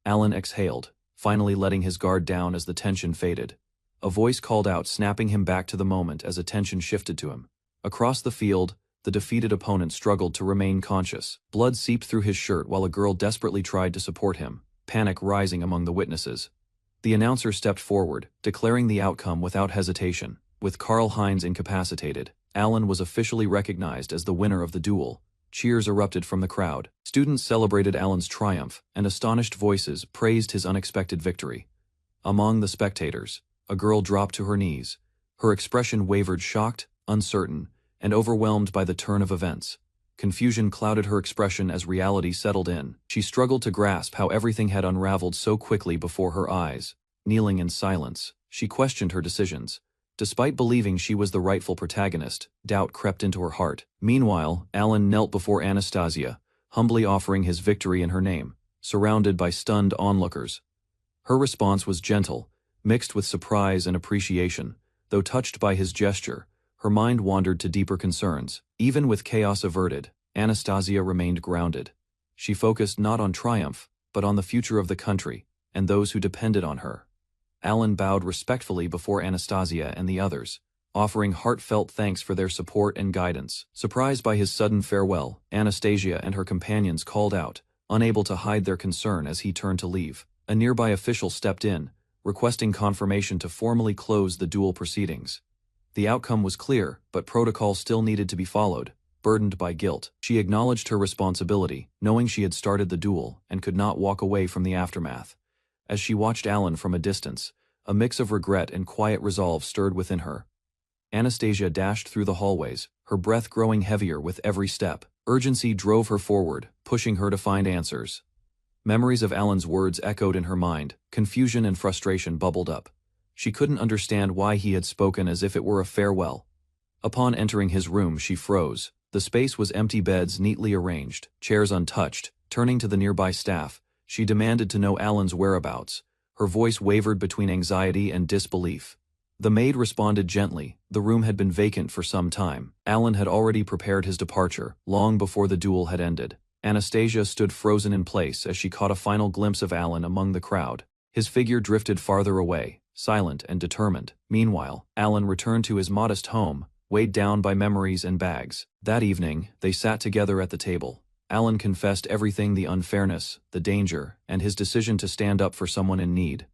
Alan exhaled, finally letting his guard down as the tension faded. A voice called out, snapping him back to the moment as attention shifted to him. Across the field, the defeated opponent struggled to remain conscious. Blood seeped through his shirt while a girl desperately tried to support him, panic rising among the witnesses. The announcer stepped forward, declaring the outcome without hesitation. With Karl-Heinz incapacitated, Alan was officially recognized as the winner of the duel. Cheers erupted from the crowd. Students celebrated Alan's triumph, and astonished voices praised his unexpected victory. Among the spectators, a girl dropped to her knees. Her expression wavered, shocked, uncertain, and overwhelmed by the turn of events. Confusion clouded her expression as reality settled in. She struggled to grasp how everything had unraveled so quickly before her eyes. Kneeling in silence, she questioned her decisions. Despite believing she was the rightful protagonist, doubt crept into her heart. Meanwhile, Alan knelt before Anastasia, humbly offering his victory in her name, surrounded by stunned onlookers. Her response was gentle, mixed with surprise and appreciation. Though touched by his gesture, her mind wandered to deeper concerns. Even with chaos averted, Anastasia remained grounded. She focused not on triumph, but on the future of the country, and those who depended on her. Alan bowed respectfully before Anastasia and the others, offering heartfelt thanks for their support and guidance. Surprised by his sudden farewell, Anastasia and her companions called out, unable to hide their concern as he turned to leave. A nearby official stepped in, requesting confirmation to formally close the duel proceedings. The outcome was clear, but protocol still needed to be followed. Burdened by guilt, she acknowledged her responsibility, knowing she had started the duel and could not walk away from the aftermath. As she watched Alan from a distance, a mix of regret and quiet resolve stirred within her. Anastasia dashed through the hallways, her breath growing heavier with every step. Urgency drove her forward, pushing her to find answers. Memories of Alan's words echoed in her mind, confusion and frustration bubbled up. She couldn't understand why he had spoken as if it were a farewell. Upon entering his room, she froze. The space was empty, beds neatly arranged, chairs untouched. Turning to the nearby staff, she demanded to know Alan's whereabouts. Her voice wavered between anxiety and disbelief. The maid responded gently. The room had been vacant for some time. Alan had already prepared his departure, long before the duel had ended. Anastasia stood frozen in place as she caught a final glimpse of Alan among the crowd. His figure drifted farther away, silent and determined. Meanwhile, Alan returned to his modest home, weighed down by memories and bags. That evening, they sat together at the table. Alan confessed everything: the unfairness, the danger, and his decision to stand up for someone in need.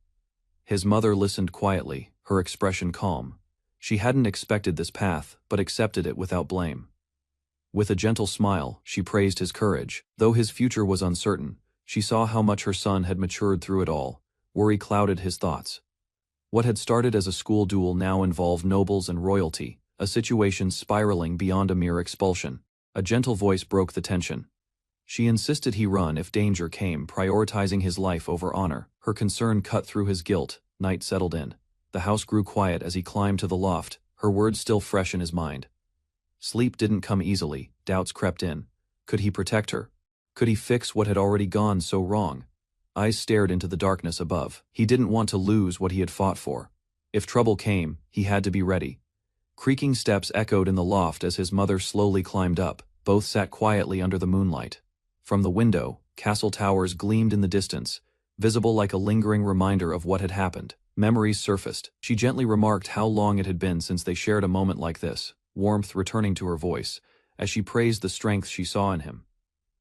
His mother listened quietly, her expression calm. She hadn't expected this path, but accepted it without blame. With a gentle smile, she praised his courage. Though his future was uncertain, she saw how much her son had matured through it all. Worry clouded his thoughts. What had started as a school duel now involved nobles and royalty, a situation spiraling beyond a mere expulsion. A gentle voice broke the tension. She insisted he run if danger came, prioritizing his life over honor. Her concern cut through his guilt. Night settled in. The house grew quiet as he climbed to the loft, her words still fresh in his mind. Sleep didn't come easily. Doubts crept in. Could he protect her? Could he fix what had already gone so wrong? Eyes stared into the darkness above. He didn't want to lose what he had fought for. If trouble came, he had to be ready. Creaking steps echoed in the loft as his mother slowly climbed up. Both sat quietly under the moonlight. From the window, castle towers gleamed in the distance, visible like a lingering reminder of what had happened. Memories surfaced. She gently remarked how long it had been since they shared a moment like this, warmth returning to her voice, as she praised the strength she saw in him.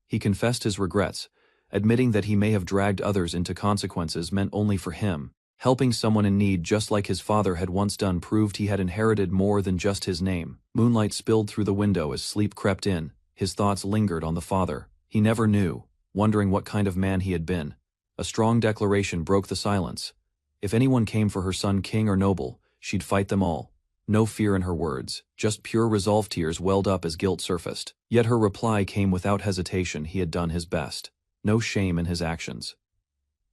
He confessed his regrets, admitting that he may have dragged others into consequences meant only for him. Helping someone in need just like his father had once done proved he had inherited more than just his name. Moonlight spilled through the window as sleep crept in. His thoughts lingered on the father. He never knew, wondering what kind of man he had been. A strong declaration broke the silence. If anyone came for her son, king or noble, she'd fight them all. No fear in her words, just pure resolve. Tears welled up as guilt surfaced. Yet her reply came without hesitation. He had done his best. No shame in his actions.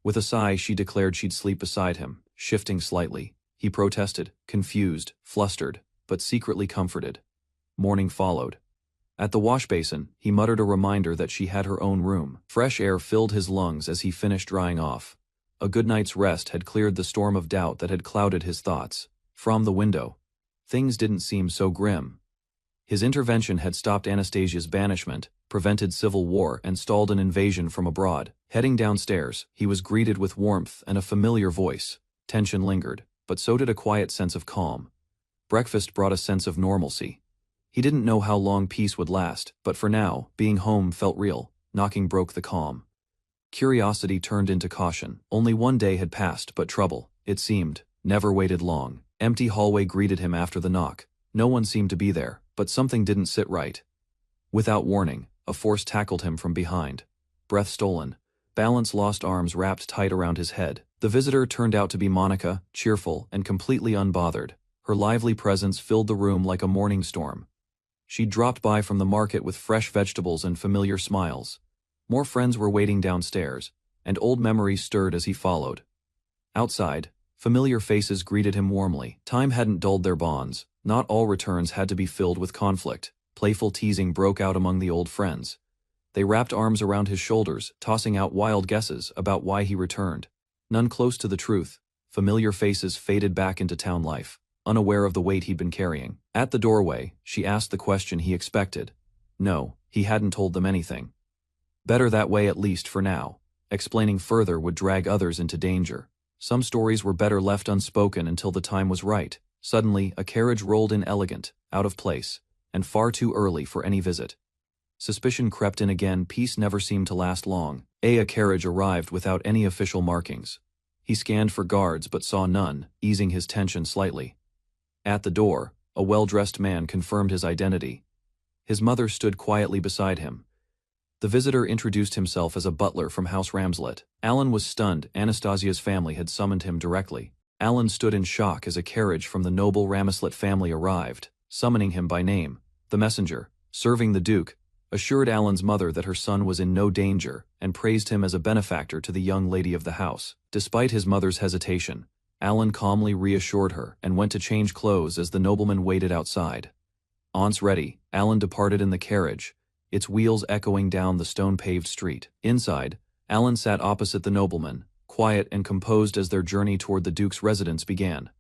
With a sigh, she declared she'd sleep beside him, shifting slightly. He protested, confused, flustered, but secretly comforted. Morning followed. At the wash basin, he muttered a reminder that she had her own room. Fresh air filled his lungs as he finished drying off. A good night's rest had cleared the storm of doubt that had clouded his thoughts. From the window, things didn't seem so grim. His intervention had stopped Anastasia's banishment, prevented civil war, and stalled an invasion from abroad. Heading downstairs, he was greeted with warmth and a familiar voice. Tension lingered, but so did a quiet sense of calm. Breakfast brought a sense of normalcy. He didn't know how long peace would last, but for now, being home felt real. Knocking broke the calm. Curiosity turned into caution. Only one day had passed, but trouble, it seemed, never waited long. Empty hallway greeted him after the knock. No one seemed to be there, but something didn't sit right. Without warning, a force tackled him from behind. Breath stolen, balance lost, arms wrapped tight around his head. The visitor turned out to be Monica, cheerful and completely unbothered. Her lively presence filled the room like a morning storm. She'd dropped by from the market with fresh vegetables and familiar smiles. More friends were waiting downstairs, and old memories stirred as he followed. Outside, familiar faces greeted him warmly. Time hadn't dulled their bonds. Not all returns had to be filled with conflict. Playful teasing broke out among the old friends. They wrapped arms around his shoulders, tossing out wild guesses about why he returned. None close to the truth. Familiar faces faded back into town life, unaware of the weight he'd been carrying. At the doorway, she asked the question he expected. No, he hadn't told them anything. Better that way, at least for now. Explaining further would drag others into danger. Some stories were better left unspoken until the time was right. Suddenly, a carriage rolled in, elegant, out of place, and far too early for any visit. Suspicion crept in again. Peace never seemed to last long. A carriage arrived without any official markings. He scanned for guards but saw none, easing his tension slightly. At the door, a well-dressed man confirmed his identity. His mother stood quietly beside him. The visitor introduced himself as a butler from House Ramslet. Alan was stunned. Anastasia's family had summoned him directly. Alan stood in shock as a carriage from the noble Ramslet family arrived, summoning him by name. The messenger, serving the Duke, assured Alan's mother that her son was in no danger and praised him as a benefactor to the young lady of the house. Despite his mother's hesitation, Alan calmly reassured her and went to change clothes as the nobleman waited outside. Once ready, Alan departed in the carriage, its wheels echoing down the stone-paved street. Inside, Alan sat opposite the nobleman, quiet and composed as their journey toward the Duke's residence began.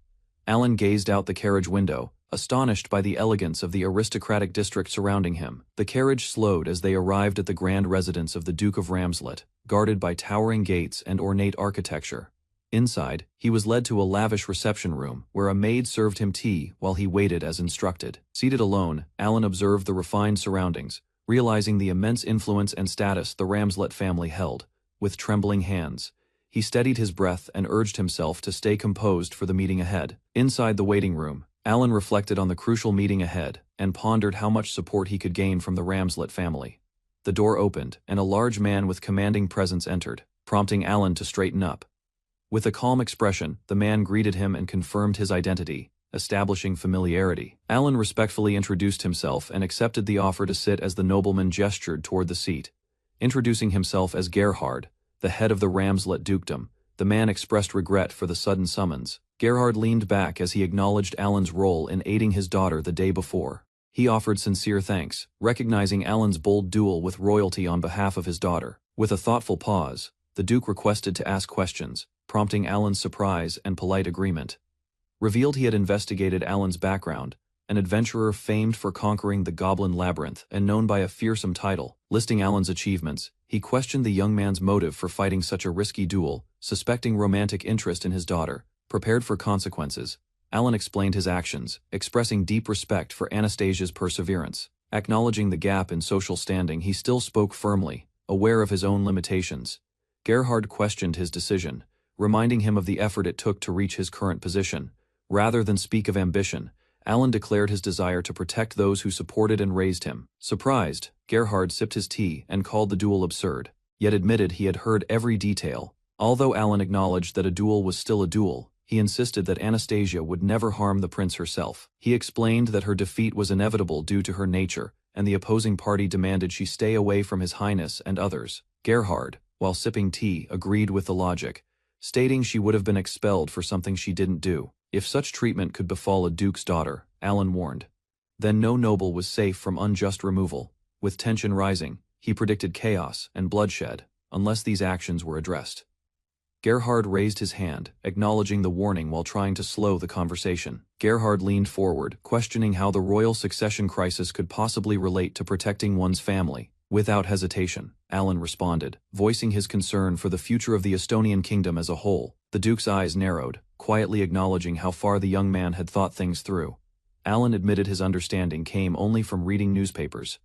Alan gazed out the carriage window, astonished by the elegance of the aristocratic district surrounding him. The carriage slowed as they arrived at the grand residence of the Duke of Ramslet, guarded by towering gates and ornate architecture. Inside, he was led to a lavish reception room, where a maid served him tea while he waited as instructed. Seated alone, Alan observed the refined surroundings, realizing the immense influence and status the Ramslet family held. With trembling hands, he steadied his breath and urged himself to stay composed for the meeting ahead. Inside the waiting room, Alan reflected on the crucial meeting ahead and pondered how much support he could gain from the Ramslet family. The door opened, and a large man with commanding presence entered, prompting Alan to straighten up. With a calm expression, the man greeted him and confirmed his identity, establishing familiarity. Alan respectfully introduced himself and accepted the offer to sit as the nobleman gestured toward the seat. Introducing himself as Gerhard, the head of the Ramslet dukedom, the man expressed regret for the sudden summons. Gerhard leaned back as he acknowledged Alan's role in aiding his daughter the day before. He offered sincere thanks, recognizing Alan's bold duel with royalty on behalf of his daughter. With a thoughtful pause, the Duke requested to ask questions, prompting Alan's surprise and polite agreement. Revealed he had investigated Alan's background, an adventurer famed for conquering the Goblin Labyrinth and known by a fearsome title. Listing Alan's achievements, he questioned the young man's motive for fighting such a risky duel, suspecting romantic interest in his daughter. Prepared for consequences, Alan explained his actions, expressing deep respect for Anastasia's perseverance. Acknowledging the gap in social standing, he still spoke firmly, aware of his own limitations. Gerhard questioned his decision, reminding him of the effort it took to reach his current position. Rather than speak of ambition, Alan declared his desire to protect those who supported and raised him. Surprised, Gerhard sipped his tea and called the duel absurd, yet admitted he had heard every detail. Although Alan acknowledged that a duel was still a duel, he insisted that Anastasia would never harm the prince herself. He explained that her defeat was inevitable due to her nature, and the opposing party demanded she stay away from His Highness and others. Gerhard, while sipping tea, agreed with the logic, stating she would have been expelled for something she didn't do. If such treatment could befall a duke's daughter, Alan warned, then no noble was safe from unjust removal. With tension rising, he predicted chaos and bloodshed, unless these actions were addressed. Gerhard raised his hand, acknowledging the warning while trying to slow the conversation. Gerhard leaned forward, questioning how the royal succession crisis could possibly relate to protecting one's family. Without hesitation, Alan responded, voicing his concern for the future of the Estonian kingdom as a whole. The Duke's eyes narrowed, quietly acknowledging how far the young man had thought things through. Alan admitted his understanding came only from reading newspapers.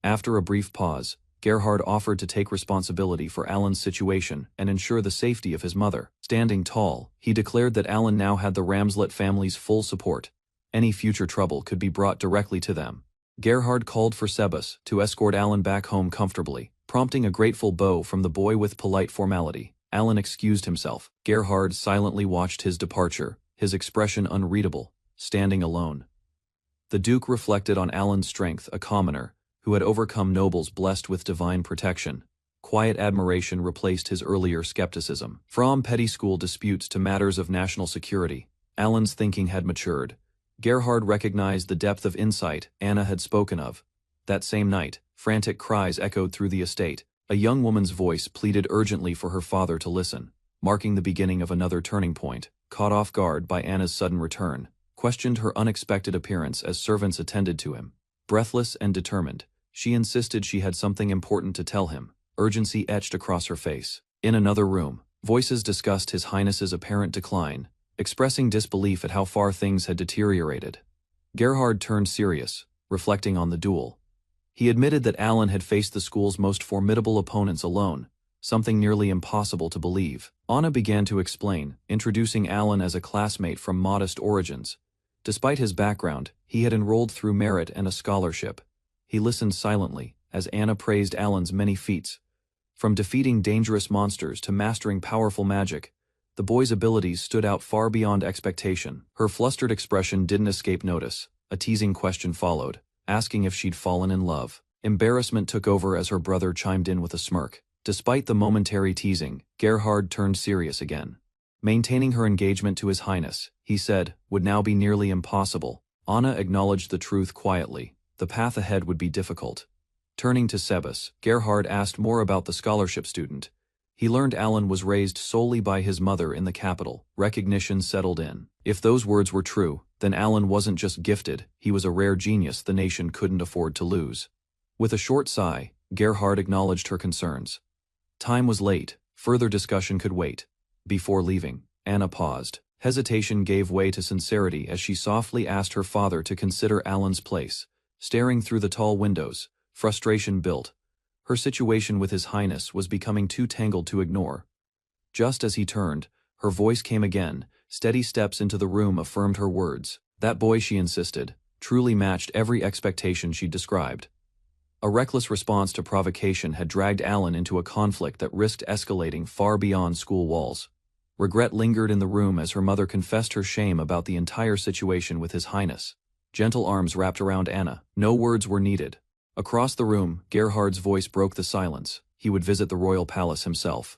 After a brief pause, Gerhard offered to take responsibility for Alan's situation and ensure the safety of his mother. Standing tall, he declared that Alan now had the Ramslet family's full support. Any future trouble could be brought directly to them. Gerhard called for Sebas to escort Alan back home comfortably, prompting a grateful bow from the boy with polite formality. Alan excused himself. Gerhard silently watched his departure, his expression unreadable, standing alone. The Duke reflected on Alan's strength, a commoner, who had overcome nobles blessed with divine protection. Quiet admiration replaced his earlier skepticism. From petty school disputes to matters of national security, Alan's thinking had matured. Gerhard recognized the depth of insight Anna had spoken of. That same night, frantic cries echoed through the estate. A young woman's voice pleaded urgently for her father to listen, marking the beginning of another turning point. Caught off guard by Anna's sudden return, questioned her unexpected appearance as servants attended to him. Breathless and determined, she insisted she had something important to tell him. Urgency etched across her face. In another room, voices discussed His Highness's apparent decline, expressing disbelief at how far things had deteriorated. Gerhard turned serious, reflecting on the duel. He admitted that Alan had faced the school's most formidable opponents alone, something nearly impossible to believe. Anna began to explain, introducing Alan as a classmate from modest origins. Despite his background, he had enrolled through merit and a scholarship. He listened silently, as Anna praised Alan's many feats. From defeating dangerous monsters to mastering powerful magic, the boy's abilities stood out far beyond expectation. Her flustered expression didn't escape notice. A teasing question followed, asking if she'd fallen in love. Embarrassment took over as her brother chimed in with a smirk. Despite the momentary teasing, Gerhard turned serious again. Maintaining her engagement to His Highness, he said, would now be nearly impossible. Anna acknowledged the truth quietly. The path ahead would be difficult. Turning to Sebas, Gerhard asked more about the scholarship student. He learned Alan was raised solely by his mother in the capital. Recognition settled in. If those words were true, then Alan wasn't just gifted, he was a rare genius the nation couldn't afford to lose. With a short sigh, Gerhard acknowledged her concerns. Time was late, further discussion could wait. Before leaving, Anna paused. Hesitation gave way to sincerity as she softly asked her father to consider Alan's place. Staring through the tall windows, frustration built. Her situation with His Highness was becoming too tangled to ignore. Just as he turned, her voice came again. Steady steps into the room affirmed her words. That boy, she insisted, truly matched every expectation she'd described. A reckless response to provocation had dragged Alan into a conflict that risked escalating far beyond school walls. Regret lingered in the room as her mother confessed her shame about the entire situation with His Highness. Gentle arms wrapped around Anna. No words were needed. Across the room, Gerhard's voice broke the silence. He would visit the royal palace himself.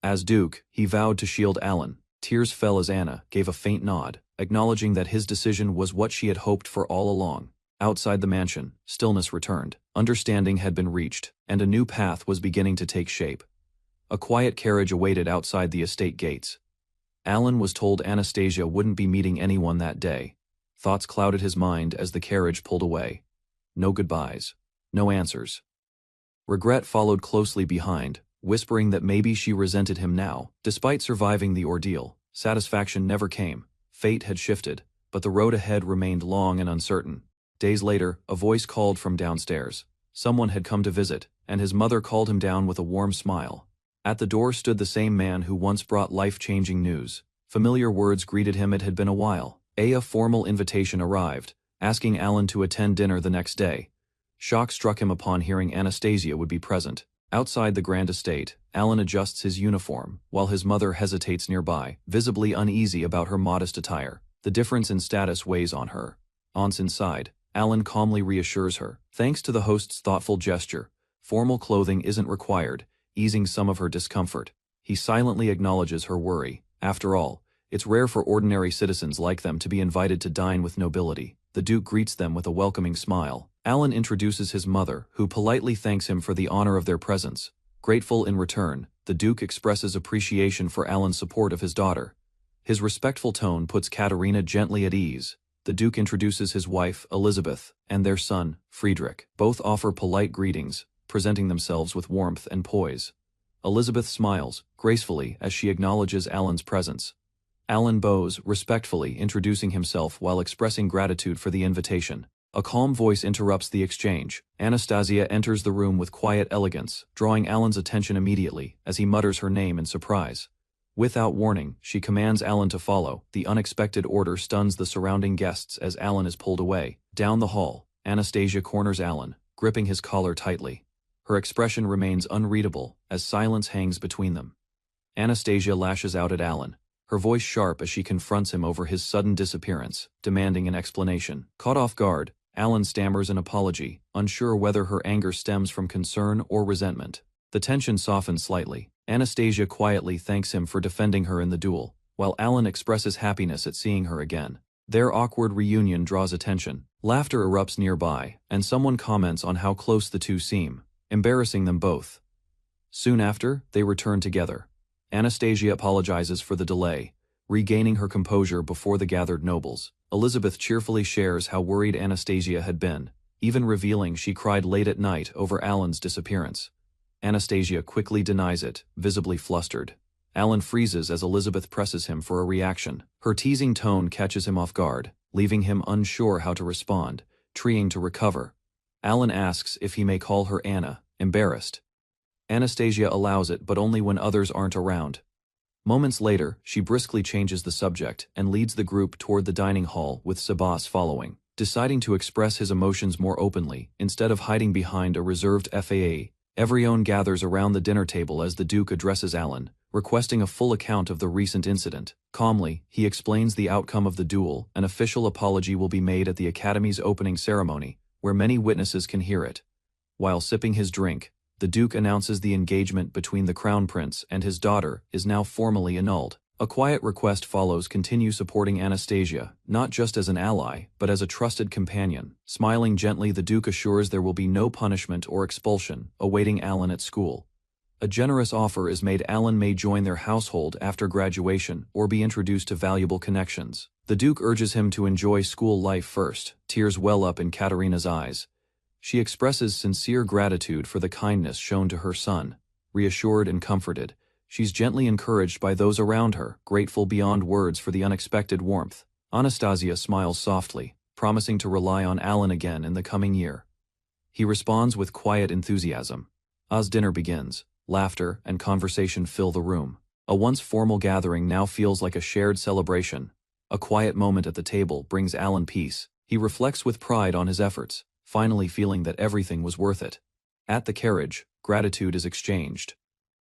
As Duke, he vowed to shield Alan. Tears fell as Anna gave a faint nod, acknowledging that his decision was what she had hoped for all along. Outside the mansion, stillness returned. Understanding had been reached, and a new path was beginning to take shape. A quiet carriage awaited outside the estate gates. Alan was told Anastasia wouldn't be meeting anyone that day. Thoughts clouded his mind as the carriage pulled away. No goodbyes. No answers. Regret followed closely behind, whispering that maybe she resented him now. Despite surviving the ordeal, satisfaction never came. Fate had shifted, but the road ahead remained long and uncertain. Days later, a voice called from downstairs. Someone had come to visit, and his mother called him down with a warm smile. At the door stood the same man who once brought life-changing news. Familiar words greeted him. It had been a while. A formal invitation arrived, asking Alan to attend dinner the next day. Shock struck him upon hearing Anastasia would be present. Outside the grand estate, Alan adjusts his uniform, while his mother hesitates nearby, visibly uneasy about her modest attire. The difference in status weighs on her. Once inside, Alan calmly reassures her. Thanks to the host's thoughtful gesture, formal clothing isn't required, easing some of her discomfort. He silently acknowledges her worry. After all, it's rare for ordinary citizens like them to be invited to dine with nobility. The Duke greets them with a welcoming smile. Alan introduces his mother, who politely thanks him for the honor of their presence. Grateful in return, the Duke expresses appreciation for Alan's support of his daughter. His respectful tone puts Katerina gently at ease. The Duke introduces his wife, Elizabeth, and their son, Friedrich. Both offer polite greetings, presenting themselves with warmth and poise. Elizabeth smiles, gracefully, as she acknowledges Alan's presence. Alan bows, respectfully introducing himself while expressing gratitude for the invitation. A calm voice interrupts the exchange. Anastasia enters the room with quiet elegance, drawing Alan's attention immediately, as he mutters her name in surprise. Without warning, she commands Alan to follow. The unexpected order stuns the surrounding guests as Alan is pulled away. Down the hall, Anastasia corners Alan, gripping his collar tightly. Her expression remains unreadable as silence hangs between them. Anastasia lashes out at Alan, her voice sharp as she confronts him over his sudden disappearance, demanding an explanation. Caught off guard, Alan stammers an apology, unsure whether her anger stems from concern or resentment. The tension softens slightly. Anastasia quietly thanks him for defending her in the duel, while Alan expresses happiness at seeing her again. Their awkward reunion draws attention. Laughter erupts nearby, and someone comments on how close the two seem, embarrassing them both. Soon after, they return together. Anastasia apologizes for the delay, regaining her composure before the gathered nobles. Elizabeth cheerfully shares how worried Anastasia had been, even revealing she cried late at night over Alan's disappearance. Anastasia quickly denies it, visibly flustered. Alan freezes as Elizabeth presses him for a reaction. Her teasing tone catches him off guard, leaving him unsure how to respond, trying to recover. Alan asks if he may call her Anna, embarrassed. Anastasia allows it, but only when others aren't around. Moments later, she briskly changes the subject and leads the group toward the dining hall with Sabas following. Deciding to express his emotions more openly, instead of hiding behind a reserved FAA, Everyone gathers around the dinner table as the Duke addresses Alan, requesting a full account of the recent incident. Calmly, he explains the outcome of the duel. An official apology will be made at the Academy's opening ceremony, where many witnesses can hear it. While sipping his drink, the Duke announces the engagement between the Crown Prince and his daughter is now formally annulled. A quiet request follows: continue supporting Anastasia, not just as an ally, but as a trusted companion. Smiling gently, the Duke assures there will be no punishment or expulsion awaiting Alan at school. A generous offer is made: Alan may join their household after graduation or be introduced to valuable connections. The Duke urges him to enjoy school life first. Tears well up in Katerina's eyes. She expresses sincere gratitude for the kindness shown to her son. Reassured and comforted, she's gently encouraged by those around her, grateful beyond words for the unexpected warmth. Anastasia smiles softly, promising to rely on Alan again in the coming year. He responds with quiet enthusiasm. As dinner begins, laughter and conversation fill the room. A once formal gathering now feels like a shared celebration. A quiet moment at the table brings Alan peace. He reflects with pride on his efforts, finally feeling that everything was worth it. At the carriage, gratitude is exchanged.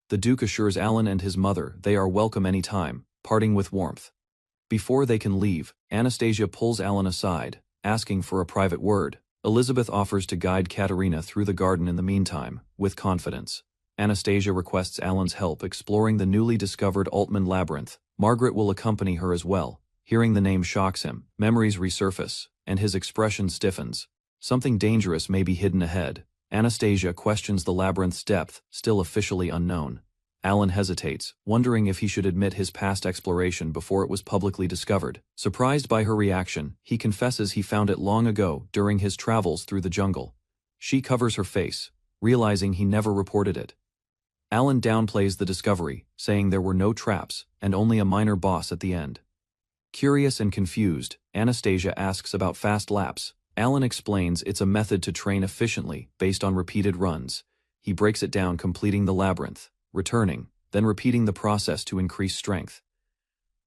The Duke assures Alan and his mother they are welcome any time, parting with warmth. Before they can leave, Anastasia pulls Alan aside, asking for a private word. Elizabeth offers to guide Katerina through the garden in the meantime, with confidence. Anastasia requests Alan's help exploring the newly discovered Altman labyrinth. Margaret will accompany her as well. Hearing the name shocks him, memories resurface, and his expression stiffens. Something dangerous may be hidden ahead. Anastasia questions the labyrinth's depth, still officially unknown. Alan hesitates, wondering if he should admit his past exploration before it was publicly discovered. Surprised by her reaction, he confesses he found it long ago during his travels through the jungle. She covers her face, realizing he never reported it. Alan downplays the discovery, saying there were no traps and only a minor boss at the end. Curious and confused, Anastasia asks about fast laps. Alan explains it's a method to train efficiently based on repeated runs. He breaks it down, completing the labyrinth, returning, then repeating the process to increase strength.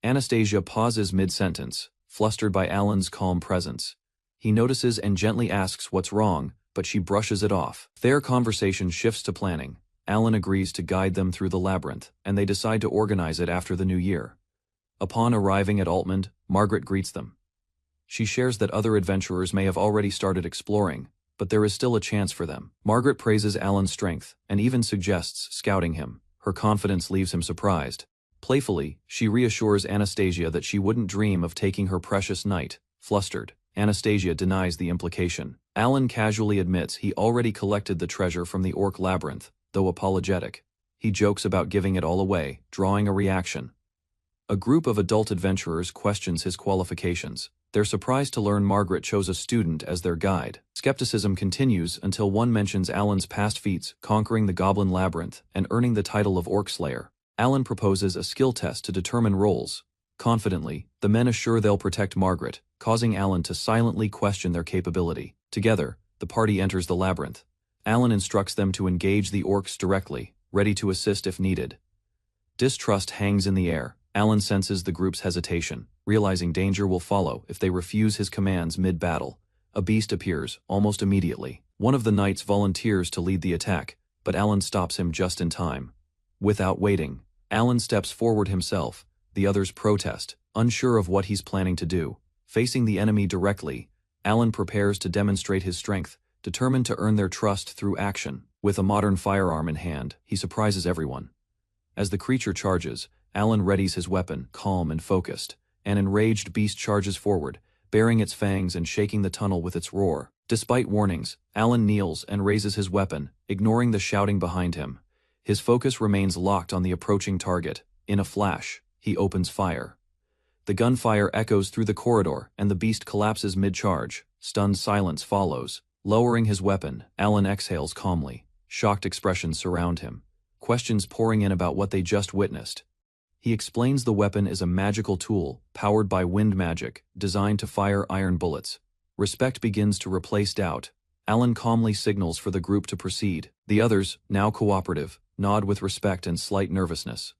Anastasia pauses mid-sentence, flustered by Alan's calm presence. He notices and gently asks what's wrong, but she brushes it off. Their conversation shifts to planning. Alan agrees to guide them through the labyrinth, and they decide to organize it after the new year. Upon arriving at Altman, Margaret greets them. She shares that other adventurers may have already started exploring, but there is still a chance for them. Margaret praises Alan's strength and even suggests scouting him. Her confidence leaves him surprised. Playfully, she reassures Anastasia that she wouldn't dream of taking her precious knight. Flustered, Anastasia denies the implication. Alan casually admits he already collected the treasure from the orc labyrinth, though apologetic. He jokes about giving it all away, drawing a reaction. A group of adult adventurers questions his qualifications. They're surprised to learn Margaret chose a student as their guide. Skepticism continues until one mentions Alan's past feats, conquering the Goblin Labyrinth and earning the title of Orc Slayer. Alan proposes a skill test to determine roles. Confidently, the men assure they'll protect Margaret, causing Alan to silently question their capability. Together, the party enters the labyrinth. Alan instructs them to engage the orcs directly, ready to assist if needed. Distrust hangs in the air. Alan senses the group's hesitation, realizing danger will follow if they refuse his commands mid-battle. a beast appears, almost immediately. One of the knights volunteers to lead the attack, but Alan stops him just in time. Without waiting, Alan steps forward himself. The others protest, unsure of what he's planning to do. Facing the enemy directly, Alan prepares to demonstrate his strength, determined to earn their trust through action. With a modern firearm in hand, he surprises everyone. As the creature charges, Alan readies his weapon, calm and focused. An enraged beast charges forward, baring its fangs and shaking the tunnel with its roar. Despite warnings, Alan kneels and raises his weapon, ignoring the shouting behind him. His focus remains locked on the approaching target. In a flash, he opens fire. The gunfire echoes through the corridor, and the beast collapses mid-charge. Stunned silence follows. Lowering his weapon, Alan exhales calmly. Shocked expressions surround him, questions pouring in about what they just witnessed. He explains the weapon is a magical tool, powered by wind magic, designed to fire iron bullets. Respect begins to replace doubt. Alan calmly signals for the group to proceed. The others, now cooperative, nod with respect and slight nervousness.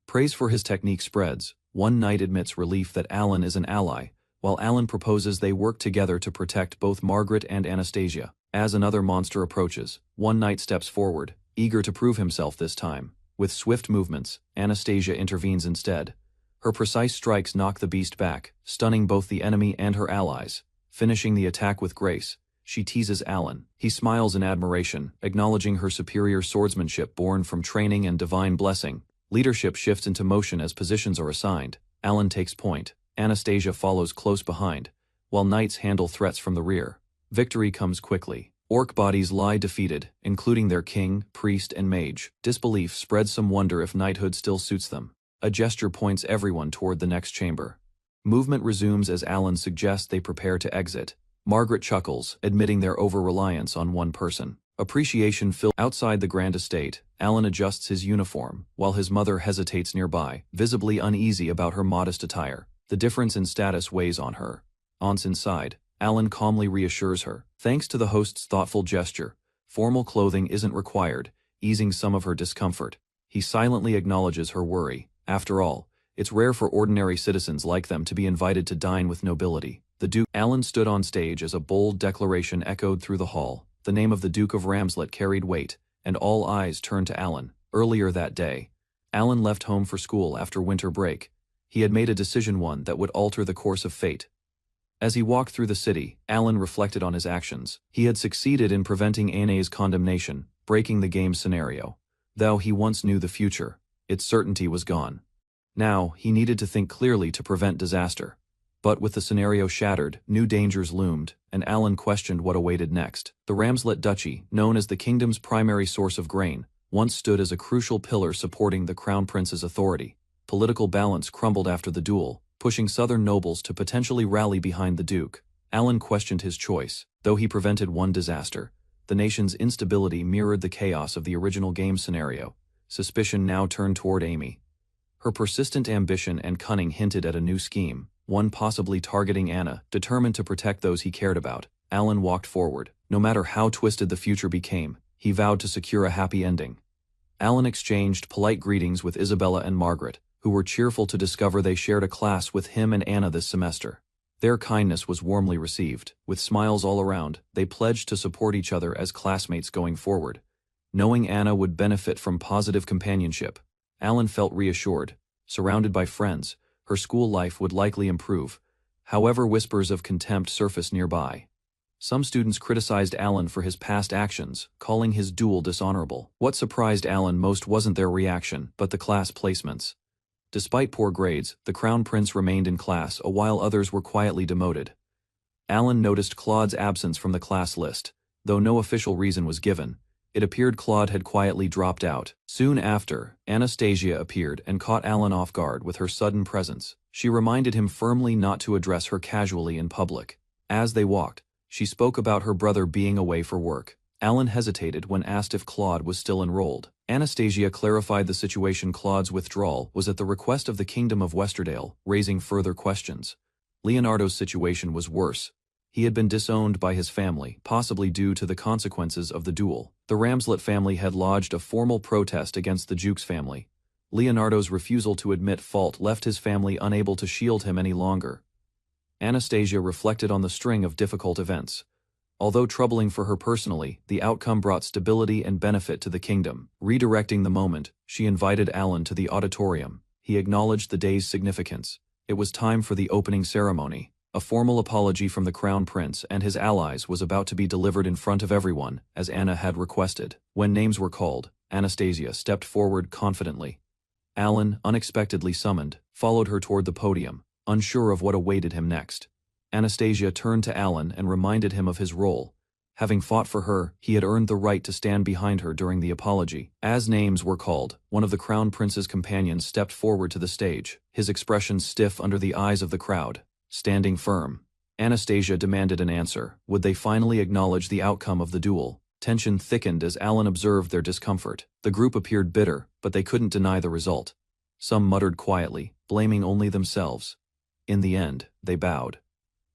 Praise for his technique spreads. One knight admits relief that Alan is an ally, while Alan proposes they work together to protect both Margaret and Anastasia. As another monster approaches, one knight steps forward, eager to prove himself this time. With swift movements, Anastasia intervenes instead. Her precise strikes knock the beast back, stunning both the enemy and her allies. Finishing the attack with grace, she teases Alan. He smiles in admiration, acknowledging her superior swordsmanship born from training and divine blessing. Leadership shifts into motion as positions are assigned. Alan takes point. Anastasia follows close behind, while knights handle threats from the rear. Victory comes quickly. Orc bodies lie defeated, including their king, priest, and mage. Disbelief spreads some wonder if knighthood still suits them. A gesture points everyone toward the next chamber. Movement resumes as Alan suggests they prepare to exit. Margaret chuckles, admitting their over-reliance on one person. Appreciation fills outside the grand estate. Alan adjusts his uniform, while his mother hesitates nearby, visibly uneasy about her modest attire. The difference in status weighs on her. Once inside, Alan calmly reassures her. Thanks to the host's thoughtful gesture, formal clothing isn't required, easing some of her discomfort. He silently acknowledges her worry. After all, it's rare for ordinary citizens like them to be invited to dine with nobility. The Duke. Alan stood on stage as a bold declaration echoed through the hall. The name of the Duke of Ramslet carried weight, and all eyes turned to Alan. Earlier that day, Alan left home for school after winter break. He had made a decision, one that would alter the course of fate. As he walked through the city, Alan reflected on his actions. He had succeeded in preventing Anne's condemnation, breaking the game's scenario. Though he once knew the future, its certainty was gone. Now, he needed to think clearly to prevent disaster. But with the scenario shattered, new dangers loomed, and Alan questioned what awaited next. The Ramslet Duchy, known as the kingdom's primary source of grain, once stood as a crucial pillar supporting the crown prince's authority. Political balance crumbled after the duel, pushing southern nobles to potentially rally behind the Duke. Alan questioned his choice. Though he prevented one disaster, the nation's instability mirrored the chaos of the original game scenario. Suspicion now turned toward Amy. Her persistent ambition and cunning hinted at a new scheme, one possibly targeting Anna. Determined to protect those he cared about, Alan walked forward. No matter how twisted the future became, he vowed to secure a happy ending. Alan exchanged polite greetings with Isabella and Margaret, who were cheerful to discover they shared a class with him and Anna this semester. Their kindness was warmly received. With smiles all around, they pledged to support each other as classmates going forward. Knowing Anna would benefit from positive companionship, Alan felt reassured. Surrounded by friends, her school life would likely improve. However, whispers of contempt surfaced nearby. Some students criticized Alan for his past actions, calling his duel dishonorable. What surprised Alan most wasn't their reaction, but the class placements. Despite poor grades, the Crown Prince remained in class while others were quietly demoted. Alan noticed Claude's absence from the class list. Though no official reason was given, it appeared Claude had quietly dropped out. Soon after, Anastasia appeared and caught Alan off guard with her sudden presence. She reminded him firmly not to address her casually in public. As they walked, she spoke about her brother being away for work. Alan hesitated when asked if Claude was still enrolled. Anastasia clarified the situation. Claude's withdrawal was at the request of the Kingdom of Westerdale, raising further questions. Leonardo's situation was worse. He had been disowned by his family, possibly due to the consequences of the duel. The Ramslet family had lodged a formal protest against the Duke's family. Leonardo's refusal to admit fault left his family unable to shield him any longer. Anastasia reflected on the string of difficult events. Although troubling for her personally, the outcome brought stability and benefit to the kingdom. Redirecting the moment, she invited Alan to the auditorium. He acknowledged the day's significance. It was time for the opening ceremony. A formal apology from the Crown Prince and his allies was about to be delivered in front of everyone, as Anna had requested. When names were called, Anastasia stepped forward confidently. Alan, unexpectedly summoned, followed her toward the podium, unsure of what awaited him next. Anastasia turned to Alan and reminded him of his role. Having fought for her, he had earned the right to stand behind her during the apology. As names were called, one of the Crown Prince's companions stepped forward to the stage, his expression stiff under the eyes of the crowd. Standing firm, Anastasia demanded an answer. Would they finally acknowledge the outcome of the duel? Tension thickened as Alan observed their discomfort. The group appeared bitter, but they couldn't deny the result. Some muttered quietly, blaming only themselves. In the end, they bowed.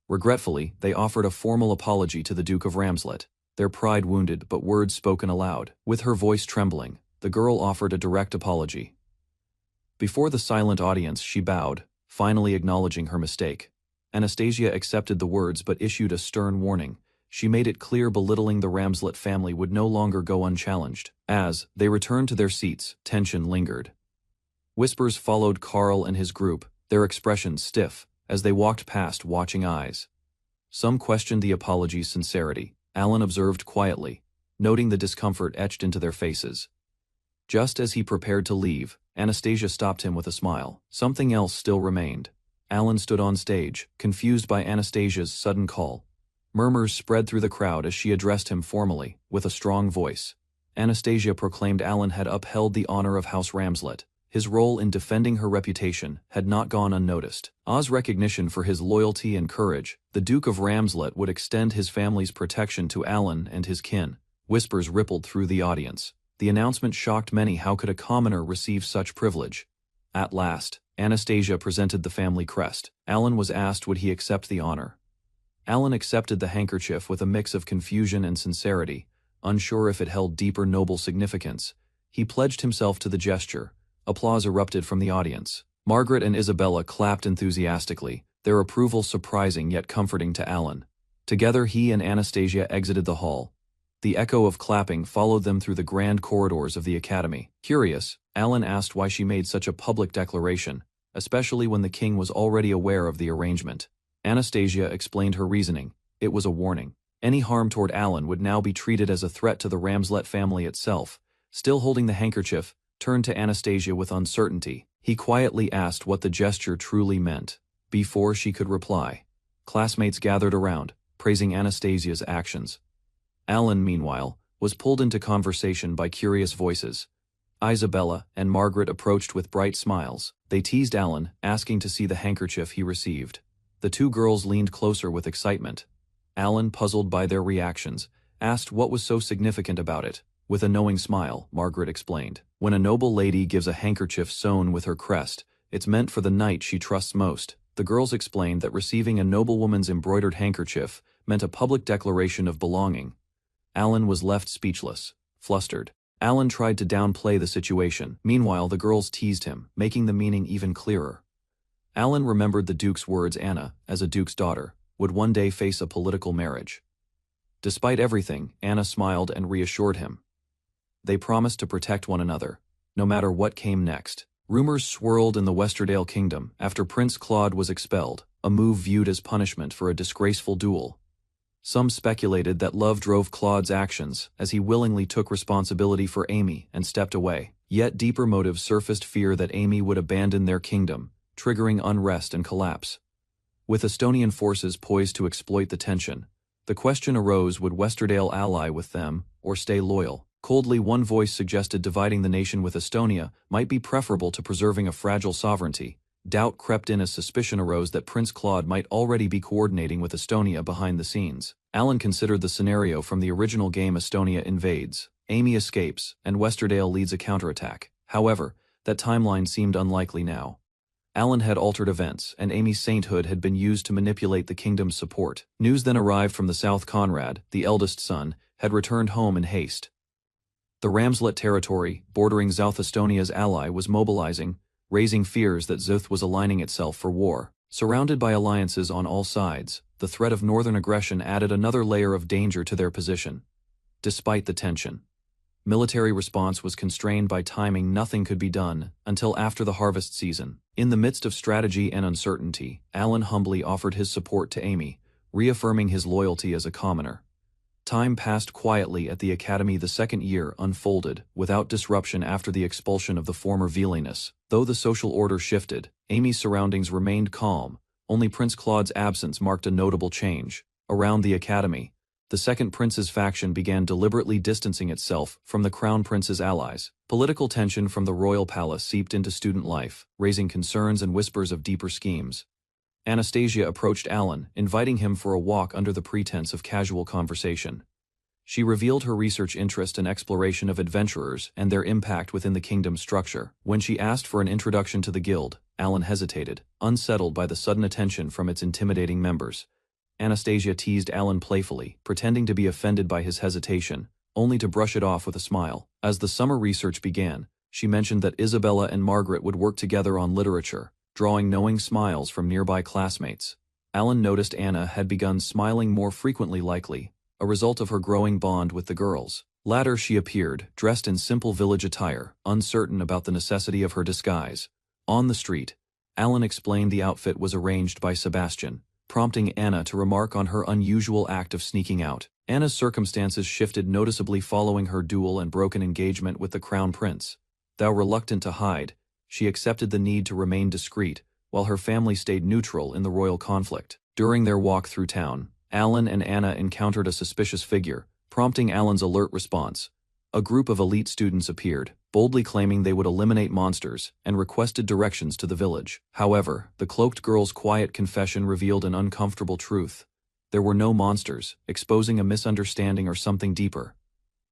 Regretfully, they offered a formal apology to the Duke of Ramslet, their pride wounded but words spoken aloud. With her voice trembling, the girl offered a direct apology. Before the silent audience, she bowed, finally acknowledging her mistake. Anastasia accepted the words but issued a stern warning. She made it clear belittling the Ramslet family would no longer go unchallenged. As they returned to their seats, tension lingered. Whispers followed Carl and his group, their expressions stiff, as they walked past watching eyes. Some questioned the apology's sincerity. Alan observed quietly, noting the discomfort etched into their faces. Just as he prepared to leave, Anastasia stopped him with a smile. Something else still remained. Alan stood on stage, confused by Anastasia's sudden call. Murmurs spread through the crowd as she addressed him formally, with a strong voice. Anastasia proclaimed Alan had upheld the honor of House Ramslet. His role in defending her reputation had not gone unnoticed. As recognition for his loyalty and courage, the Duke of Ramslet would extend his family's protection to Alan and his kin. Whispers rippled through the audience. The announcement shocked many. How could a commoner receive such privilege? At last, Anastasia presented the family crest. Alan was asked would he accept the honor. Alan accepted the handkerchief with a mix of confusion and sincerity, unsure if it held deeper noble significance. He pledged himself to the gesture. Applause erupted from the audience. Margaret and Isabella clapped enthusiastically, their approval surprising yet comforting to Alan. Together he and Anastasia exited the hall. The echo of clapping followed them through the grand corridors of the academy. Curious, Alan asked why she made such a public declaration, especially when the king was already aware of the arrangement. Anastasia explained her reasoning. It was a warning. Any harm toward Alan would now be treated as a threat to the Ramslet family itself. Still holding the handkerchief, turned to Anastasia with uncertainty. He quietly asked what the gesture truly meant. Before she could reply, classmates gathered around, praising Anastasia's actions. Alan, meanwhile, was pulled into conversation by curious voices. Isabella and Margaret approached with bright smiles. They teased Alan, asking to see the handkerchief he received. The two girls leaned closer with excitement. Alan, puzzled by their reactions, asked what was so significant about it. With a knowing smile, Margaret explained. When a noble lady gives a handkerchief sewn with her crest, it's meant for the knight she trusts most. The girls explained that receiving a noblewoman's embroidered handkerchief meant a public declaration of belonging. Alan was left speechless, flustered. Alan tried to downplay the situation. Meanwhile, the girls teased him, making the meaning even clearer. Alan remembered the Duke's words. Anna, as a Duke's daughter, would one day face a political marriage. Despite everything, Anna smiled and reassured him. They promised to protect one another, no matter what came next. Rumors swirled in the Westerdale kingdom after Prince Claude was expelled, a move viewed as punishment for a disgraceful duel. Some speculated that love drove Claude's actions, as he willingly took responsibility for Amy and stepped away. Yet deeper motives surfaced: fear that Amy would abandon their kingdom, triggering unrest and collapse. With Estonian forces poised to exploit the tension, the question arose: would Westerdale ally with them, or stay loyal? Coldly, one voice suggested dividing the nation with Estonia might be preferable to preserving a fragile sovereignty. Doubt crept in as suspicion arose that Prince Claude might already be coordinating with Estonia behind the scenes. Alan considered the scenario from the original game: Estonia invades, Amy escapes, and Westerdale leads a counterattack. However, that timeline seemed unlikely now. Alan had altered events, and Amy's sainthood had been used to manipulate the kingdom's support. News then arrived from the south. Conrad, the eldest son, had returned home in haste. The Ramslet territory, bordering South Estonia's ally, was mobilizing, raising fears that Zuth was aligning itself for war. Surrounded by alliances on all sides, the threat of northern aggression added another layer of danger to their position. Despite the tension, military response was constrained by timing. Nothing could be done until after the harvest season. In the midst of strategy and uncertainty, Alan humbly offered his support to Amy, reaffirming his loyalty as a commoner. Time passed quietly at the academy. The second year unfolded without disruption after the expulsion of the former Villainess. Though the social order shifted, Amy's surroundings remained calm. Only Prince Claude's absence marked a notable change. Around the academy, the second prince's faction began deliberately distancing itself from the crown prince's allies. Political tension from the royal palace seeped into student life, raising concerns and whispers of deeper schemes. Anastasia approached Alan, inviting him for a walk under the pretense of casual conversation. She revealed her research interest and exploration of adventurers and their impact within the kingdom's structure. When she asked for an introduction to the guild, Alan hesitated, unsettled by the sudden attention from its intimidating members. Anastasia teased Alan playfully, pretending to be offended by his hesitation, only to brush it off with a smile. As the summer research began, she mentioned that Isabella and Margaret would work together on literature, drawing knowing smiles from nearby classmates. Alan noticed Anna had begun smiling more frequently, likely a result of her growing bond with the girls. Later she appeared, dressed in simple village attire, uncertain about the necessity of her disguise. On the street, Alan explained the outfit was arranged by Sebastian, prompting Anna to remark on her unusual act of sneaking out. Anna's circumstances shifted noticeably following her dual and broken engagement with the crown prince. Though reluctant to hide, she accepted the need to remain discreet, while her family stayed neutral in the royal conflict. During their walk through town, Alan and Anna encountered a suspicious figure, prompting Alan's alert response. A group of elite students appeared, boldly claiming they would eliminate monsters, and requested directions to the village. However, the cloaked girl's quiet confession revealed an uncomfortable truth. There were no monsters, exposing a misunderstanding or something deeper.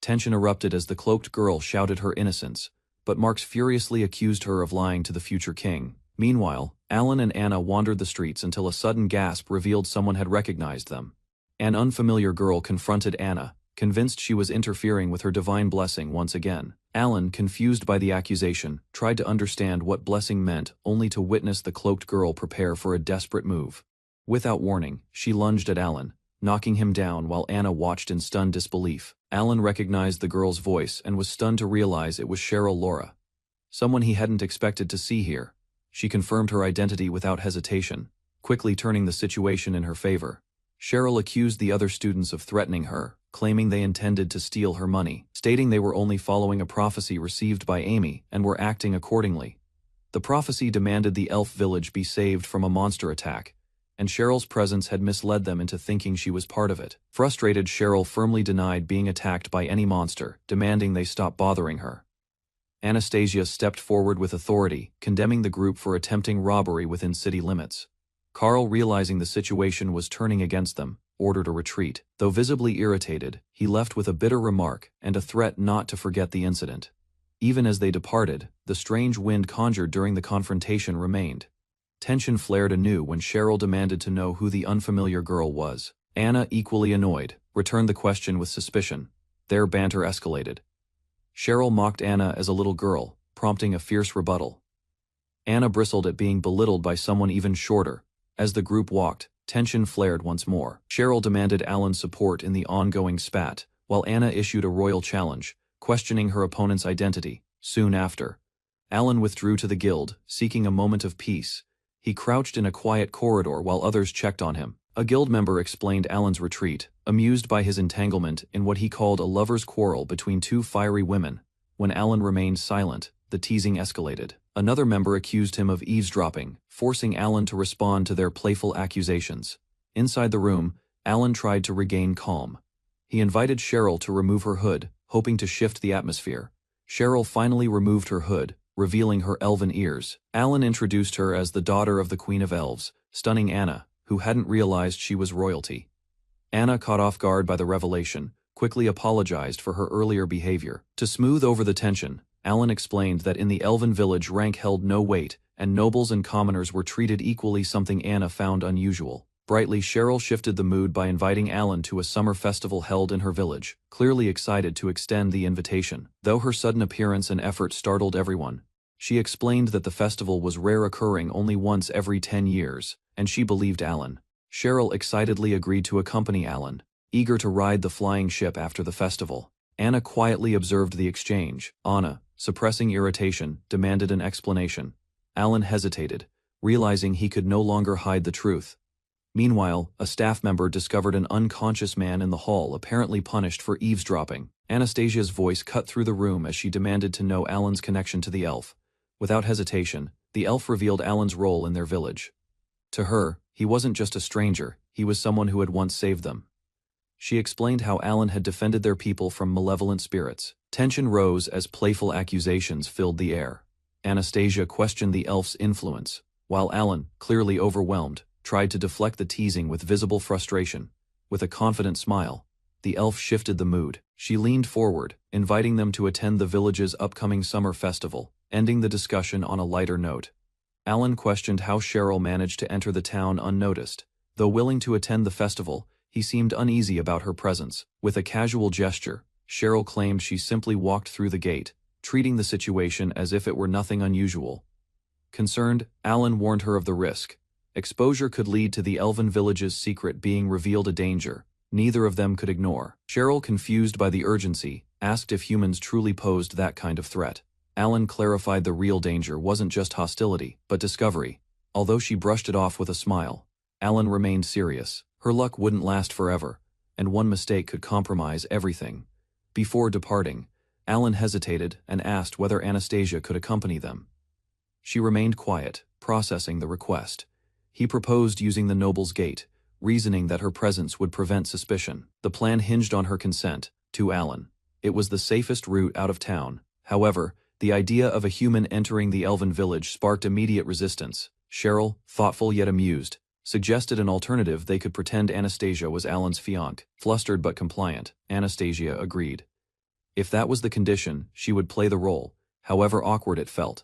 Tension erupted as the cloaked girl shouted her innocence, but Marx furiously accused her of lying to the future king. Meanwhile, Alan and Anna wandered the streets until a sudden gasp revealed someone had recognized them. An unfamiliar girl confronted Anna, convinced she was interfering with her divine blessing once again. Alan, confused by the accusation, tried to understand what blessing meant, only to witness the cloaked girl prepare for a desperate move. Without warning, she lunged at Alan, knocking him down while Anna watched in stunned disbelief. Alan recognized the girl's voice and was stunned to realize it was Cheryl Laura. Someone he hadn't expected to see here. She confirmed her identity without hesitation, quickly turning the situation in her favor. Cheryl accused the other students of threatening her, claiming they intended to steal her money, stating they were only following a prophecy received by Amy and were acting accordingly. The prophecy demanded the elf village be saved from a monster attack, and Cheryl's presence had misled them into thinking she was part of it. Frustrated, Cheryl firmly denied being attacked by any monster, demanding they stop bothering her. Anastasia stepped forward with authority, condemning the group for attempting robbery within city limits. Carl, realizing the situation was turning against them, ordered a retreat. Though visibly irritated, he left with a bitter remark and a threat not to forget the incident. Even as they departed, the strange wind conjured during the confrontation remained. Tension flared anew when Cheryl demanded to know who the unfamiliar girl was. Anna, equally annoyed, returned the question with suspicion. Their banter escalated. Cheryl mocked Anna as a little girl, prompting a fierce rebuttal. Anna bristled at being belittled by someone even shorter. As the group walked, tension flared once more. Cheryl demanded Alan's support in the ongoing spat, while Anna issued a royal challenge, questioning her opponent's identity. Soon after, Alan withdrew to the guild, seeking a moment of peace. He crouched in a quiet corridor while others checked on him. A guild member explained Alan's retreat, amused by his entanglement in what he called a lover's quarrel between two fiery women. When Alan remained silent, the teasing escalated. Another member accused him of eavesdropping, forcing Alan to respond to their playful accusations. Inside the room, Alan tried to regain calm. He invited Cheryl to remove her hood, hoping to shift the atmosphere. Cheryl finally removed her hood, revealing her elven ears. Alan introduced her as the daughter of the Queen of Elves, stunning Anna, who hadn't realized she was royalty. Anna, caught off guard by the revelation, quickly apologized for her earlier behavior. To smooth over the tension, Alan explained that in the elven village rank held no weight, and nobles and commoners were treated equally, something Anna found unusual. Brightly, Cheryl shifted the mood by inviting Alan to a summer festival held in her village, clearly excited to extend the invitation. Though her sudden appearance and effort startled everyone, She explained that the festival was rare, occurring only once every 10 years, and she believed Alan. Cheryl excitedly agreed to accompany Alan, eager to ride the flying ship after the festival. Anna quietly observed the exchange. Anna, suppressing irritation, demanded an explanation. Alan hesitated, realizing he could no longer hide the truth. Meanwhile, a staff member discovered an unconscious man in the hall, apparently punished for eavesdropping. Anastasia's voice cut through the room as she demanded to know Alan's connection to the elf. Without hesitation, the elf revealed Alan's role in their village. To her, he wasn't just a stranger, he was someone who had once saved them. She explained how Alan had defended their people from malevolent spirits. Tension rose as playful accusations filled the air. Anastasia questioned the elf's influence, while Alan, clearly overwhelmed, tried to deflect the teasing with visible frustration. With a confident smile, the elf shifted the mood. She leaned forward, inviting them to attend the village's upcoming summer festival, ending the discussion on a lighter note. Alan questioned how Cheryl managed to enter the town unnoticed. Though willing to attend the festival, he seemed uneasy about her presence. With a casual gesture, Cheryl claimed she simply walked through the gate, treating the situation as if it were nothing unusual. Concerned, Alan warned her of the risk. Exposure could lead to the elven village's secret being revealed, a danger neither of them could ignore. Cheryl, confused by the urgency, asked if humans truly posed that kind of threat. Alan clarified the real danger wasn't just hostility, but discovery. Although she brushed it off with a smile, Alan remained serious. Her luck wouldn't last forever, and one mistake could compromise everything. Before departing, Alan hesitated and asked whether Anastasia could accompany them. She remained quiet, processing the request. He proposed using the Noble's Gate, reasoning that her presence would prevent suspicion. The plan hinged on her consent. To Alan, it was the safest route out of town. However, the idea of a human entering the elven village sparked immediate resistance. Cheryl, thoughtful yet amused, suggested an alternative. They could pretend Anastasia was Alan's fiancée. Flustered but compliant, Anastasia agreed. If that was the condition, she would play the role, however awkward it felt.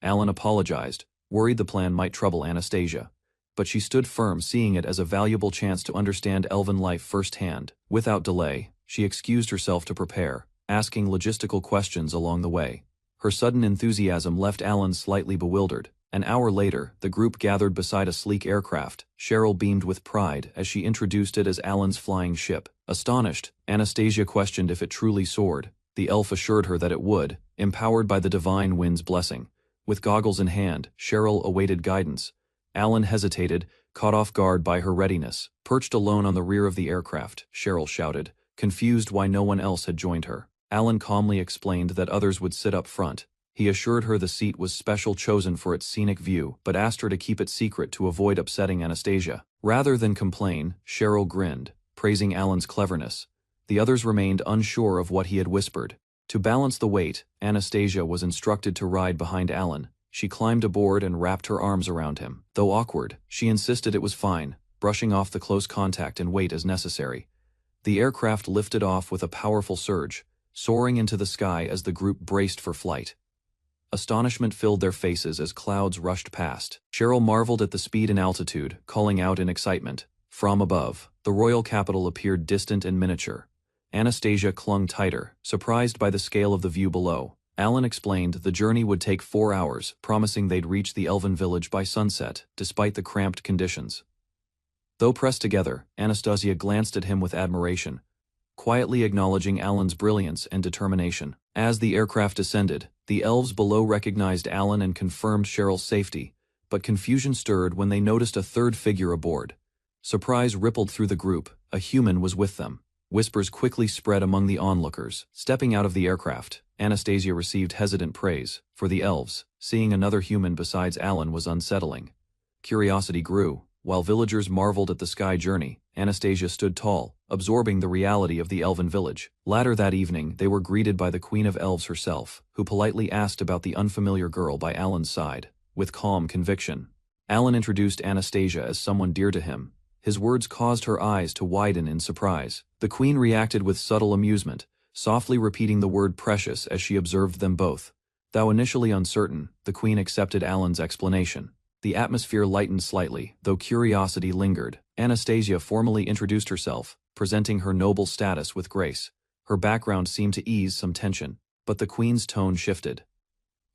Alan apologized, worried the plan might trouble Anastasia. But she stood firm, seeing it as a valuable chance to understand elven life firsthand. Without delay, she excused herself to prepare, asking logistical questions along the way. Her sudden enthusiasm left Alan slightly bewildered. An hour later, the group gathered beside a sleek aircraft. Cheryl beamed with pride as she introduced it as Alan's flying ship. Astonished, Anastasia questioned if it truly soared. The elf assured her that it would, empowered by the divine wind's blessing. With goggles in hand, Cheryl awaited guidance. Alan hesitated, caught off guard by her readiness. Perched alone on the rear of the aircraft, Cheryl shouted, confused why no one else had joined her. Alan calmly explained that others would sit up front. He assured her the seat was special, chosen for its scenic view, but asked her to keep it secret to avoid upsetting Anastasia. Rather than complain, Cheryl grinned, praising Alan's cleverness. The others remained unsure of what he had whispered. To balance the weight, Anastasia was instructed to ride behind Alan. She climbed aboard and wrapped her arms around him. Though awkward, she insisted it was fine, brushing off the close contact and weight as necessary. The aircraft lifted off with a powerful surge, soaring into the sky as the group braced for flight. Astonishment filled their faces as clouds rushed past. Cheryl marveled at the speed and altitude, calling out in excitement. From above, the royal capital appeared distant and miniature. Anastasia clung tighter, surprised by the scale of the view below. Alan explained the journey would take 4 hours, promising they'd reach the elven village by sunset, despite the cramped conditions. Though pressed together, Anastasia glanced at him with admiration, quietly acknowledging Alan's brilliance and determination. As the aircraft descended, the elves below recognized Alan and confirmed Cheryl's safety, but confusion stirred when they noticed a third figure aboard. Surprise rippled through the group. A human was with them. Whispers quickly spread among the onlookers. Stepping out of the aircraft, Anastasia received hesitant praise. For the elves, seeing another human besides Alan was unsettling. Curiosity grew. While villagers marveled at the sky journey, Anastasia stood tall, absorbing the reality of the elven village. Later that evening, they were greeted by the Queen of Elves herself, who politely asked about the unfamiliar girl by Alan's side. With calm conviction, Alan introduced Anastasia as someone dear to him. His words caused her eyes to widen in surprise. The Queen reacted with subtle amusement, softly repeating the word precious as she observed them both. Though initially uncertain, the Queen accepted Alan's explanation. The atmosphere lightened slightly, though curiosity lingered. Anastasia formally introduced herself, presenting her noble status with grace. Her background seemed to ease some tension, but the Queen's tone shifted.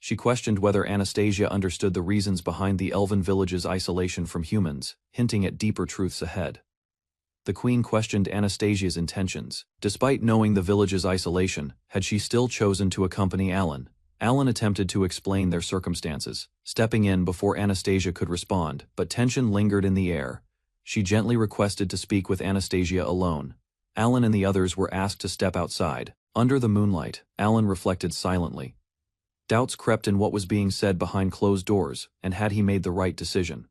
She questioned whether Anastasia understood the reasons behind the elven village's isolation from humans, hinting at deeper truths ahead. The queen questioned Anastasia's intentions. Despite knowing the village's isolation, had she still chosen to accompany Alan? Alan attempted to explain their circumstances, stepping in before Anastasia could respond, but tension lingered in the air. She gently requested to speak with Anastasia alone. Alan and the others were asked to step outside. Under the moonlight, Alan reflected silently. Doubts crept in what was being said behind closed doors, and had he made the right decision.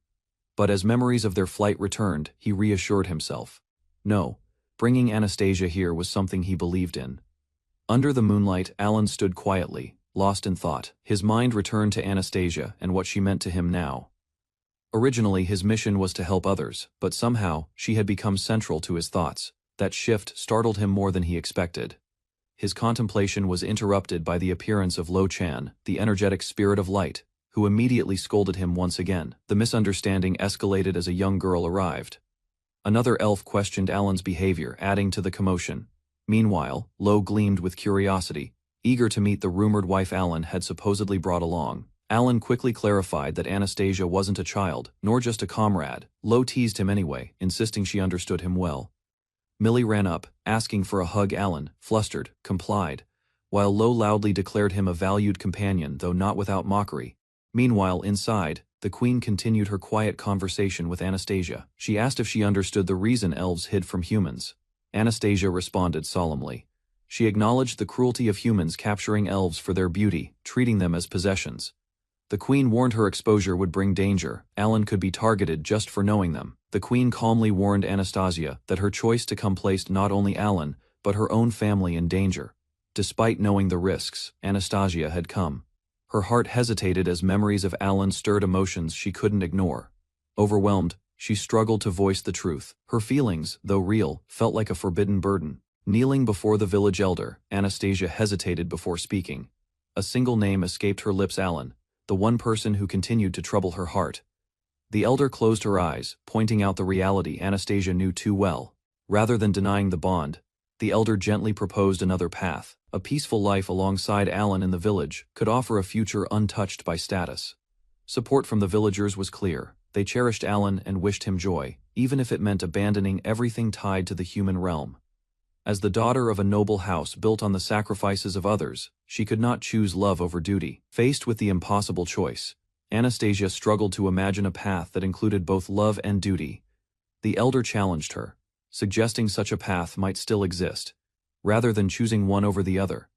But as memories of their flight returned, he reassured himself. No, bringing Anastasia here was something he believed in. Under the moonlight, Alan stood quietly, lost in thought. His mind returned to Anastasia and what she meant to him now. Originally, his mission was to help others, but somehow, she had become central to his thoughts. That shift startled him more than he expected. His contemplation was interrupted by the appearance of Lo Chan, the energetic spirit of light, who immediately scolded him once again. The misunderstanding escalated as a young girl arrived. Another elf questioned Alan's behavior, adding to the commotion. Meanwhile, Lo gleamed with curiosity, eager to meet the rumored wife Alan had supposedly brought along. Alan quickly clarified that Anastasia wasn't a child, nor just a comrade. Lo teased him anyway, insisting she understood him well. Millie ran up, asking for a hug. Alan, flustered, complied, while Lo loudly declared him a valued companion, though not without mockery. Meanwhile, inside, the queen continued her quiet conversation with Anastasia. She asked if she understood the reason elves hid from humans. Anastasia responded solemnly. She acknowledged the cruelty of humans capturing elves for their beauty, treating them as possessions. The queen warned her exposure would bring danger. Alan could be targeted just for knowing them. The queen calmly warned Anastasia that her choice to come placed not only Alan, but her own family in danger. Despite knowing the risks, Anastasia had come. Her heart hesitated as memories of Alan stirred emotions she couldn't ignore. Overwhelmed, she struggled to voice the truth. Her feelings, though real, felt like a forbidden burden. Kneeling before the village elder, Anastasia hesitated before speaking. A single name escaped her lips: Alan, the one person who continued to trouble her heart. The elder closed her eyes, pointing out the reality Anastasia knew too well. Rather than denying the bond, the elder gently proposed another path. A peaceful life alongside Alan in the village could offer a future untouched by status. Support from the villagers was clear. They cherished Alan and wished him joy, even if it meant abandoning everything tied to the human realm. As the daughter of a noble house built on the sacrifices of others, she could not choose love over duty. Faced with the impossible choice, Anastasia struggled to imagine a path that included both love and duty. The elder challenged her, suggesting such a path might still exist. Rather than choosing one over the other,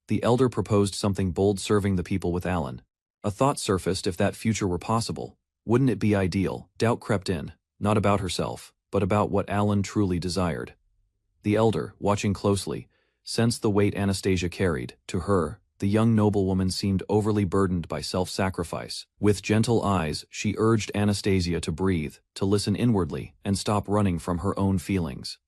the elder proposed something bold: serving the people with Alan. A thought surfaced: if that future were possible, wouldn't it be ideal? Doubt crept in, not about herself, but about what Alan truly desired. The elder, watching closely, sensed the weight Anastasia carried. To her, the young noblewoman seemed overly burdened by self-sacrifice. With gentle eyes, she urged Anastasia to breathe, to listen inwardly, and stop running from her own feelings.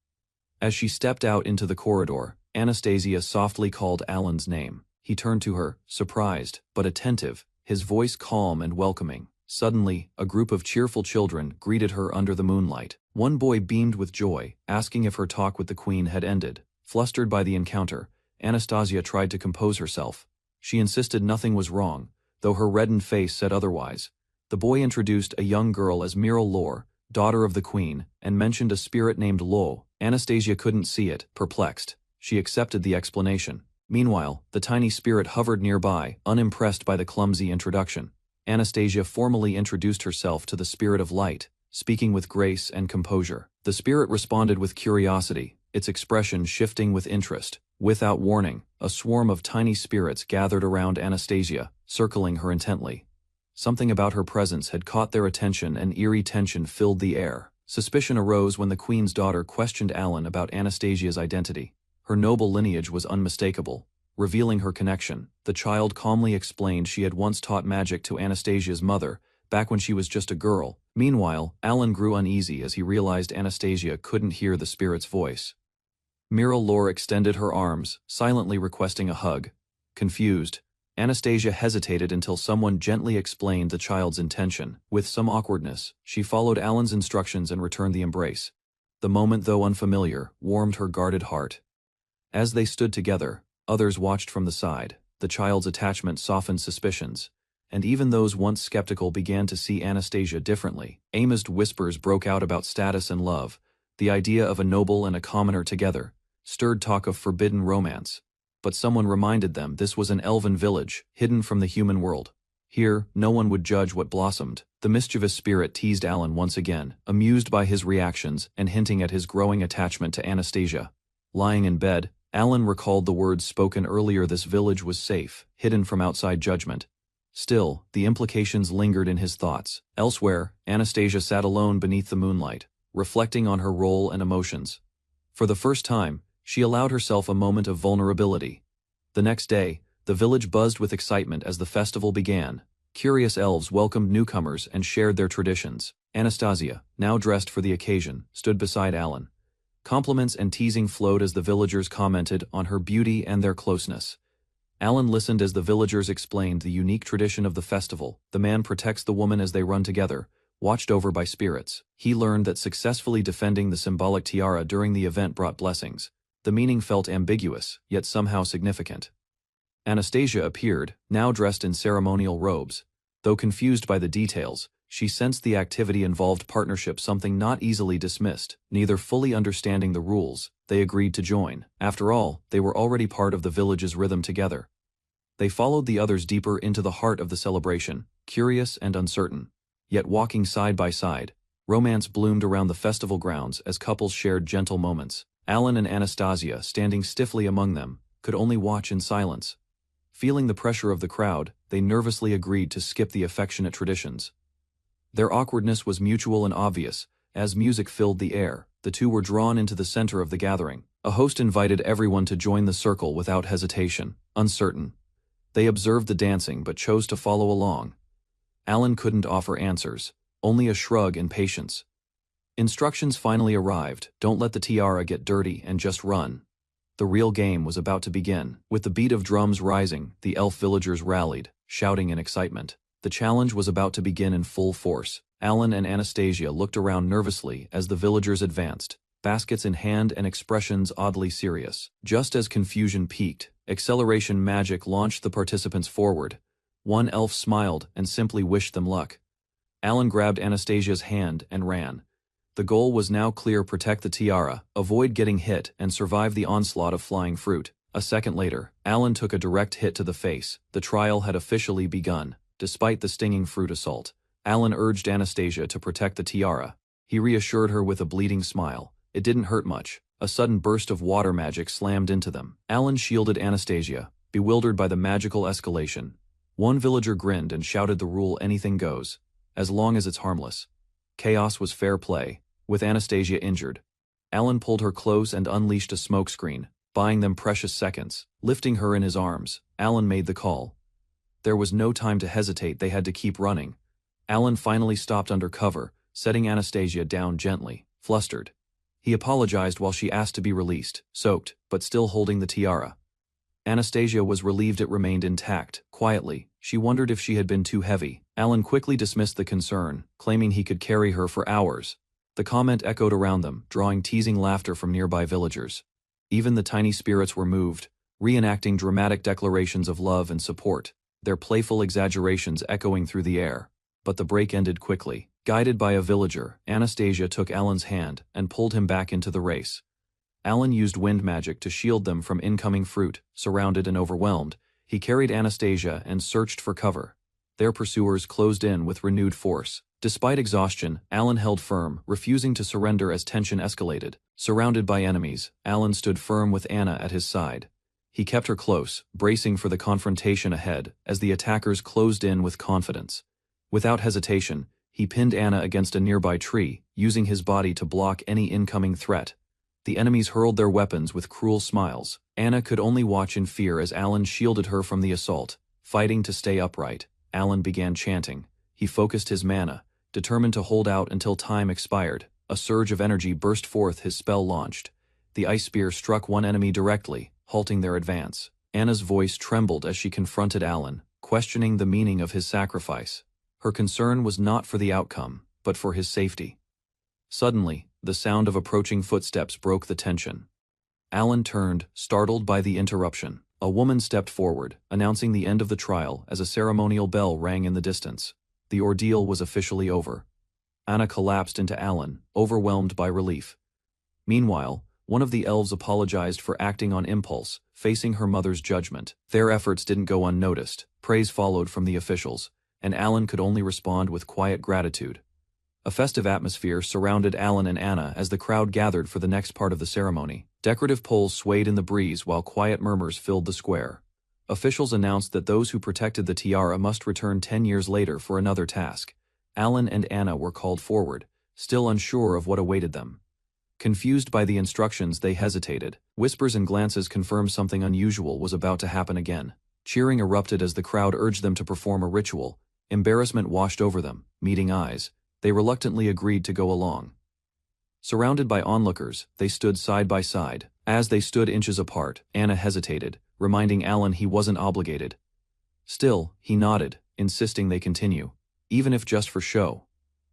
As she stepped out into the corridor, Anastasia softly called Alan's name. He turned to her, surprised, but attentive, his voice calm and welcoming. Suddenly, a group of cheerful children greeted her under the moonlight. One boy beamed with joy, asking if her talk with the queen had ended. Flustered by the encounter, Anastasia tried to compose herself. She insisted nothing was wrong, though her reddened face said otherwise. The boy introduced a young girl as Miral Lore, daughter of the queen, and mentioned a spirit named Lo. Anastasia couldn't see it. Perplexed, she accepted the explanation. Meanwhile, the tiny spirit hovered nearby, unimpressed by the clumsy introduction. Anastasia formally introduced herself to the spirit of light, speaking with grace and composure. The spirit responded with curiosity, its expression shifting with interest. Without warning, a swarm of tiny spirits gathered around Anastasia, circling her intently. Something about her presence had caught their attention, and eerie tension filled the air. Suspicion arose when the queen's daughter questioned Alan about Anastasia's identity. Her noble lineage was unmistakable. Revealing her connection, the child calmly explained she had once taught magic to Anastasia's mother, back when she was just a girl. Meanwhile, Alan grew uneasy as he realized Anastasia couldn't hear the spirit's voice. Miral Lore extended her arms, silently requesting a hug. Confused, Anastasia hesitated until someone gently explained the child's intention. With some awkwardness, she followed Alan's instructions and returned the embrace. The moment, though unfamiliar, warmed her guarded heart. As they stood together, others watched from the side. the child's attachment softened suspicions, and even those once skeptical began to see Anastasia differently. Amazed whispers broke out about status and love. The idea of a noble and a commoner together stirred talk of forbidden romance. But someone reminded them this was an elven village, hidden from the human world. Here, no one would judge what blossomed. The mischievous spirit teased Alan once again, amused by his reactions and hinting at his growing attachment to Anastasia. Lying in bed, Alan recalled the words spoken earlier: this village was safe, hidden from outside judgment. Still, the implications lingered in his thoughts. Elsewhere, Anastasia sat alone beneath the moonlight, reflecting on her role and emotions. For the first time, she allowed herself a moment of vulnerability. The next day, the village buzzed with excitement as the festival began. Curious elves welcomed newcomers and shared their traditions. Anastasia, now dressed for the occasion, stood beside Alan. Compliments and teasing flowed as the villagers commented on her beauty and their closeness. Alan listened as the villagers explained the unique tradition of the festival. The man protects the woman as they run together, watched over by spirits. He learned that successfully defending the symbolic tiara during the event brought blessings. The meaning felt ambiguous, yet somehow significant. Anastasia appeared, now dressed in ceremonial robes. Though confused by the details, she sensed the activity involved partnership, something not easily dismissed. Neither fully understanding the rules, they agreed to join. After all, they were already part of the village's rhythm together. They followed the others deeper into the heart of the celebration, curious and uncertain. Yet walking side by side, romance bloomed around the festival grounds as couples shared gentle moments. Alan and Anastasia, standing stiffly among them, could only watch in silence. Feeling the pressure of the crowd, they nervously agreed to skip the affectionate traditions. Their awkwardness was mutual and obvious. As music filled the air, the two were drawn into the center of the gathering. A host invited everyone to join the circle without hesitation, uncertain. They observed the dancing but chose to follow along. Alan couldn't offer answers, only a shrug and patience. Instructions finally arrived: don't let the tiara get dirty and just run. The real game was about to begin. With the beat of drums rising, the elf villagers rallied, shouting in excitement. The challenge was about to begin in full force. Alan and Anastasia looked around nervously as the villagers advanced, baskets in hand and expressions oddly serious. Just as confusion peaked, acceleration magic launched the participants forward. One elf smiled and simply wished them luck. Alan grabbed Anastasia's hand and ran. The goal was now clear: protect the tiara, avoid getting hit, and survive the onslaught of flying fruit. A second later, Alan took a direct hit to the face. The trial had officially begun. Despite the stinging fruit assault, Alan urged Anastasia to protect the tiara. He reassured her with a bleeding smile. It didn't hurt much. A sudden burst of water magic slammed into them. Alan shielded Anastasia, bewildered by the magical escalation. One villager grinned and shouted the rule: anything goes, as long as it's harmless. Chaos was fair play. With Anastasia injured, Alan pulled her close and unleashed a smokescreen, buying them precious seconds. Lifting her in his arms, Alan made the call. There was no time to hesitate, they had to keep running. Alan finally stopped under cover, setting Anastasia down gently, flustered. He apologized while she asked to be released, soaked, but still holding the tiara. Anastasia was relieved it remained intact. Quietly, she wondered if she had been too heavy. Alan quickly dismissed the concern, claiming he could carry her for hours. The comment echoed around them, drawing teasing laughter from nearby villagers. Even the tiny spirits were moved, reenacting dramatic declarations of love and support, their playful exaggerations echoing through the air. But the break ended quickly. Guided by a villager, Anastasia took Alan's hand and pulled him back into the race. Alan used wind magic to shield them from incoming fruit. Surrounded and overwhelmed, he carried Anastasia and searched for cover. Their pursuers closed in with renewed force. Despite exhaustion, Alan held firm, refusing to surrender as tension escalated. Surrounded by enemies, Alan stood firm with Anna at his side. He kept her close, bracing for the confrontation ahead as the attackers closed in with confidence. Without hesitation, he pinned Anna against a nearby tree, using his body to block any incoming threat. The enemies hurled their weapons with cruel smiles. Anna could only watch in fear as Alan shielded her from the assault. Fighting to stay upright, Alan began chanting. He focused his mana, determined to hold out until time expired. A surge of energy burst forth, his spell launched. The ice spear struck one enemy directly, halting their advance. Anna's voice trembled as she confronted Alan, questioning the meaning of his sacrifice. Her concern was not for the outcome, but for his safety. Suddenly, the sound of approaching footsteps broke the tension. Alan turned, startled by the interruption. A woman stepped forward, announcing the end of the trial as a ceremonial bell rang in the distance. The ordeal was officially over. Anna collapsed into Alan, overwhelmed by relief. Meanwhile, one of the elves apologized for acting on impulse, facing her mother's judgment. Their efforts didn't go unnoticed. Praise followed from the officials, and Alan could only respond with quiet gratitude. A festive atmosphere surrounded Alan and Anna as the crowd gathered for the next part of the ceremony. Decorative poles swayed in the breeze while quiet murmurs filled the square. Officials announced that those who protected the tiara must return 10 years later for another task. Alan and Anna were called forward, still unsure of what awaited them. Confused by the instructions, they hesitated. Whispers and glances confirmed something unusual was about to happen again. Cheering erupted as the crowd urged them to perform a ritual. Embarrassment washed over them. Meeting eyes, they reluctantly agreed to go along. Surrounded by onlookers, they stood side by side. As they stood inches apart, Anna hesitated, reminding Alan he wasn't obligated. Still, he nodded, insisting they continue, even if just for show.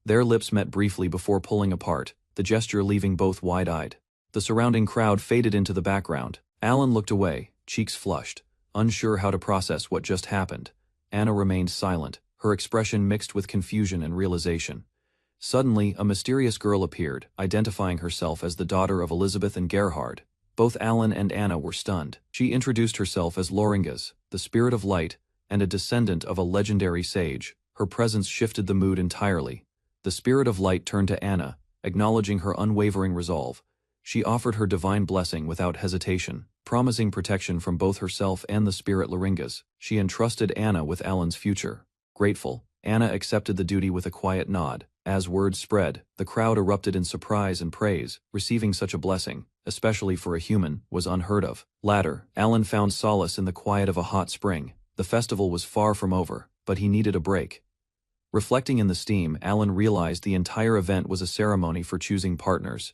Their lips met briefly before pulling apart, the gesture leaving both wide-eyed. The surrounding crowd faded into the background. Alan looked away, cheeks flushed, unsure how to process what just happened. Anna remained silent, her expression mixed with confusion and realization. Suddenly, a mysterious girl appeared, identifying herself as the daughter of Elizabeth and Gerhard. Both Alan and Anna were stunned. She introduced herself as Loringas, the spirit of light, and a descendant of a legendary sage. Her presence shifted the mood entirely. The spirit of light turned to Anna, acknowledging her unwavering resolve. She offered her divine blessing without hesitation, promising protection from both herself and the spirit Loringas. She entrusted Anna with Alan's future. Grateful, Anna accepted the duty with a quiet nod. As word spread, the crowd erupted in surprise and praise. Receiving such a blessing, especially for a human, was unheard of. Later, Alan found solace in the quiet of a hot spring. The festival was far from over, but he needed a break. Reflecting in the steam, Alan realized the entire event was a ceremony for choosing partners.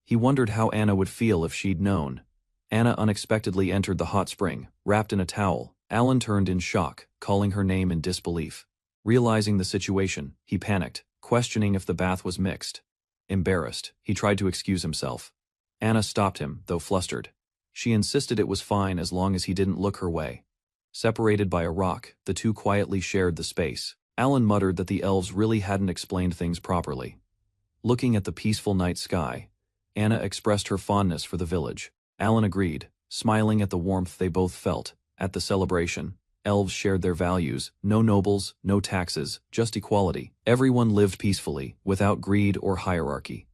He wondered how Anna would feel if she'd known. Anna unexpectedly entered the hot spring, wrapped in a towel. Alan turned in shock, calling her name in disbelief. Realizing the situation, he panicked, questioning if the bath was mixed. Embarrassed, he tried to excuse himself. Anna stopped him, though flustered. She insisted it was fine as long as he didn't look her way. Separated by a rock, the two quietly shared the space. Alan muttered that the elves really hadn't explained things properly. Looking at the peaceful night sky, Anna expressed her fondness for the village. Alan agreed, smiling at the warmth they both felt. At the celebration, elves shared their values: no nobles, no taxes, just equality. Everyone lived peacefully, without greed or hierarchy.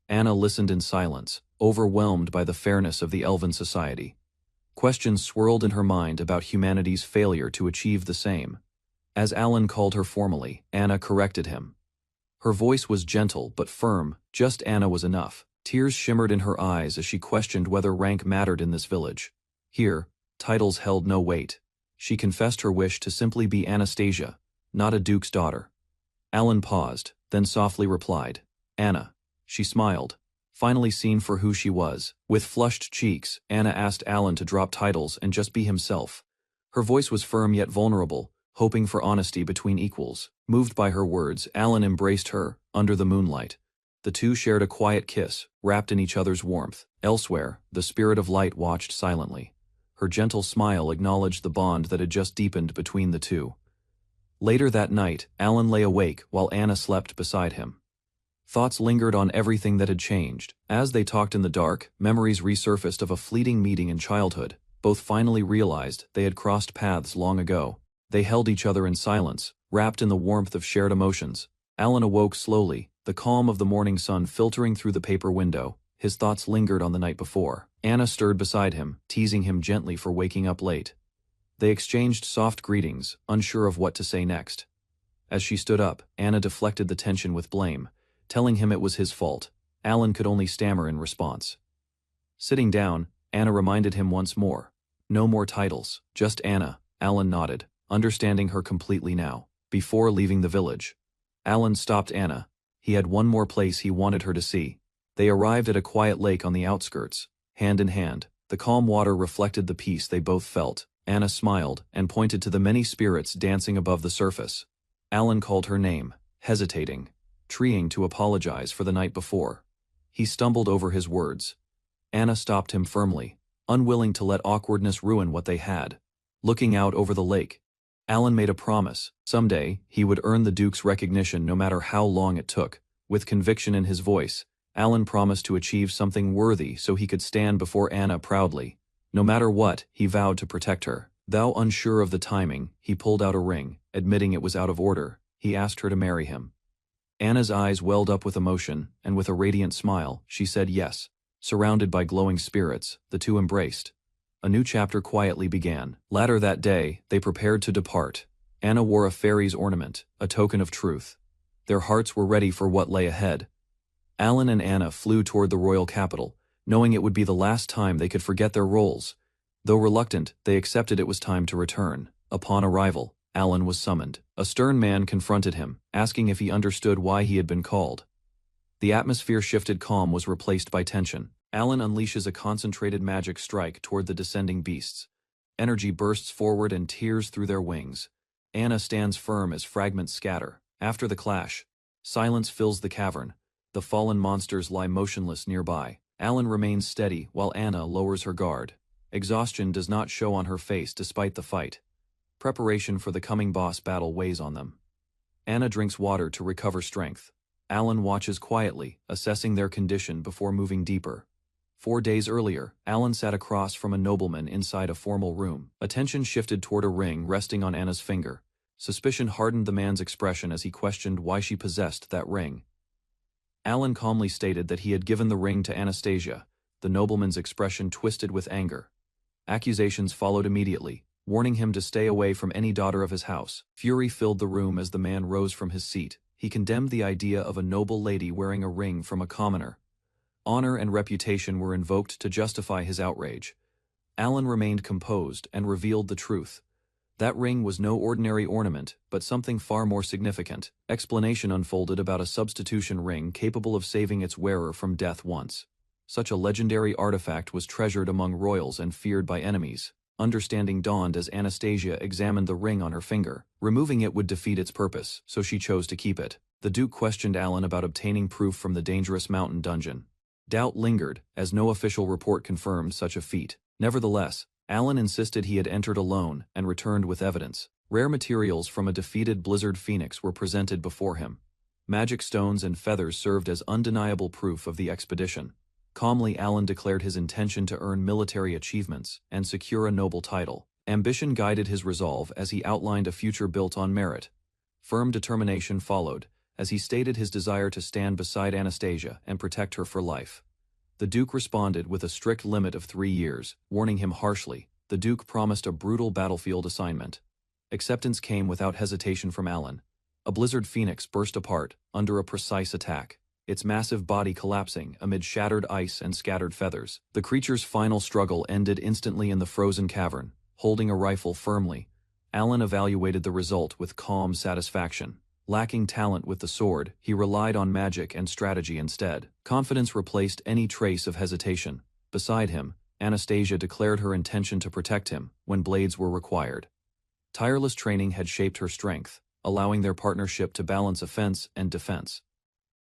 Anna listened in silence, overwhelmed by the fairness of the elven society. Questions swirled in her mind about humanity's failure to achieve the same. As Alan called her formally, Anna corrected him. Her voice was gentle but firm. Just Anna was enough. Tears shimmered in her eyes as she questioned whether rank mattered in this village. Here, titles held no weight. She confessed her wish to simply be Anastasia, not a duke's daughter. Alan paused, then softly replied, "Anna." She smiled, finally seen for who she was. With flushed cheeks, Anna asked Alan to drop titles and just be himself. Her voice was firm yet vulnerable, hoping for honesty between equals. Moved by her words, Alan embraced her, under the moonlight. The two shared a quiet kiss, wrapped in each other's warmth. Elsewhere, the spirit of light watched silently. Her gentle smile acknowledged the bond that had just deepened between the two. Later that night, Alan lay awake while Anna slept beside him. Thoughts lingered on everything that had changed. As they talked in the dark, memories resurfaced of a fleeting meeting in childhood. Both finally realized they had crossed paths long ago. They held each other in silence, wrapped in the warmth of shared emotions. Alan awoke slowly, the calm of the morning sun filtering through the paper window. His thoughts lingered on the night before. Anna stirred beside him, teasing him gently for waking up late. They exchanged soft greetings, unsure of what to say next. As she stood up, Anna deflected the tension with blame, telling him it was his fault. Alan could only stammer in response. Sitting down, Anna reminded him once more. No more titles, just Anna. Alan nodded, understanding her completely now. Before leaving the village, Alan stopped Anna. He had one more place he wanted her to see. They arrived at a quiet lake on the outskirts, hand in hand. The calm water reflected the peace they both felt. Anna smiled and pointed to the many spirits dancing above the surface. Alan called her name, hesitating, trying to apologize for the night before. He stumbled over his words. Anna stopped him firmly, unwilling to let awkwardness ruin what they had. Looking out over the lake, Alan made a promise. Someday, he would earn the Duke's recognition no matter how long it took. With conviction in his voice, Alan promised to achieve something worthy so he could stand before Anna proudly. No matter what, he vowed to protect her. Though unsure of the timing, he pulled out a ring, admitting it was out of order. He asked her to marry him. Anna's eyes welled up with emotion, and with a radiant smile, she said yes. Surrounded by glowing spirits, the two embraced. A new chapter quietly began. Later that day, they prepared to depart. Anna wore a fairy's ornament, a token of truth. Their hearts were ready for what lay ahead. Alan and Anna flew toward the royal capital, knowing it would be the last time they could forget their roles. Though reluctant, they accepted it was time to return. Upon arrival, Alan was summoned. A stern man confronted him, asking if he understood why he had been called. The atmosphere shifted. Calm was replaced by tension. Alan unleashes a concentrated magic strike toward the descending beasts. Energy bursts forward and tears through their wings. Anna stands firm as fragments scatter. After the clash, silence fills the cavern. The fallen monsters lie motionless nearby. Alan remains steady while Anna lowers her guard. Exhaustion does not show on her face despite the fight. Preparation for the coming boss battle weighs on them. Anna drinks water to recover strength. Alan watches quietly, assessing their condition before moving deeper. 4 days earlier, Alan sat across from a nobleman inside a formal room. Attention shifted toward a ring resting on Anna's finger. Suspicion hardened the man's expression as he questioned why she possessed that ring. Alan calmly stated that he had given the ring to Anastasia. The nobleman's expression twisted with anger. Accusations followed immediately, warning him to stay away from any daughter of his house. Fury filled the room as the man rose from his seat. He condemned the idea of a noble lady wearing a ring from a commoner. Honor and reputation were invoked to justify his outrage. Alan remained composed and revealed the truth. That ring was no ordinary ornament, but something far more significant. Explanation unfolded about a substitution ring capable of saving its wearer from death once. Such a legendary artifact was treasured among royals and feared by enemies. Understanding dawned as Anastasia examined the ring on her finger. Removing it would defeat its purpose, so she chose to keep it. The Duke questioned Alan about obtaining proof from the dangerous mountain dungeon. Doubt lingered, as no official report confirmed such a feat. Nevertheless, Alan insisted he had entered alone and returned with evidence. Rare materials from a defeated blizzard phoenix were presented before him. Magic stones and feathers served as undeniable proof of the expedition. Calmly, Alan declared his intention to earn military achievements and secure a noble title. Ambition guided his resolve as he outlined a future built on merit. Firm determination followed, as he stated his desire to stand beside Anastasia and protect her for life. The Duke responded with a strict limit of 3 years, warning him harshly. The Duke promised a brutal battlefield assignment. Acceptance came without hesitation from Alan. A blizzard phoenix burst apart, under a precise attack, its massive body collapsing amid shattered ice and scattered feathers. The creature's final struggle ended instantly in the frozen cavern. Holding a rifle firmly, Alan evaluated the result with calm satisfaction. Lacking talent with the sword, he relied on magic and strategy instead. Confidence replaced any trace of hesitation. Beside him, Anastasia declared her intention to protect him when blades were required. Tireless training had shaped her strength, allowing their partnership to balance offense and defense.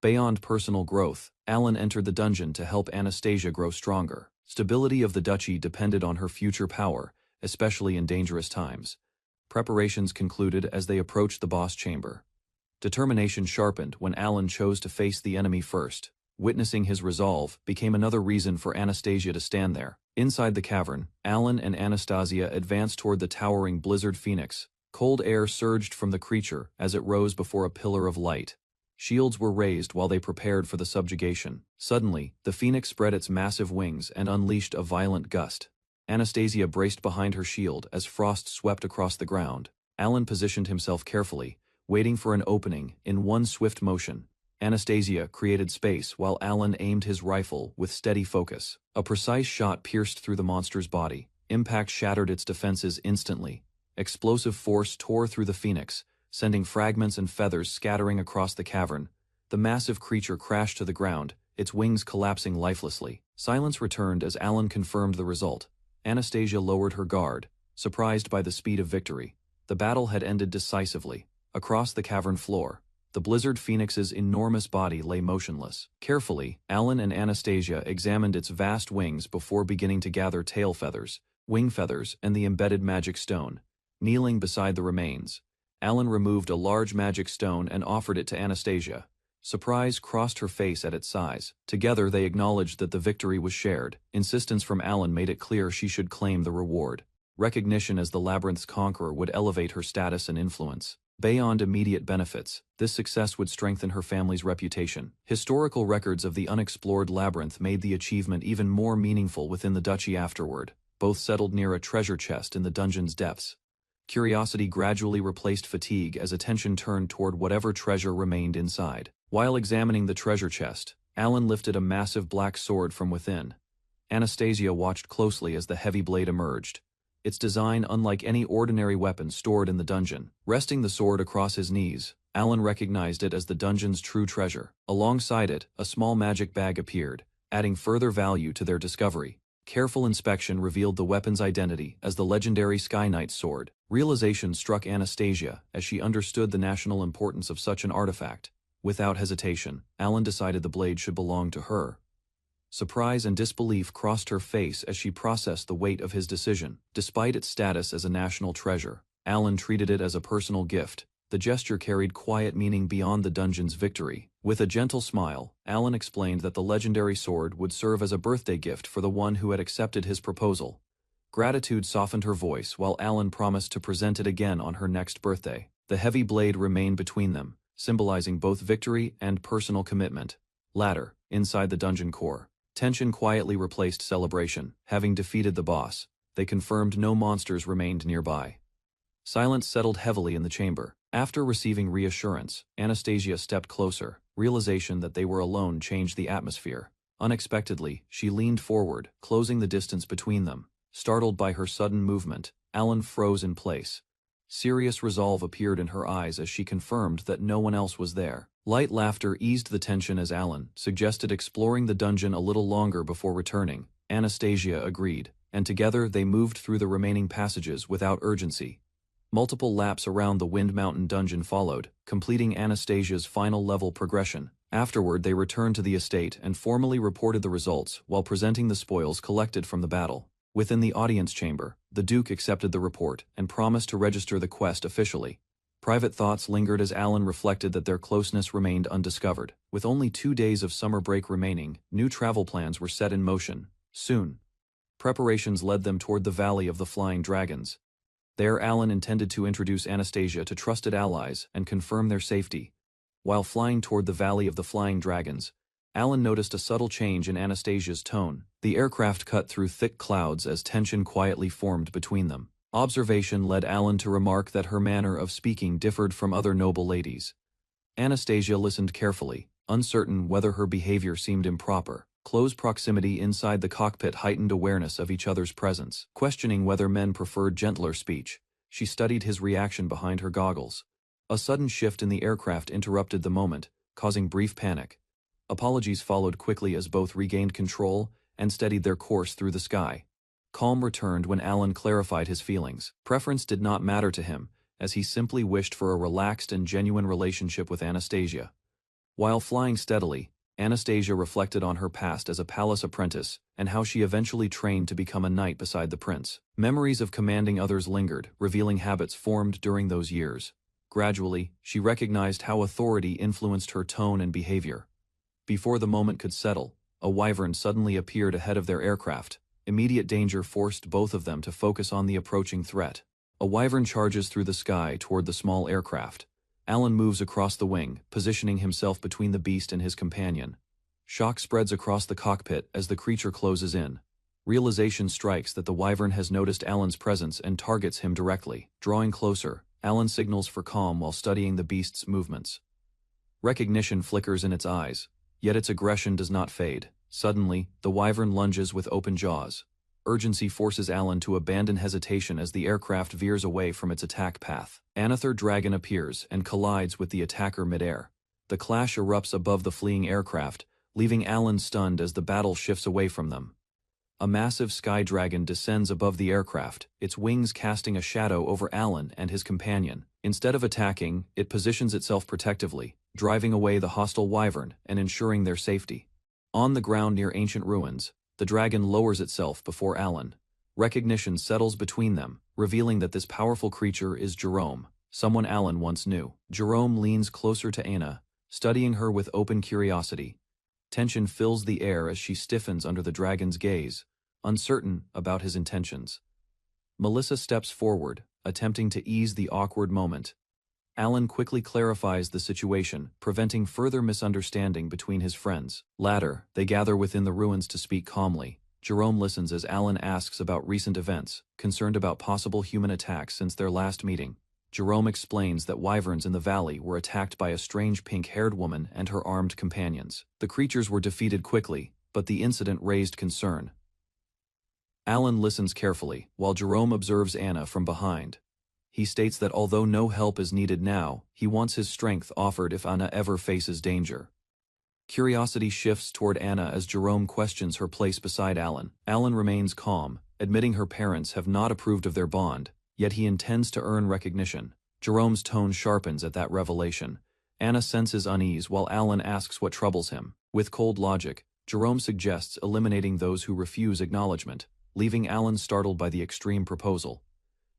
Beyond personal growth, Alan entered the dungeon to help Anastasia grow stronger. Stability of the duchy depended on her future power, especially in dangerous times. Preparations concluded as they approached the boss chamber. Determination sharpened when Alan chose to face the enemy first. Witnessing his resolve became another reason for Anastasia to stand there. Inside the cavern, Alan and Anastasia advanced toward the towering blizzard phoenix. Cold air surged from the creature as it rose before a pillar of light. Shields were raised while they prepared for the subjugation. Suddenly, the phoenix spread its massive wings and unleashed a violent gust. Anastasia braced behind her shield as frost swept across the ground. Alan positioned himself carefully, waiting for an opening. In one swift motion, Anastasia created space while Alan aimed his rifle with steady focus. A precise shot pierced through the monster's body. Impact shattered its defenses instantly. Explosive force tore through the phoenix, sending fragments and feathers scattering across the cavern. The massive creature crashed to the ground, its wings collapsing lifelessly. Silence returned as Alan confirmed the result. Anastasia lowered her guard, surprised by the speed of victory. The battle had ended decisively. Across the cavern floor, The blizzard phoenix's enormous body lay motionless. Carefully, Alan and Anastasia examined its vast wings before beginning to gather tail feathers, wing feathers, and the embedded magic stone. Kneeling beside the remains, Alan removed a large magic stone and offered it to Anastasia. Surprise crossed her face at its size. Together they acknowledged that the victory was shared. Insistence from Alan made it clear she should claim the reward. Recognition as the labyrinth's conqueror would elevate her status and influence. Beyond immediate benefits, this success would strengthen her family's reputation. Historical records of the unexplored labyrinth made the achievement even more meaningful within the duchy afterward. Both settled near a treasure chest in the dungeon's depths. Curiosity gradually replaced fatigue as attention turned toward whatever treasure remained inside. While examining the treasure chest, Alan lifted a massive black sword from within. Anastasia watched closely as the heavy blade emerged, its design unlike any ordinary weapon stored in the dungeon. Resting the sword across his knees, Alan recognized it as the dungeon's true treasure. Alongside it, a small magic bag appeared, adding further value to their discovery. Careful inspection revealed the weapon's identity as the legendary Sky Knight's sword. Realization struck Anastasia as she understood the national importance of such an artifact. Without hesitation, Alan decided the blade should belong to her. Surprise and disbelief crossed her face as she processed the weight of his decision. Despite its status as a national treasure, Alan treated it as a personal gift. The gesture carried quiet meaning beyond the dungeon's victory. With a gentle smile, Alan explained that the legendary sword would serve as a birthday gift for the one who had accepted his proposal. Gratitude softened her voice while Alan promised to present it again on her next birthday. The heavy blade remained between them, symbolizing both victory and personal commitment. Later, inside the dungeon core, tension quietly replaced celebration. Having defeated the boss, they confirmed no monsters remained nearby. Silence settled heavily in the chamber. After receiving reassurance, Anastasia stepped closer. Realization that they were alone changed the atmosphere. Unexpectedly, she leaned forward, closing the distance between them. Startled by her sudden movement, Alan froze in place. Serious resolve appeared in her eyes as she confirmed that no one else was there. Light laughter eased the tension as Alan suggested exploring the dungeon a little longer before returning. Anastasia agreed, and together they moved through the remaining passages without urgency. Multiple laps around the Wind Mountain dungeon followed, completing Anastasia's final level progression. Afterward they returned to the estate and formally reported the results while presenting the spoils collected from the battle. Within the audience chamber, the Duke accepted the report and promised to register the quest officially. Private thoughts lingered as Alan reflected that their closeness remained undiscovered. With only 2 days of summer break remaining, new travel plans were set in motion. Soon, preparations led them toward the Valley of the Flying Dragons. There Alan intended to introduce Anastasia to trusted allies and confirm their safety. While flying toward the Valley of the Flying Dragons, Alan noticed a subtle change in Anastasia's tone. The aircraft cut through thick clouds as tension quietly formed between them. Observation led Alan to remark that her manner of speaking differed from other noble ladies. Anastasia listened carefully, uncertain whether her behavior seemed improper. Close proximity inside the cockpit heightened awareness of each other's presence. Questioning whether men preferred gentler speech, she studied his reaction behind her goggles. A sudden shift in the aircraft interrupted the moment, causing brief panic. Apologies followed quickly as both regained control and steadied their course through the sky. Calm returned when Alan clarified his feelings. Preference did not matter to him, as he simply wished for a relaxed and genuine relationship with Anastasia. While flying steadily, Anastasia reflected on her past as a palace apprentice and how she eventually trained to become a knight beside the prince. Memories of commanding others lingered, revealing habits formed during those years. Gradually, she recognized how authority influenced her tone and behavior. Before the moment could settle, a wyvern suddenly appeared ahead of their aircraft. Immediate danger forced both of them to focus on the approaching threat. A wyvern charges through the sky toward the small aircraft. Alan moves across the wing, positioning himself between the beast and his companion. Shock spreads across the cockpit as the creature closes in. Realization strikes that the wyvern has noticed Alan's presence and targets him directly. Drawing closer, Alan signals for calm while studying the beast's movements. Recognition flickers in its eyes, yet its aggression does not fade. Suddenly, the wyvern lunges with open jaws. Urgency forces Alan to abandon hesitation as the aircraft veers away from its attack path. Another dragon appears and collides with the attacker midair. The clash erupts above the fleeing aircraft, leaving Alan stunned as the battle shifts away from them. A massive sky dragon descends above the aircraft, its wings casting a shadow over Alan and his companion. Instead of attacking, it positions itself protectively, driving away the hostile wyvern and ensuring their safety. On the ground near ancient ruins, the dragon lowers itself before Alan. Recognition settles between them, revealing that this powerful creature is Jerome, someone Alan once knew. Jerome leans closer to Anna, studying her with open curiosity. Tension fills the air as she stiffens under the dragon's gaze, uncertain about his intentions. Melissa steps forward, attempting to ease the awkward moment. Alan quickly clarifies the situation, preventing further misunderstanding between his friends. Later, they gather within the ruins to speak calmly. Jerome listens as Alan asks about recent events, concerned about possible human attacks since their last meeting. Jerome explains that wyverns in the valley were attacked by a strange pink-haired woman and her armed companions. The creatures were defeated quickly, but the incident raised concern. Alan listens carefully, while Jerome observes Anna from behind. He states that although no help is needed now, he wants his strength offered if Anna ever faces danger. Curiosity shifts toward Anna as Jerome questions her place beside Alan. Alan remains calm, admitting her parents have not approved of their bond, yet he intends to earn recognition. Jerome's tone sharpens at that revelation. Anna senses unease while Alan asks what troubles him. With cold logic, Jerome suggests eliminating those who refuse acknowledgement, leaving Alan startled by the extreme proposal.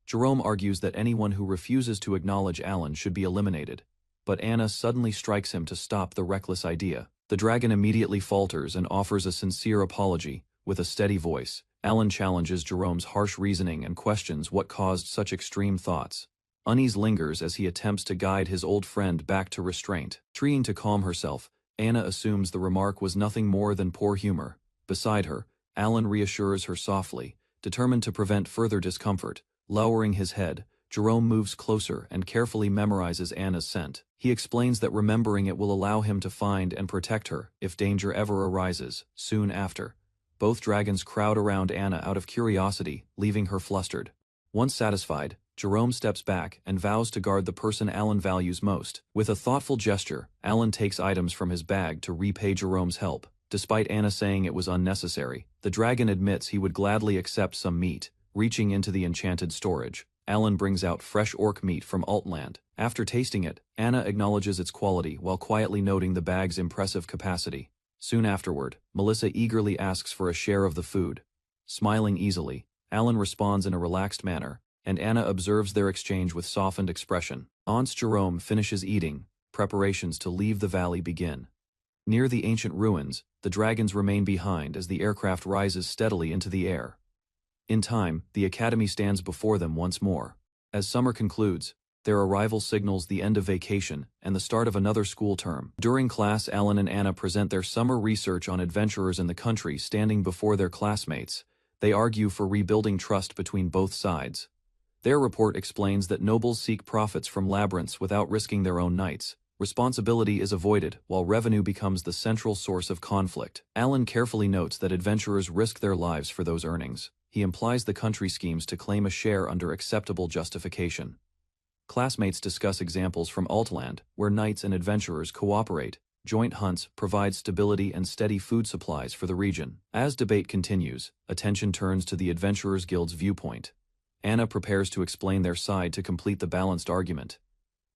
Jerome argues that anyone who refuses to acknowledge Alan should be eliminated, but Anna suddenly strikes him to stop the reckless idea. The dragon immediately falters and offers a sincere apology. With a steady voice, Alan challenges Jerome's harsh reasoning and questions what caused such extreme thoughts. Unease lingers as he attempts to guide his old friend back to restraint. Trying to calm herself, Anna assumes the remark was nothing more than poor humor. Beside her, Alan reassures her softly, determined to prevent further discomfort. Lowering his head, Jerome moves closer and carefully memorizes Anna's scent. He explains that remembering it will allow him to find and protect her if danger ever arises. Soon after, both dragons crowd around Anna out of curiosity, leaving her flustered. Once satisfied, Jerome steps back and vows to guard the person Alan values most. With a thoughtful gesture, Alan takes items from his bag to repay Jerome's help. Despite Anna saying it was unnecessary, the dragon admits he would gladly accept some meat. Reaching into the enchanted storage, Alan brings out fresh orc meat from Altland. After tasting it, Anna acknowledges its quality while quietly noting the bag's impressive capacity. Soon afterward, Melissa eagerly asks for a share of the food. Smiling easily, Alan responds in a relaxed manner, and Anna observes their exchange with softened expression. Once Jerome finishes eating, preparations to leave the valley begin. Near the ancient ruins, the dragons remain behind as the aircraft rises steadily into the air. In time, the academy stands before them once more. As summer concludes, their arrival signals the end of vacation and the start of another school term. During class, Alan and Anna present their summer research on adventurers in the country standing before their classmates. They argue for rebuilding trust between both sides. Their report explains that nobles seek profits from labyrinths without risking their own knights. Responsibility is avoided, while revenue becomes the central source of conflict. Alan carefully notes that adventurers risk their lives for those earnings. He implies the country schemes to claim a share under acceptable justification. Classmates discuss examples from Altland, where knights and adventurers cooperate. Joint hunts provide stability and steady food supplies for the region. As debate continues, attention turns to the Adventurers Guild's viewpoint. Anna prepares to explain their side to complete the balanced argument.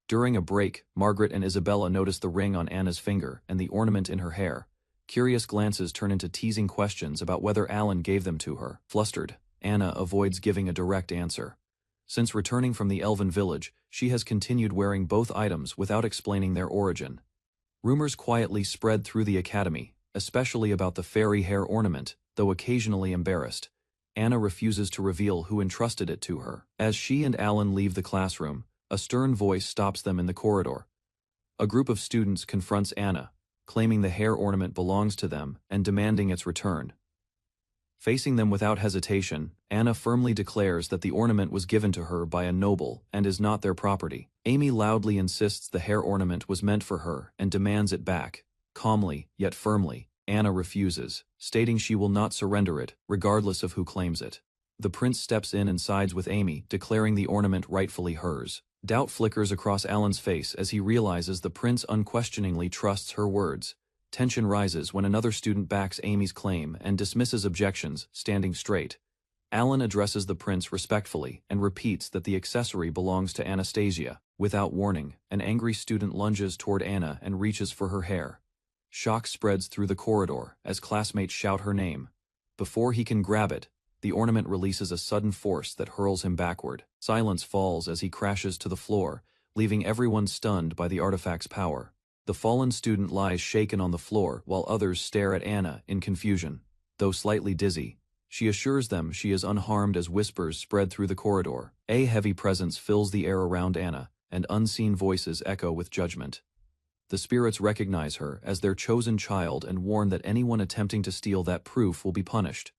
During a break, Margaret and Isabella notice the ring on Anna's finger and the ornament in her hair. Curious glances turn into teasing questions about whether Alan gave them to her. Flustered, Anna avoids giving a direct answer. Since returning from the elven village, she has continued wearing both items without explaining their origin. Rumors quietly spread through the academy, especially about the fairy hair ornament, though occasionally embarrassed. Anna refuses to reveal who entrusted it to her. As she and Alan leave the classroom, a stern voice stops them in the corridor. A group of students confronts Anna, claiming the hair ornament belongs to them and demanding its return. Facing them without hesitation, Anna firmly declares that the ornament was given to her by a noble and is not their property. Amy loudly insists the hair ornament was meant for her and demands it back. Calmly, yet firmly, Anna refuses, stating she will not surrender it, regardless of who claims it. The prince steps in and sides with Amy, declaring the ornament rightfully hers. Doubt flickers across Alan's face as he realizes the prince unquestioningly trusts her words. Tension rises when another student backs Amy's claim and dismisses objections, standing straight. Alan addresses the prince respectfully and repeats that the accessory belongs to Anastasia. Without warning, an angry student lunges toward Anna and reaches for her hair. Shock spreads through the corridor as classmates shout her name. Before he can grab it, the ornament releases a sudden force that hurls him backward. Silence falls as he crashes to the floor, leaving everyone stunned by the artifact's power. The fallen student lies shaken on the floor while others stare at Anna in confusion. Though slightly dizzy, she assures them she is unharmed as whispers spread through the corridor. A heavy presence fills the air around Anna, and unseen voices echo with judgment. The spirits recognize her as their chosen child and warn that anyone attempting to steal that proof will be punished.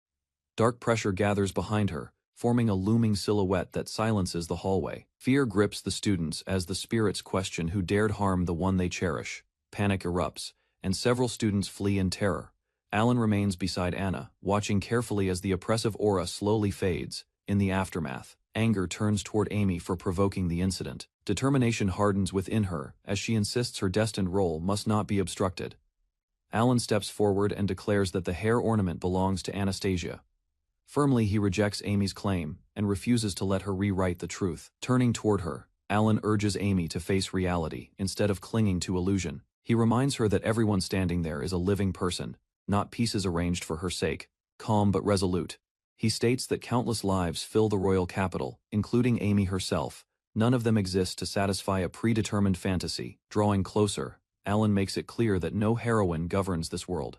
Dark pressure gathers behind her, forming a looming silhouette that silences the hallway. Fear grips the students as the spirits question who dared harm the one they cherish. Panic erupts, and several students flee in terror. Alan remains beside Anna, watching carefully as the oppressive aura slowly fades. In the aftermath, anger turns toward Amy for provoking the incident. Determination hardens within her as she insists her destined role must not be obstructed. Alan steps forward and declares that the hair ornament belongs to Anastasia. Firmly, he rejects Amy's claim and refuses to let her rewrite the truth. Turning toward her, Alan urges Amy to face reality instead of clinging to illusion. He reminds her that everyone standing there is a living person, not pieces arranged for her sake. Calm but resolute, he states that countless lives fill the royal capital, including Amy herself. None of them exist to satisfy a predetermined fantasy. Drawing closer, Alan makes it clear that no heroine governs this world.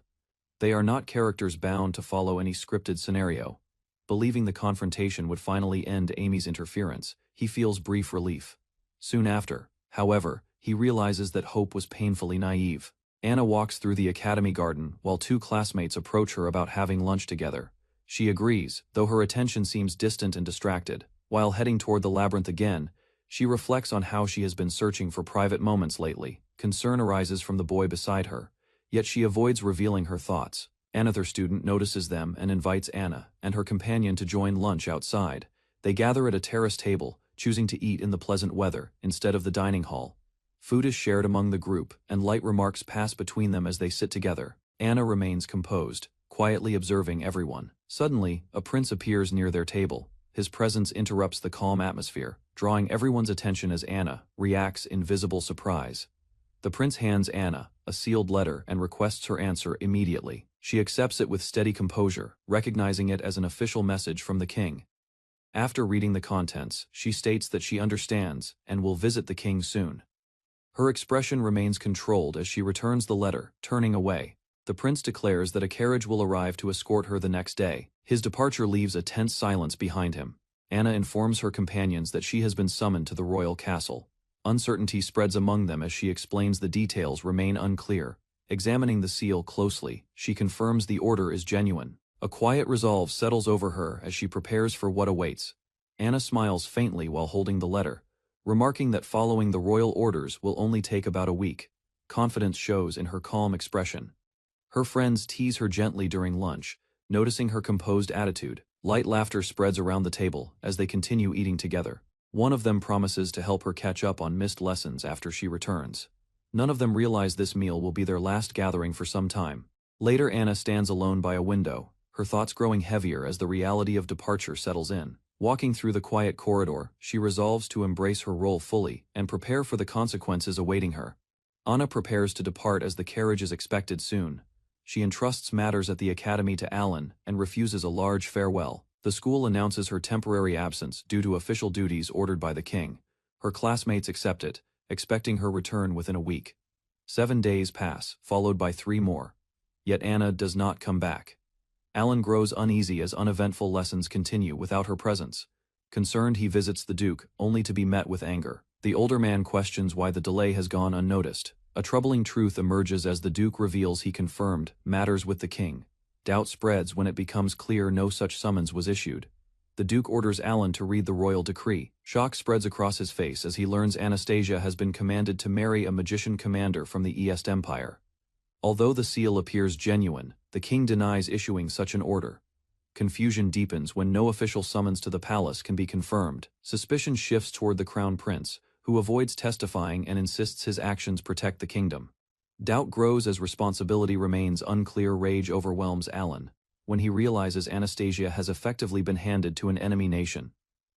They are not characters bound to follow any scripted scenario. Believing the confrontation would finally end Amy's interference, he feels brief relief. Soon after, however, he realizes that hope was painfully naive. Anna walks through the academy garden while two classmates approach her about having lunch together. She agrees, though her attention seems distant and distracted. While heading toward the labyrinth again, she reflects on how she has been searching for private moments lately. Concern arises from the boy beside her, yet she avoids revealing her thoughts. Another student notices them and invites Anna and her companion to join lunch outside. They gather at a terrace table, choosing to eat in the pleasant weather instead of the dining hall. Food is shared among the group, and light remarks pass between them as they sit together. Anna remains composed, quietly observing everyone. Suddenly, a prince appears near their table. His presence interrupts the calm atmosphere, drawing everyone's attention as Anna reacts in visible surprise. The prince hands Anna a sealed letter and requests her answer immediately. She accepts it with steady composure, recognizing it as an official message from the king. After reading the contents, she states that she understands and will visit the king soon. Her expression remains controlled as she returns the letter, turning away. The prince declares that a carriage will arrive to escort her the next day. His departure leaves a tense silence behind him. Anna informs her companions that she has been summoned to the royal castle. Uncertainty spreads among them as she explains the details remain unclear. Examining the seal closely, she confirms the order is genuine. A quiet resolve settles over her as she prepares for what awaits. Anna smiles faintly while holding the letter, remarking that following the royal orders will only take about a week. Confidence shows in her calm expression. Her friends tease her gently during lunch, noticing her composed attitude. Light laughter spreads around the table as they continue eating together. One of them promises to help her catch up on missed lessons after she returns. None of them realize this meal will be their last gathering for some time. Later, Anna stands alone by a window, her thoughts growing heavier as the reality of departure settles in. Walking through the quiet corridor, she resolves to embrace her role fully and prepare for the consequences awaiting her. Anna prepares to depart as the carriage is expected soon. She entrusts matters at the academy to Alan and refuses a large farewell. The school announces her temporary absence due to official duties ordered by the king. Her classmates accept it, expecting her return within a week. 7 days pass, followed by 3 more. Yet Anna does not come back. Alan grows uneasy as uneventful lessons continue without her presence. Concerned, he visits the Duke, only to be met with anger. The older man questions why the delay has gone unnoticed. A troubling truth emerges as the Duke reveals he confirmed matters with the king. Doubt spreads when it becomes clear no such summons was issued. The Duke orders Alan to read the royal decree. Shock spreads across his face as he learns Anastasia has been commanded to marry a magician commander from the East Empire. Although the seal appears genuine, the king denies issuing such an order. Confusion deepens when no official summons to the palace can be confirmed. Suspicion shifts toward the crown prince, who avoids testifying and insists his actions protect the kingdom. Doubt grows as responsibility remains unclear. Rage overwhelms Alan when he realizes Anastasia has effectively been handed to an enemy nation.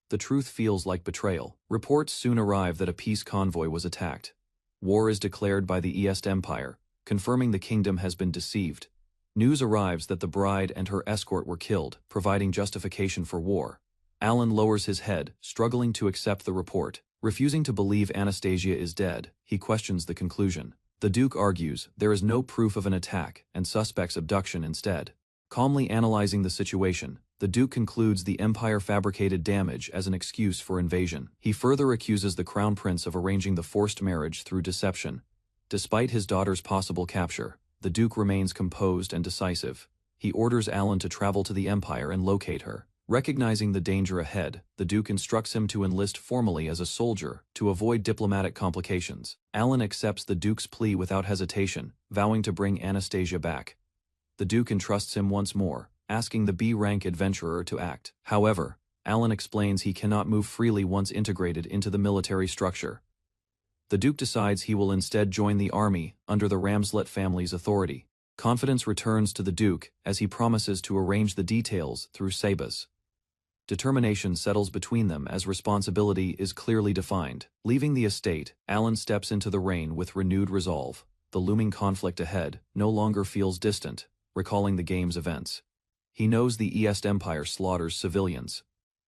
The truth feels like betrayal. Reports soon arrive that a peace convoy was attacked. War is declared by the East Empire, confirming the kingdom has been deceived. News arrives that the bride and her escort were killed, providing justification for war. Alan lowers his head, struggling to accept the report. Refusing to believe Anastasia is dead, he questions the conclusion. The Duke argues there is no proof of an attack and suspects abduction instead. Calmly analyzing the situation, the Duke concludes the Empire fabricated damage as an excuse for invasion. He further accuses the Crown Prince of arranging the forced marriage through deception. Despite his daughter's possible capture, the Duke remains composed and decisive. He orders Alan to travel to the Empire and locate her. Recognizing the danger ahead, the Duke instructs him to enlist formally as a soldier to avoid diplomatic complications. Alan accepts the Duke's plea without hesitation, vowing to bring Anastasia back. The Duke entrusts him once more, asking the B-rank adventurer to act. However, Alan explains he cannot move freely once integrated into the military structure. The Duke decides he will instead join the army under the Ramslet family's authority. Confidence returns to the Duke as he promises to arrange the details through Sabas. Determination settles between them as responsibility is clearly defined. Leaving the estate, Alan steps into the rain with renewed resolve. The looming conflict ahead no longer feels distant, recalling the game's events. He knows the East Empire slaughters civilians.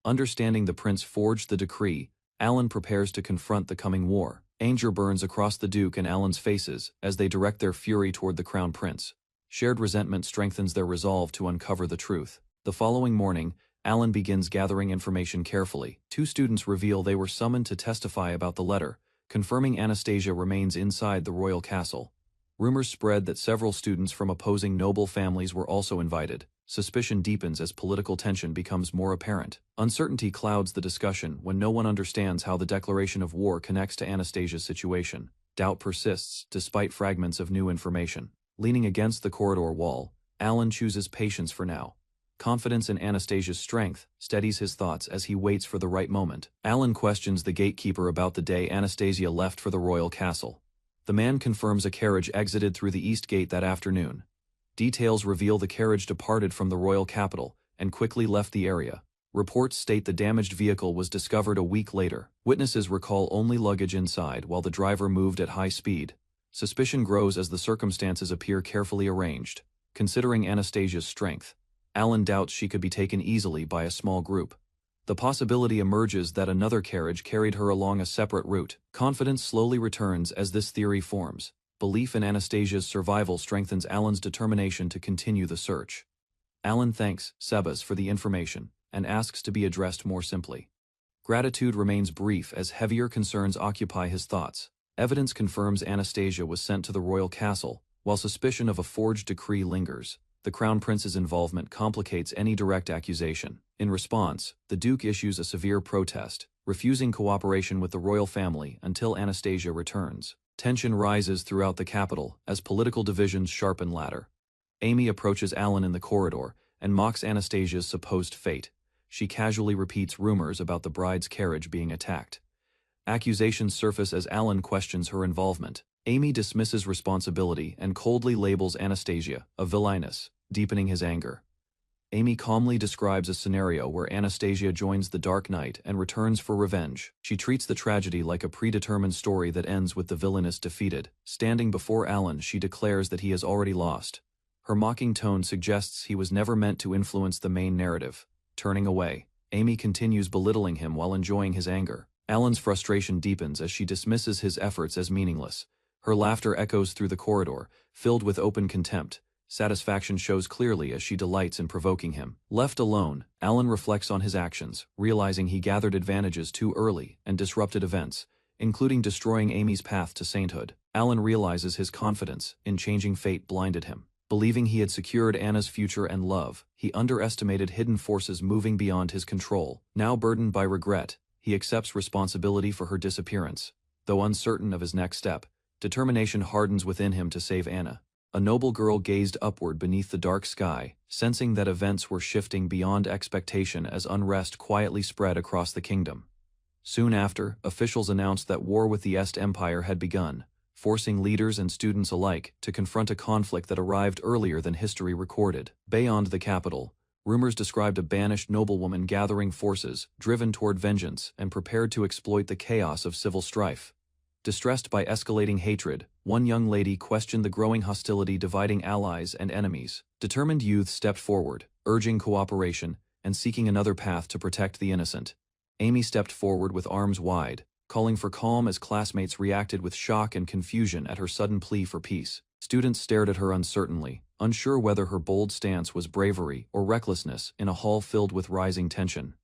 Understanding the prince forged the decree, Alan prepares to confront the coming war. Anger burns across the Duke and Alan's faces as they direct their fury toward the Crown Prince. Shared resentment strengthens their resolve to uncover the truth. The following morning, Alan begins gathering information carefully. Two students reveal they were summoned to testify about the letter, confirming Anastasia remains inside the royal castle. Rumors spread that several students from opposing noble families were also invited. Suspicion deepens as political tension becomes more apparent. Uncertainty clouds the discussion when no one understands how the declaration of war connects to Anastasia's situation. Doubt persists despite fragments of new information. Leaning against the corridor wall, Alan chooses patience for now. Confidence in Anastasia's strength steadies his thoughts as he waits for the right moment. Alan questions the gatekeeper about the day Anastasia left for the royal castle. The man confirms a carriage exited through the east gate that afternoon. Details reveal the carriage departed from the royal capital and quickly left the area. Reports state the damaged vehicle was discovered a week later. Witnesses recall only luggage inside while the driver moved at high speed. Suspicion grows as the circumstances appear carefully arranged. Considering Anastasia's strength, Alan doubts she could be taken easily by a small group. The possibility emerges that another carriage carried her along a separate route. Confidence slowly returns as this theory forms. Belief in Anastasia's survival strengthens Alan's determination to continue the search. Alan thanks Sebas for the information and asks to be addressed more simply. Gratitude remains brief as heavier concerns occupy his thoughts. Evidence confirms Anastasia was sent to the royal castle, while suspicion of a forged decree lingers. The Crown Prince's involvement complicates any direct accusation. In response, the Duke issues a severe protest, refusing cooperation with the royal family until Anastasia returns. Tension rises throughout the capital as political divisions sharpen ladder. Amy approaches Alan in the corridor and mocks Anastasia's supposed fate. She casually repeats rumors about the bride's carriage being attacked. Accusations surface as Alan questions her involvement. Amy dismisses responsibility and coldly labels Anastasia a villainess, deepening his anger. Amy calmly describes a scenario where Anastasia joins the Dark Knight and returns for revenge. She treats the tragedy like a predetermined story that ends with the villainess defeated. Standing before Alan, she declares that he has already lost. Her mocking tone suggests he was never meant to influence the main narrative. Turning away, Amy continues belittling him while enjoying his anger. Alan's frustration deepens as she dismisses his efforts as meaningless. Her laughter echoes through the corridor, filled with open contempt. Satisfaction shows clearly as she delights in provoking him. Left alone, Alan reflects on his actions, realizing he gathered advantages too early and disrupted events, including destroying Amy's path to sainthood. Alan realizes his confidence in changing fate blinded him. Believing he had secured Anna's future and love, he underestimated hidden forces moving beyond his control. Now burdened by regret, he accepts responsibility for her disappearance. Though uncertain of his next step, determination hardens within him to save Anna. A noble girl gazed upward beneath the dark sky, sensing that events were shifting beyond expectation as unrest quietly spread across the kingdom. Soon after, officials announced that war with the Est Empire had begun. forcing leaders and students alike to confront a conflict that arrived earlier than history recorded. Beyond the capital, rumors described a banished noblewoman gathering forces, driven toward vengeance and prepared to exploit the chaos of civil strife. Distressed by escalating hatred, one young lady questioned the growing hostility dividing allies and enemies. Determined youths stepped forward, urging cooperation and seeking another path to protect the innocent. Amy stepped forward with arms wide, calling for calm as classmates reacted with shock and confusion at her sudden plea for peace. Students stared at her uncertainly, unsure whether her bold stance was bravery or recklessness in a hall filled with rising tension.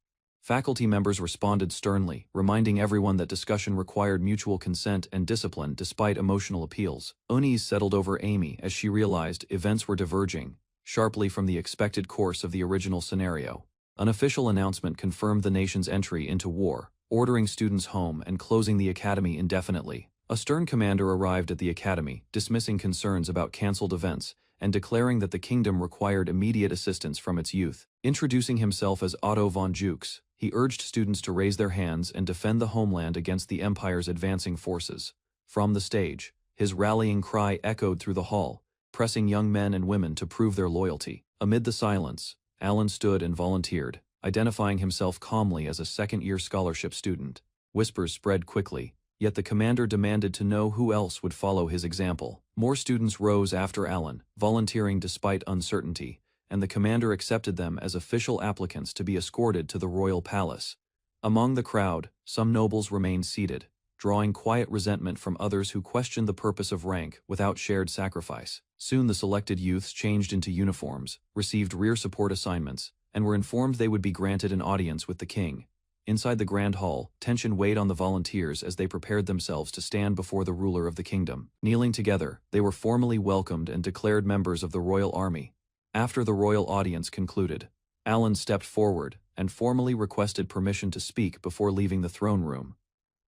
Faculty members responded sternly, reminding everyone that discussion required mutual consent and discipline despite emotional appeals. Unease settled over Amy as she realized events were diverging sharply from the expected course of the original scenario. An official announcement confirmed the nation's entry into war, ordering students home and closing the academy indefinitely. A stern commander arrived at the academy, dismissing concerns about cancelled events and declaring that the kingdom required immediate assistance from its youth. Introducing himself as Otto von Jukes, he urged students to raise their hands and defend the homeland against the Empire's advancing forces. From the stage, his rallying cry echoed through the hall, pressing young men and women to prove their loyalty. Amid the silence, Alan stood and volunteered, identifying himself calmly as a second-year scholarship student. Whispers spread quickly, yet the commander demanded to know who else would follow his example. More students rose after Alan, volunteering despite uncertainty, and the commander accepted them as official applicants to be escorted to the royal palace. Among the crowd, some nobles remained seated, drawing quiet resentment from others who questioned the purpose of rank without shared sacrifice. Soon the selected youths changed into uniforms, received rear support assignments, and were informed they would be granted an audience with the king. Inside the grand hall, tension weighed on the volunteers as they prepared themselves to stand before the ruler of the kingdom. Kneeling together, they were formally welcomed and declared members of the royal army. After the royal audience concluded, Alan stepped forward and formally requested permission to speak before leaving the throne room.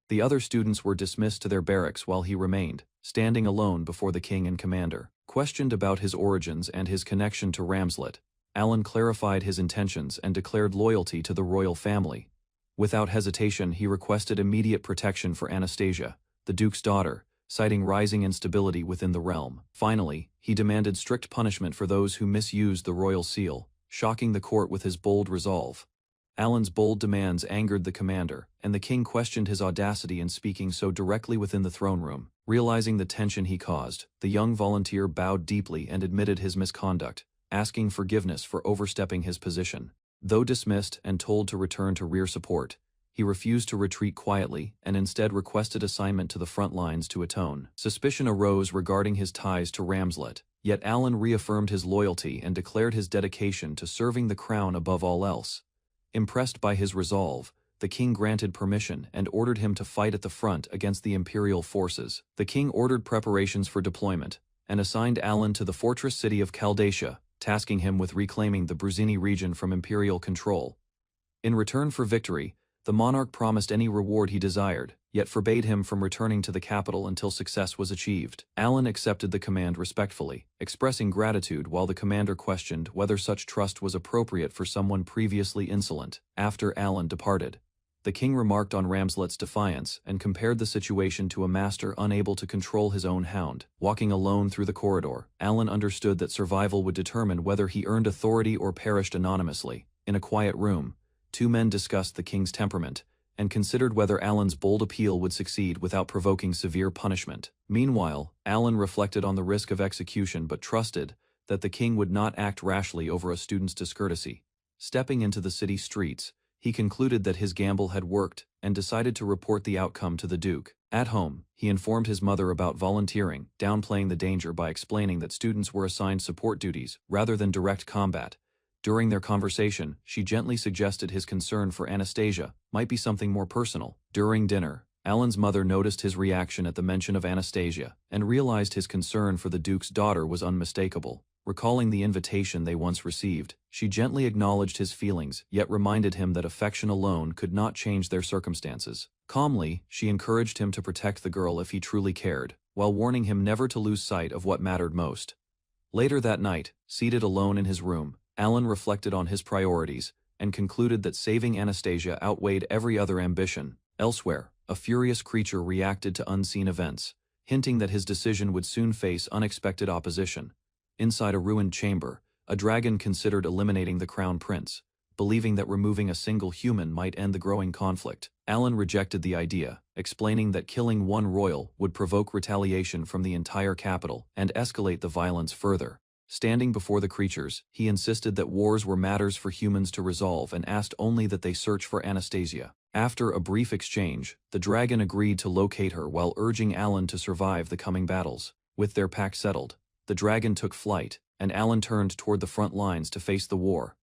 The other students were dismissed to their barracks while he remained, standing alone before the king and commander. Questioned about his origins and his connection to Ramslet, Alan clarified his intentions and declared loyalty to the royal family. Without hesitation, he requested immediate protection for Anastasia, the Duke's daughter, citing rising instability within the realm. Finally, he demanded strict punishment for those who misused the royal seal, shocking the court with his bold resolve. Alan's bold demands angered the commander, and the king questioned his audacity in speaking so directly within the throne room. Realizing the tension he caused, the young volunteer bowed deeply and admitted his misconduct, asking forgiveness for overstepping his position. Though dismissed and told to return to rear support, he refused to retreat quietly and instead requested assignment to the front lines to atone. Suspicion arose regarding his ties to Ramslet, yet Alan reaffirmed his loyalty and declared his dedication to serving the crown above all else. Impressed by his resolve, the king granted permission and ordered him to fight at the front against the imperial forces. The king ordered preparations for deployment and assigned Alan to the fortress city of Caldacia, tasking him with reclaiming the Bruzini region from imperial control. In return for victory, the monarch promised any reward he desired, yet forbade him from returning to the capital until success was achieved. Alan accepted the command respectfully, expressing gratitude while the commander questioned whether such trust was appropriate for someone previously insolent. After Alan departed, the king remarked on Ramslet's defiance and compared the situation to a master unable to control his own hound. Walking alone through the corridor, Alan understood that survival would determine whether he earned authority or perished anonymously. In a quiet room, two men discussed the king's temperament and considered whether Alan's bold appeal would succeed without provoking severe punishment. Meanwhile, Alan reflected on the risk of execution but trusted that the king would not act rashly over a student's discourtesy. Stepping into the city streets, he concluded that his gamble had worked and decided to report the outcome to the Duke. At home, he informed his mother about volunteering, downplaying the danger by explaining that students were assigned support duties rather than direct combat. During their conversation, she gently suggested his concern for Anastasia might be something more personal. During dinner, Alan's mother noticed his reaction at the mention of Anastasia and realized his concern for the Duke's daughter was unmistakable. Recalling the invitation they once received, she gently acknowledged his feelings, yet reminded him that affection alone could not change their circumstances. Calmly, she encouraged him to protect the girl if he truly cared, while warning him never to lose sight of what mattered most. Later that night, seated alone in his room, Alan reflected on his priorities and concluded that saving Anastasia outweighed every other ambition. Elsewhere, a furious creature reacted to unseen events, hinting that his decision would soon face unexpected opposition. Inside a ruined chamber, a dragon considered eliminating the crown prince, believing that removing a single human might end the growing conflict. Alan rejected the idea, explaining that killing one royal would provoke retaliation from the entire capital and escalate the violence further. Standing before the creatures, he insisted that wars were matters for humans to resolve and asked only that they search for Anastasia. After a brief exchange, the dragon agreed to locate her while urging Alan to survive the coming battles. With their pact settled, the dragon took flight, and Alan turned toward the front lines to face the war,